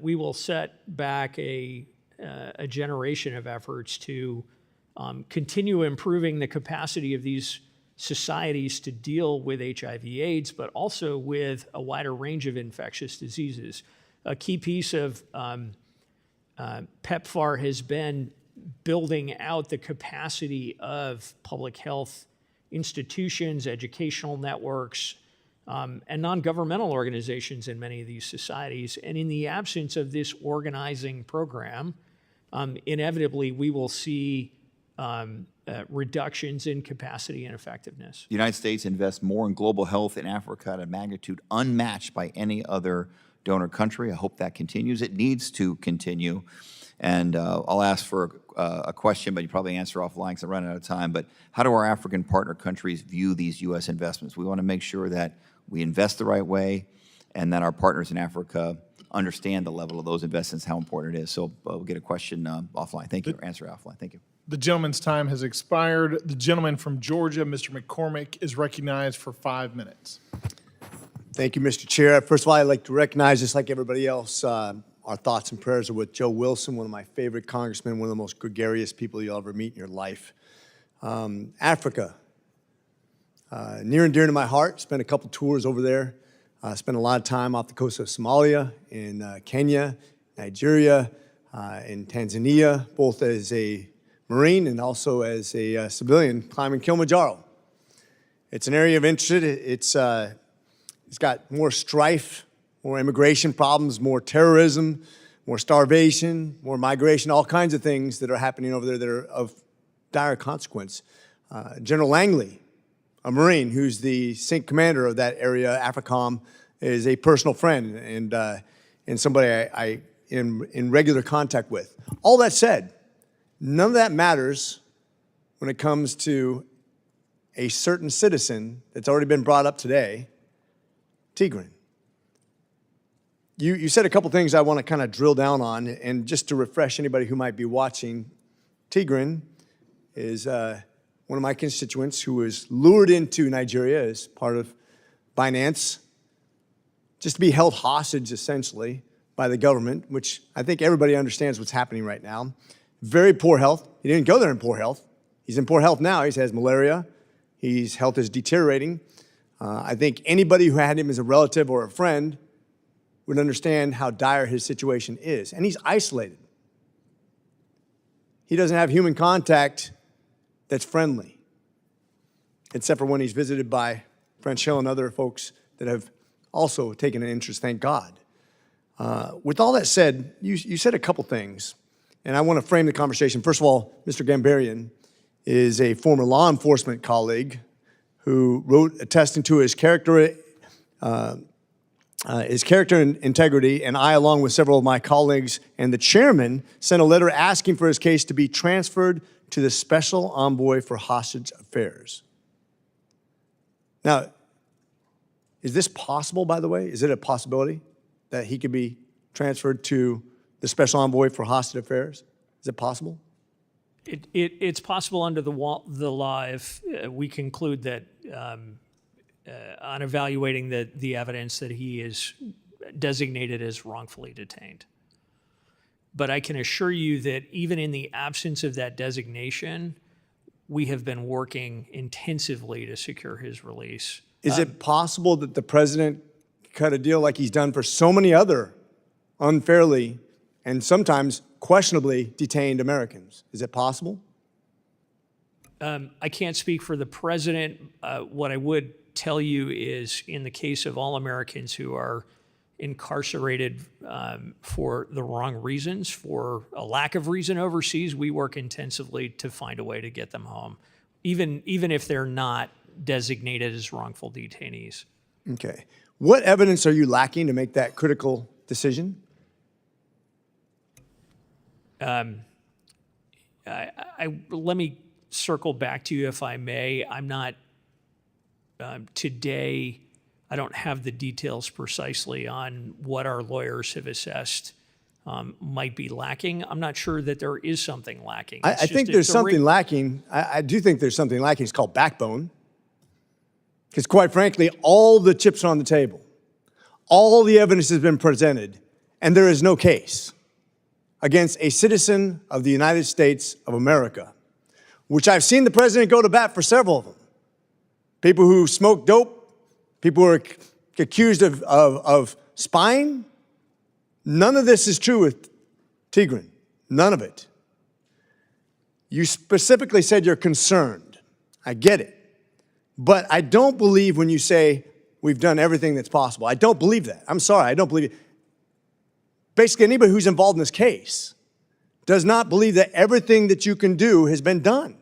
we will set back a generation of efforts to continue improving the capacity of these societies to deal with HIV/AIDS, but also with a wider range of infectious diseases. A key piece of PEPFAR has been building out the capacity of public health institutions, educational networks, and non-governmental organizations in many of these societies. And in the absence of this organizing program, inevitably we will see reductions in capacity and effectiveness. The United States invests more in global health in Africa at a magnitude unmatched by any other donor country. I hope that continues. It needs to continue. And I'll ask for a question, but you probably answer offline because I'm running out of time. But how do our African partner countries view these U.S. investments? We want to make sure that we invest the right way and that our partners in Africa understand the level of those investments, how important it is. So we'll get a question offline. Thank you, or answer offline. Thank you. The gentleman's time has expired. The gentleman from Georgia, Mr. McCormick, is recognized for 5 minutes. Thank you, Mr. Chair. First of all, I'd like to recognize, just like everybody else, our thoughts and prayers are with Joe Wilson, one of my favorite congressmen, one of the most gregarious people you'll ever meet in your life. Africa, near and dear to my heart. Spent a couple tours over there. Spent a lot of time off the coast of Somalia, in Kenya, Nigeria, in Tanzania, both as a Marine and also as a civilian climbing Kilimanjaro. It's an area of interest. It's got more strife, more immigration problems, more terrorism, more starvation, more migration, all kinds of things that are happening over there that are of dire consequence. General Langley, a Marine who's the SINC commander of that area, AFRICOM, is a personal friend and somebody I am in regular contact with. All that said, none of that matters when it comes to a certain citizen that's already been brought up today, Tigran. You said a couple things I want to kind of drill down on, and just to refresh anybody who might be watching, Tigran is one of my constituents who was lured into Nigeria as part of Binance, just to be held hostage, essentially, by the government, which I think everybody understands what's happening right now. Very poor health. He didn't go there in poor health. He's in poor health now. He has malaria. His health is deteriorating. I think anybody who had him as a relative or a friend would understand how dire his situation is. And he's isolated. He doesn't have human contact that's friendly, except for when he's visited by French Hill and other folks that have also taken an interest, thank God. With all that said, you said a couple things, and I want to frame the conversation. First of all, Mr. Gambarian is a former law enforcement colleague who wrote attesting to his character and integrity, and I, along with several of my colleagues and the chairman, sent a letter asking for his case to be transferred to the Special Envoy for Hostage Affairs. Now, is this possible, by the way? Is it a possibility that he could be transferred to the Special Envoy for Hostage Affairs? Is it possible? It's possible under the law if we conclude that on evaluating the evidence that he is designated as wrongfully detained. But I can assure you that even in the absence of that designation, we have been working intensively to secure his release. Is it possible that the president cut a deal like he's done for so many other unfairly and sometimes questionably detained Americans? Is it possible? I can't speak for the president. What I would tell you is in the case of all Americans who are incarcerated for the wrong reasons, for a lack of reason overseas, we work intensively to find a way to get them home, even if they're not designated as wrongful detainees. Okay. What evidence are you lacking to make that critical decision? Let me circle back to you if I may. I'm not, today, I don't have the details precisely on what our lawyers have assessed might be lacking. I'm not sure that there is something lacking. I think there's something lacking. I do think there's something lacking. It's called backbone. Because quite frankly, all the chips are on the table. All the evidence has been presented, and there is no case against a citizen of the United States of America, which I've seen the president go to bat for several of them. People who smoke dope, people who are accused of spying. None of this is true with Tigran. None of it. You specifically said you're concerned. I get it. But I don't believe when you say we've done everything that's possible. I don't believe that. I'm sorry, I don't believe it. Basically, anybody who's involved in this case does not believe that everything that you can do has been done.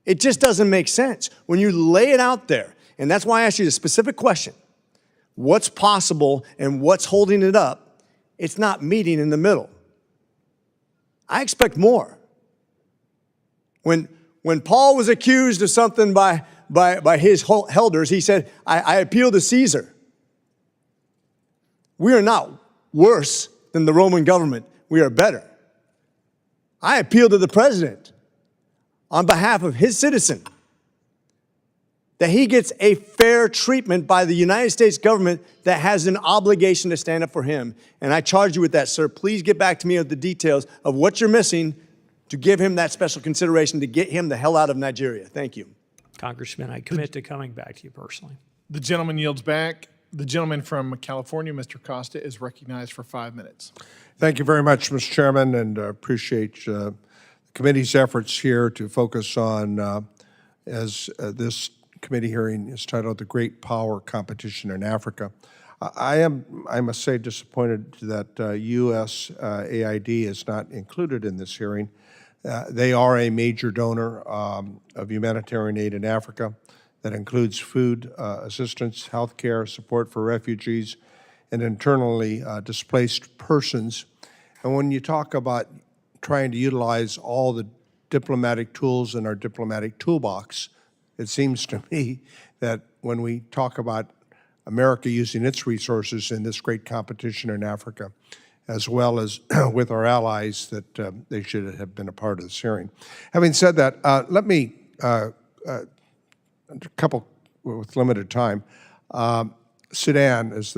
It just doesn't make sense. When you lay it out there, and that's why I asked you the specific question, what's possible and what's holding it up, it's not meeting in the middle. I expect more. When Paul was accused of something by his elders, he said, I appeal to Caesar. We are not worse than the Roman government. We are better. I appeal to the president on behalf of his citizen that he gets a fair treatment by the United States government that has an obligation to stand up for him. And I charge you with that, sir. Please get back to me with the details of what you're missing to give him that special consideration to get him the hell out of Nigeria. Thank you. Congressman, I commit to coming back to you personally. The gentleman yields back. The gentleman from California, Mr. Costa, is recognized for 5 minutes. Thank you very much, Mr. Chairman, and appreciate the committee's efforts here to focus on, as this committee hearing is titled, The Great Power Competition in Africa. I must say, disappointed that U.S. AID is not included in this hearing. They are a major donor of humanitarian aid in Africa that includes food assistance, health care, support for refugees, and internally displaced persons. And when you talk about trying to utilize all the diplomatic tools in our diplomatic toolbox, it seems to me that when we talk about America using its resources in this great competition in Africa, as well as with our allies, that they should have been a part of this hearing. Having said that, let me, a couple with limited time, Sudan, as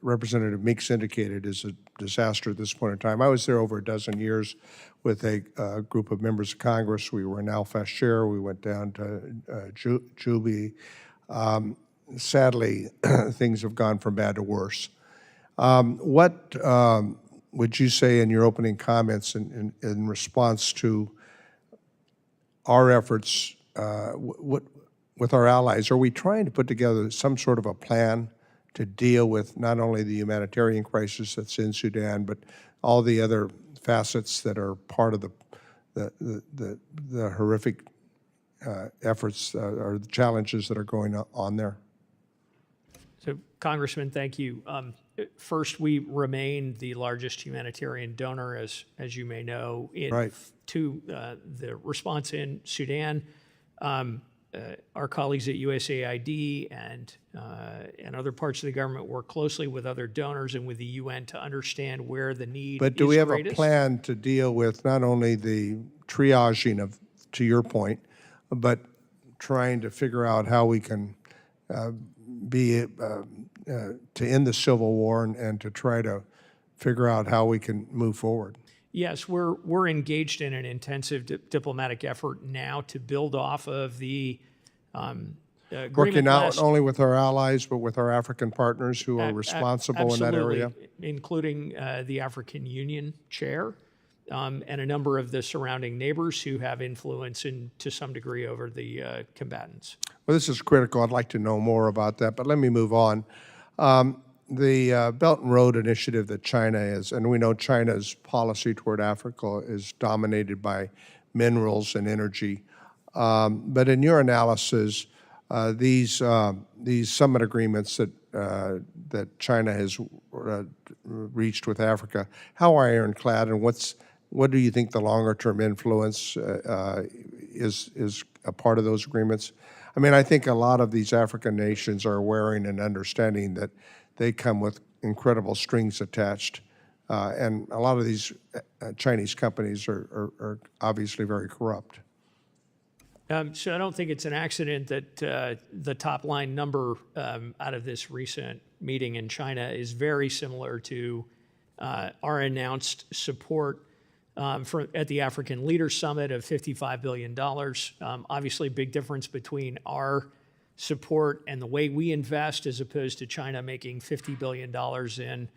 Representative Meeks indicated, is a disaster at this point in time. I was there over a dozen years with a group of members of Congress. We were in Al-Fashir. We went down to Jubi. Sadly, things have gone from bad to worse. What would you say in your opening comments in response to our efforts with our allies? Are we trying to put together some sort of a plan to deal with not only the humanitarian crisis that's in Sudan, but all the other facets that are part of the horrific efforts or the challenges that are going on there? So, Congressman, thank you. First, we remain the largest humanitarian donor, as you may know, to the response in Sudan. Our colleagues at USAID and other parts of the government work closely with other donors and with the UN to understand where the need is greatest. But do we have a plan to deal with not only the triaging of, to your point, but trying to figure out how we can to end the civil war and to try to figure out how we can move forward? Yes, we're engaged in an intensive diplomatic effort now to build off of the agreement. Working not only with our allies, but with our African partners who are responsible in that area? Including the African Union chair and a number of the surrounding neighbors who have influence to some degree over the combatants. Well, this is critical. I'd like to know more about that, but let me move on. The Belt and Road Initiative that China is, and we know China's policy toward Africa is dominated by minerals and energy. But in your analysis, these summit agreements that China has reached with Africa, how ironclad, and what do you think the longer-term influence is a part of those agreements? I mean, I think a lot of these African nations are wearing and understanding that they come with incredible strings attached. And a lot of these Chinese companies are obviously very corrupt. So I don't think it's an accident that the top line number out of this recent meeting in China is very similar to our announced support at the African Leaders Summit of $55 billion. Obviously, big difference between our support and the way we invest as opposed to China making $50 billion in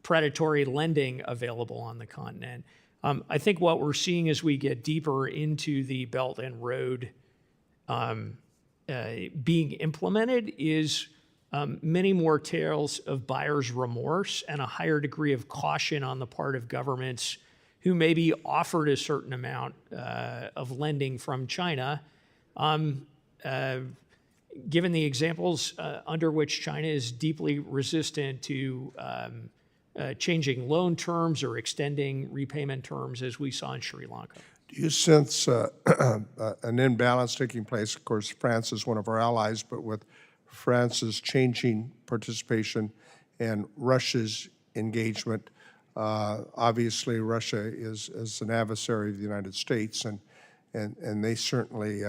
predatory lending available on the continent. I think what we're seeing as we get deeper into the Belt and Road being implemented is many more tales of buyer's remorse and a higher degree of caution on the part of governments who may be offered a certain amount of lending from China, given the examples under which China is deeply resistant to changing loan terms or extending repayment terms, as we saw in Sri Lanka. Do you sense an imbalance taking place? Of course, France is one of our allies, but with France's changing participation and Russia's engagement, obviously Russia is an adversary of the United States, and they certainly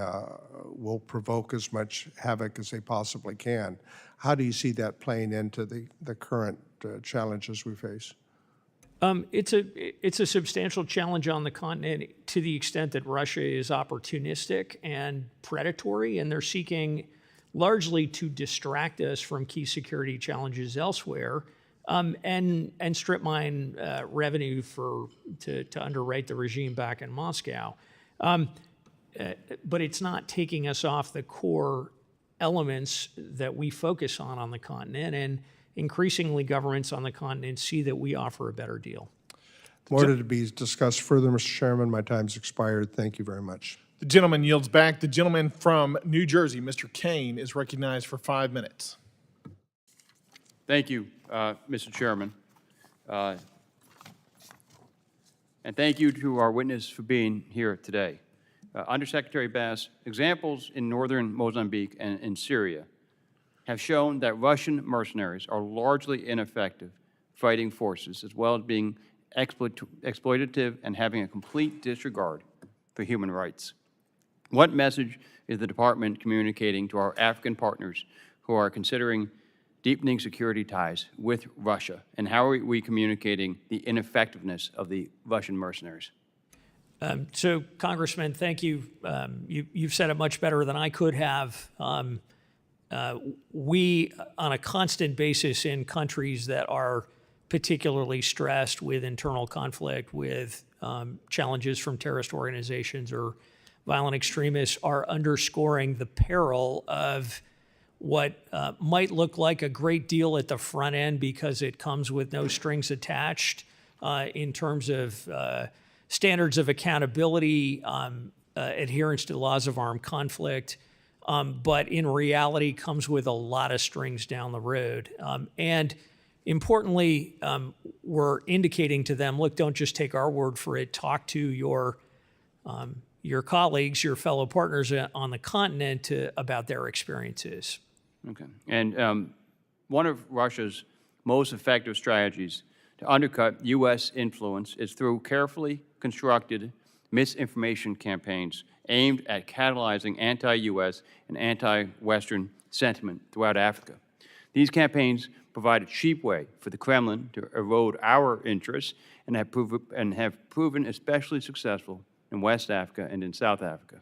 will provoke as much havoc as they possibly can. How do you see that playing into the current challenges we face? It's a substantial challenge on the continent to the extent that Russia is opportunistic and predatory, and they're seeking largely to distract us from key security challenges elsewhere, and strip mine revenue to underwrite the regime back in Moscow. But it's not taking us off the core elements that we focus on the continent, and increasingly governments on the continent see that we offer a better deal. More to be discussed further, Mr. Chairman. My time's expired. Thank you very much. The gentleman yields back. The gentleman from New Jersey, Mr. Kane, is recognized for 5 minutes. Thank you, Mr. Chairman. And thank you to our witness for being here today. Undersecretary Bass, examples in northern Mozambique and in Syria have shown that Russian mercenaries are largely ineffective fighting forces, as well as being exploitative and having a complete disregard for human rights. What message is the Department communicating to our African partners who are considering deepening security ties with Russia, and how are we communicating the ineffectiveness of the Russian mercenaries? So, Congressman, thank you. You've said it much better than I could have. We, on a constant basis in countries that are particularly stressed with internal conflict, with challenges from terrorist organizations or violent extremists, are underscoring the peril of what might look like a great deal at the front end because it comes with no strings attached in terms of standards of accountability, adherence to the laws of armed conflict, but in reality comes with a lot of strings down the road. And importantly, we're indicating to them, look, don't just take our word for it. Talk to your colleagues, your fellow partners on the continent about their experiences. Okay. And one of Russia's most effective strategies to undercut U.S. influence is through carefully constructed misinformation campaigns aimed at catalyzing anti-U.S. and anti-Western sentiment throughout Africa. These campaigns provide a cheap way for the Kremlin to erode our interests and have proven especially successful in West Africa and in South Africa.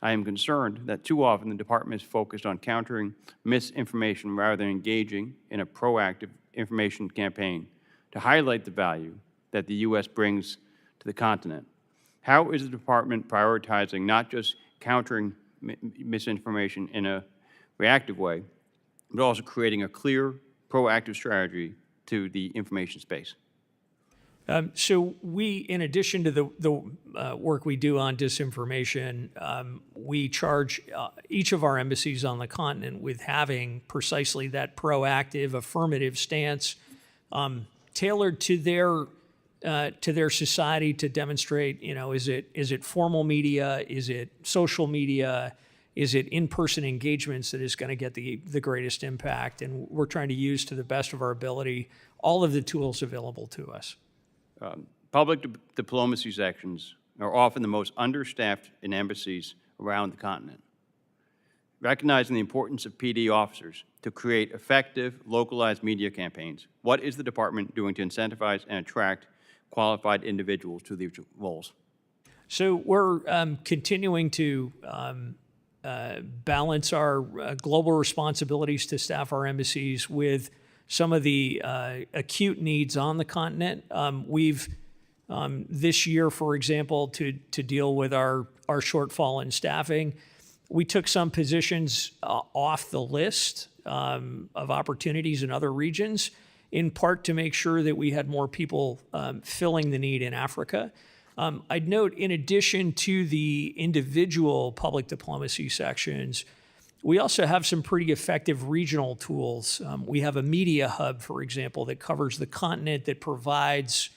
I am concerned that too often the Department is focused on countering misinformation rather than engaging in a proactive information campaign to highlight the value that the U.S. brings to the continent. How is the Department prioritizing not just countering misinformation in a reactive way, but also creating a clear, proactive strategy to the information space? So we, in addition to the work we do on disinformation, we charge each of our embassies on the continent with having precisely that proactive, affirmative stance tailored to their society to demonstrate, is it formal media, is it social media, is it in-person engagements that is going to get the greatest impact? And we're trying to use, to the best of our ability, all of the tools available to us. Public diplomacy sections are often the most understaffed in embassies around the continent. Recognizing the importance of PD officers to create effective, localized media campaigns, what is the department doing to incentivize and attract qualified individuals to these roles? So we're continuing to balance our global responsibilities to staff our embassies with some of the acute needs on the continent. We've this year, for example, to deal with our shortfall in staffing, we took some positions off the list of opportunities in other regions, in part to make sure that we had more people filling the need in Africa. I'd note, in addition to the individual public diplomacy sections, we also have some pretty effective regional tools. We have a media hub, for example, that covers the continent, that provides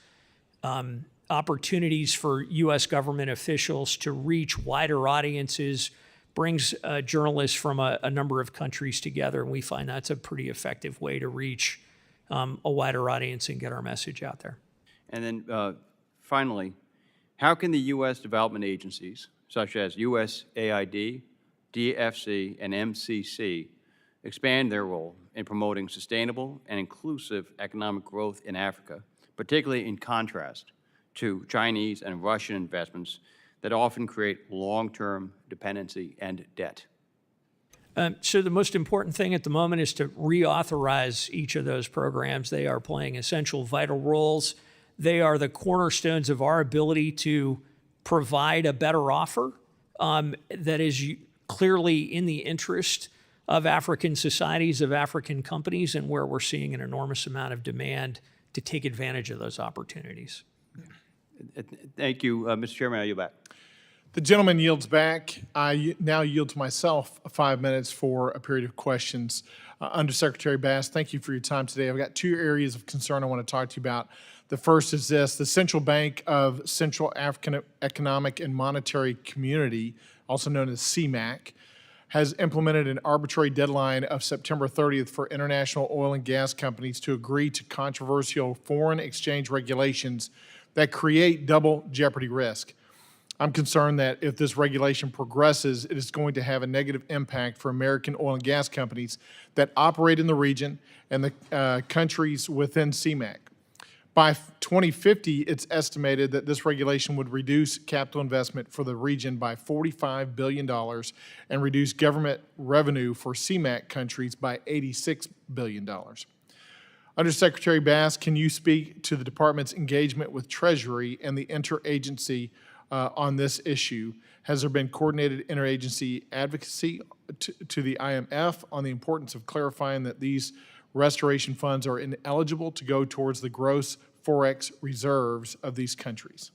opportunities for U.S. government officials to reach wider audiences, brings journalists from a number of countries together, and we find that's a pretty effective way to reach a wider audience and get our message out there. And then finally, how can the U.S. development agencies, such as USAID, DFC, and MCC, expand their role in promoting sustainable and inclusive economic growth in Africa, particularly in contrast to Chinese and Russian investments that often create long-term dependency and debt? So the most important thing at the moment is to reauthorize each of those programs. They are playing essential, vital roles. They are the cornerstones of our ability to provide a better offer that is clearly in the interest of African societies, of African companies, and where we're seeing an enormous amount of demand to take advantage of those opportunities. Thank you, Mr. Chairman. I yield back. The gentleman yields back. I now yield to myself 5 minutes for a period of questions. Undersecretary Bass, thank you for your time today. I've got two areas of concern I want to talk to you about. The first is this: the Central Bank of Central African Economic and Monetary Community, also known as CMAC, has implemented an arbitrary deadline of September 30th for international oil and gas companies to agree to controversial foreign exchange regulations that create double jeopardy risk. I'm concerned that if this regulation progresses, it is going to have a negative impact for American oil and gas companies that operate in the region and the countries within CMAC. By 2050, it's estimated that this regulation would reduce capital investment for the region by $45 billion and reduce government revenue for CMAC countries by $86 billion. Undersecretary Bass, can you speak to the department's engagement with Treasury and the interagency on this issue? Has there been coordinated interagency advocacy to the IMF on the importance of clarifying that these restoration funds are ineligible to go towards the gross forex reserves of these countries?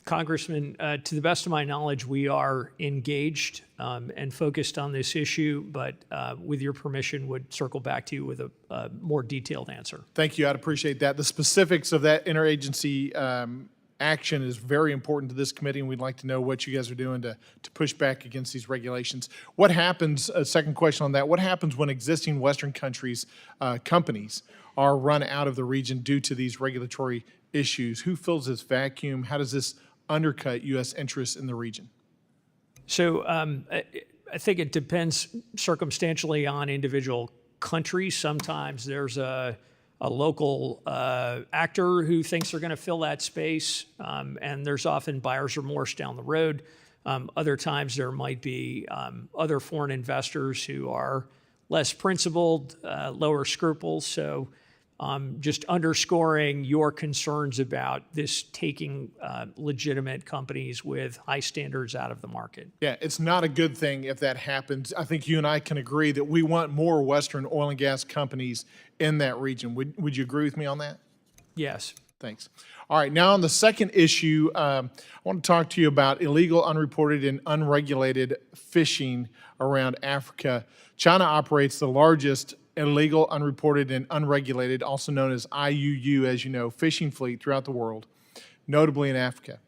Congressman, to the best of my knowledge, we are engaged and focused on this issue, but with your permission, would circle back to you with a more detailed answer. Thank you. I'd appreciate that. The specifics of that interagency action is very important to this committee, and we'd like to know what you guys are doing to push back against these regulations. What happens, a second question on that, what happens when existing Western countries, companies, are run out of the region due to these regulatory issues? Who fills this vacuum? How does this undercut U.S. interests in the region? So I think it depends circumstantially on individual countries. Sometimes there's a local actor who thinks they're going to fill that space, and there's often buyer's remorse down the road. Other times there might be other foreign investors who are less principled, lower scruples. So just underscoring your concerns about this taking legitimate companies with high standards out of the market. Yeah, it's not a good thing if that happens. I think you and I can agree that we want more Western oil and gas companies in that region. Would you agree with me on that? Yes. Thanks. All right, now on the second issue, I want to talk to you about illegal, unreported, and unregulated fishing around Africa. China operates the largest illegal, unreported, and unregulated, also known as IUU, as you know, fishing fleet throughout the world, notably in Africa.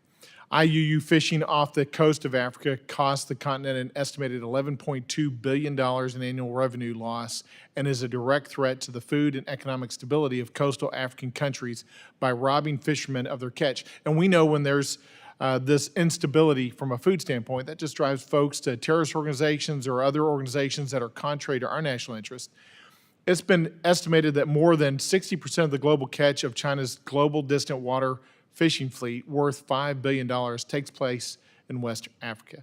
IUU fishing off the coast of Africa costs the continent an estimated $11.2 billion in annual revenue loss and is a direct threat to the food and economic stability of coastal African countries by robbing fishermen of their catch. And we know when there's this instability from a food standpoint. That just drives folks to terrorist organizations or other organizations that are contrary to our national interest. It's been estimated that more than 60% of the global catch of China's global distant water fishing fleet, worth $5 billion, takes place in West Africa.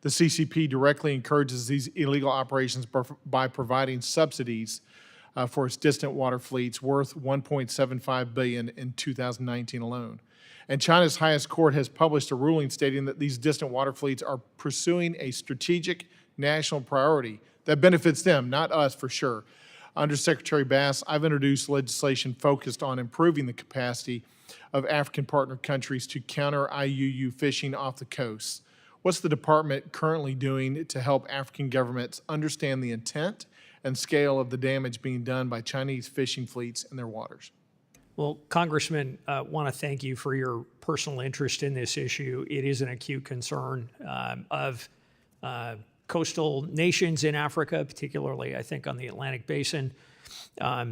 The CCP directly encourages these illegal operations by providing subsidies for its distant water fleets, worth $1.75 billion in 2019 alone. And China's highest court has published a ruling stating that these distant water fleets are pursuing a strategic national priority that benefits them, not us for sure. Under Secretary Bass, I've introduced legislation focused on improving the capacity of African partner countries to counter IUU fishing off the coast. What's the department currently doing to help African governments understand the intent and scale of the damage being done by Chinese fishing fleets in their waters? Well, Congressman, I want to thank you for your personal interest in this issue. It is an acute concern of coastal nations in Africa, particularly, I think, on the Atlantic Basin. I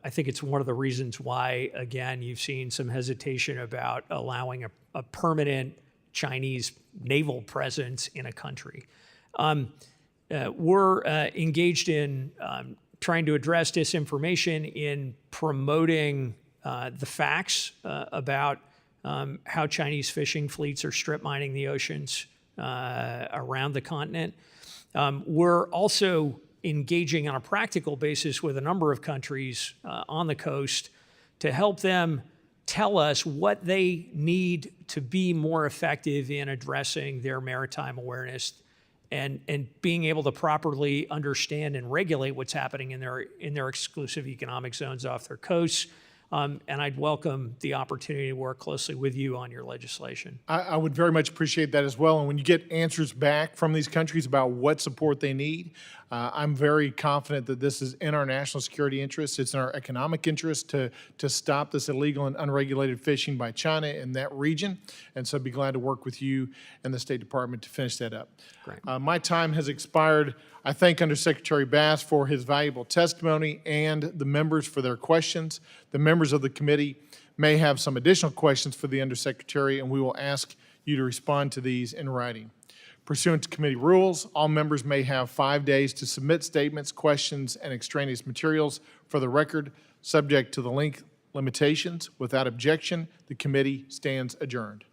think it's one of the reasons why, again, you've seen some hesitation about allowing a permanent Chinese naval presence in a country. We're engaged in trying to address disinformation in promoting the facts about how Chinese fishing fleets are strip mining the oceans around the continent. We're also engaging on a practical basis with a number of countries on the coast to help them tell us what they need to be more effective in addressing their maritime awareness and being able to properly understand and regulate what's happening in their exclusive economic zones off their coasts. And I'd welcome the opportunity to work closely with you on your legislation. I would very much appreciate that as well. And when you get answers back from these countries about what support they need, I'm very confident that this is in our national security interest. It's in our economic interest to stop this illegal and unregulated fishing by China in that region. And so I'd be glad to work with you and the State Department to finish that up. Great. My time has expired. I thank Undersecretary Bass for his valuable testimony and the members for their questions. The members of the committee may have some additional questions for the Undersecretary, and we will ask you to respond to these in writing. Pursuant to committee rules, all members may have 5 days to submit statements, questions, and extraneous materials for the record, subject to the length limitations. Without objection, the committee stands adjourned.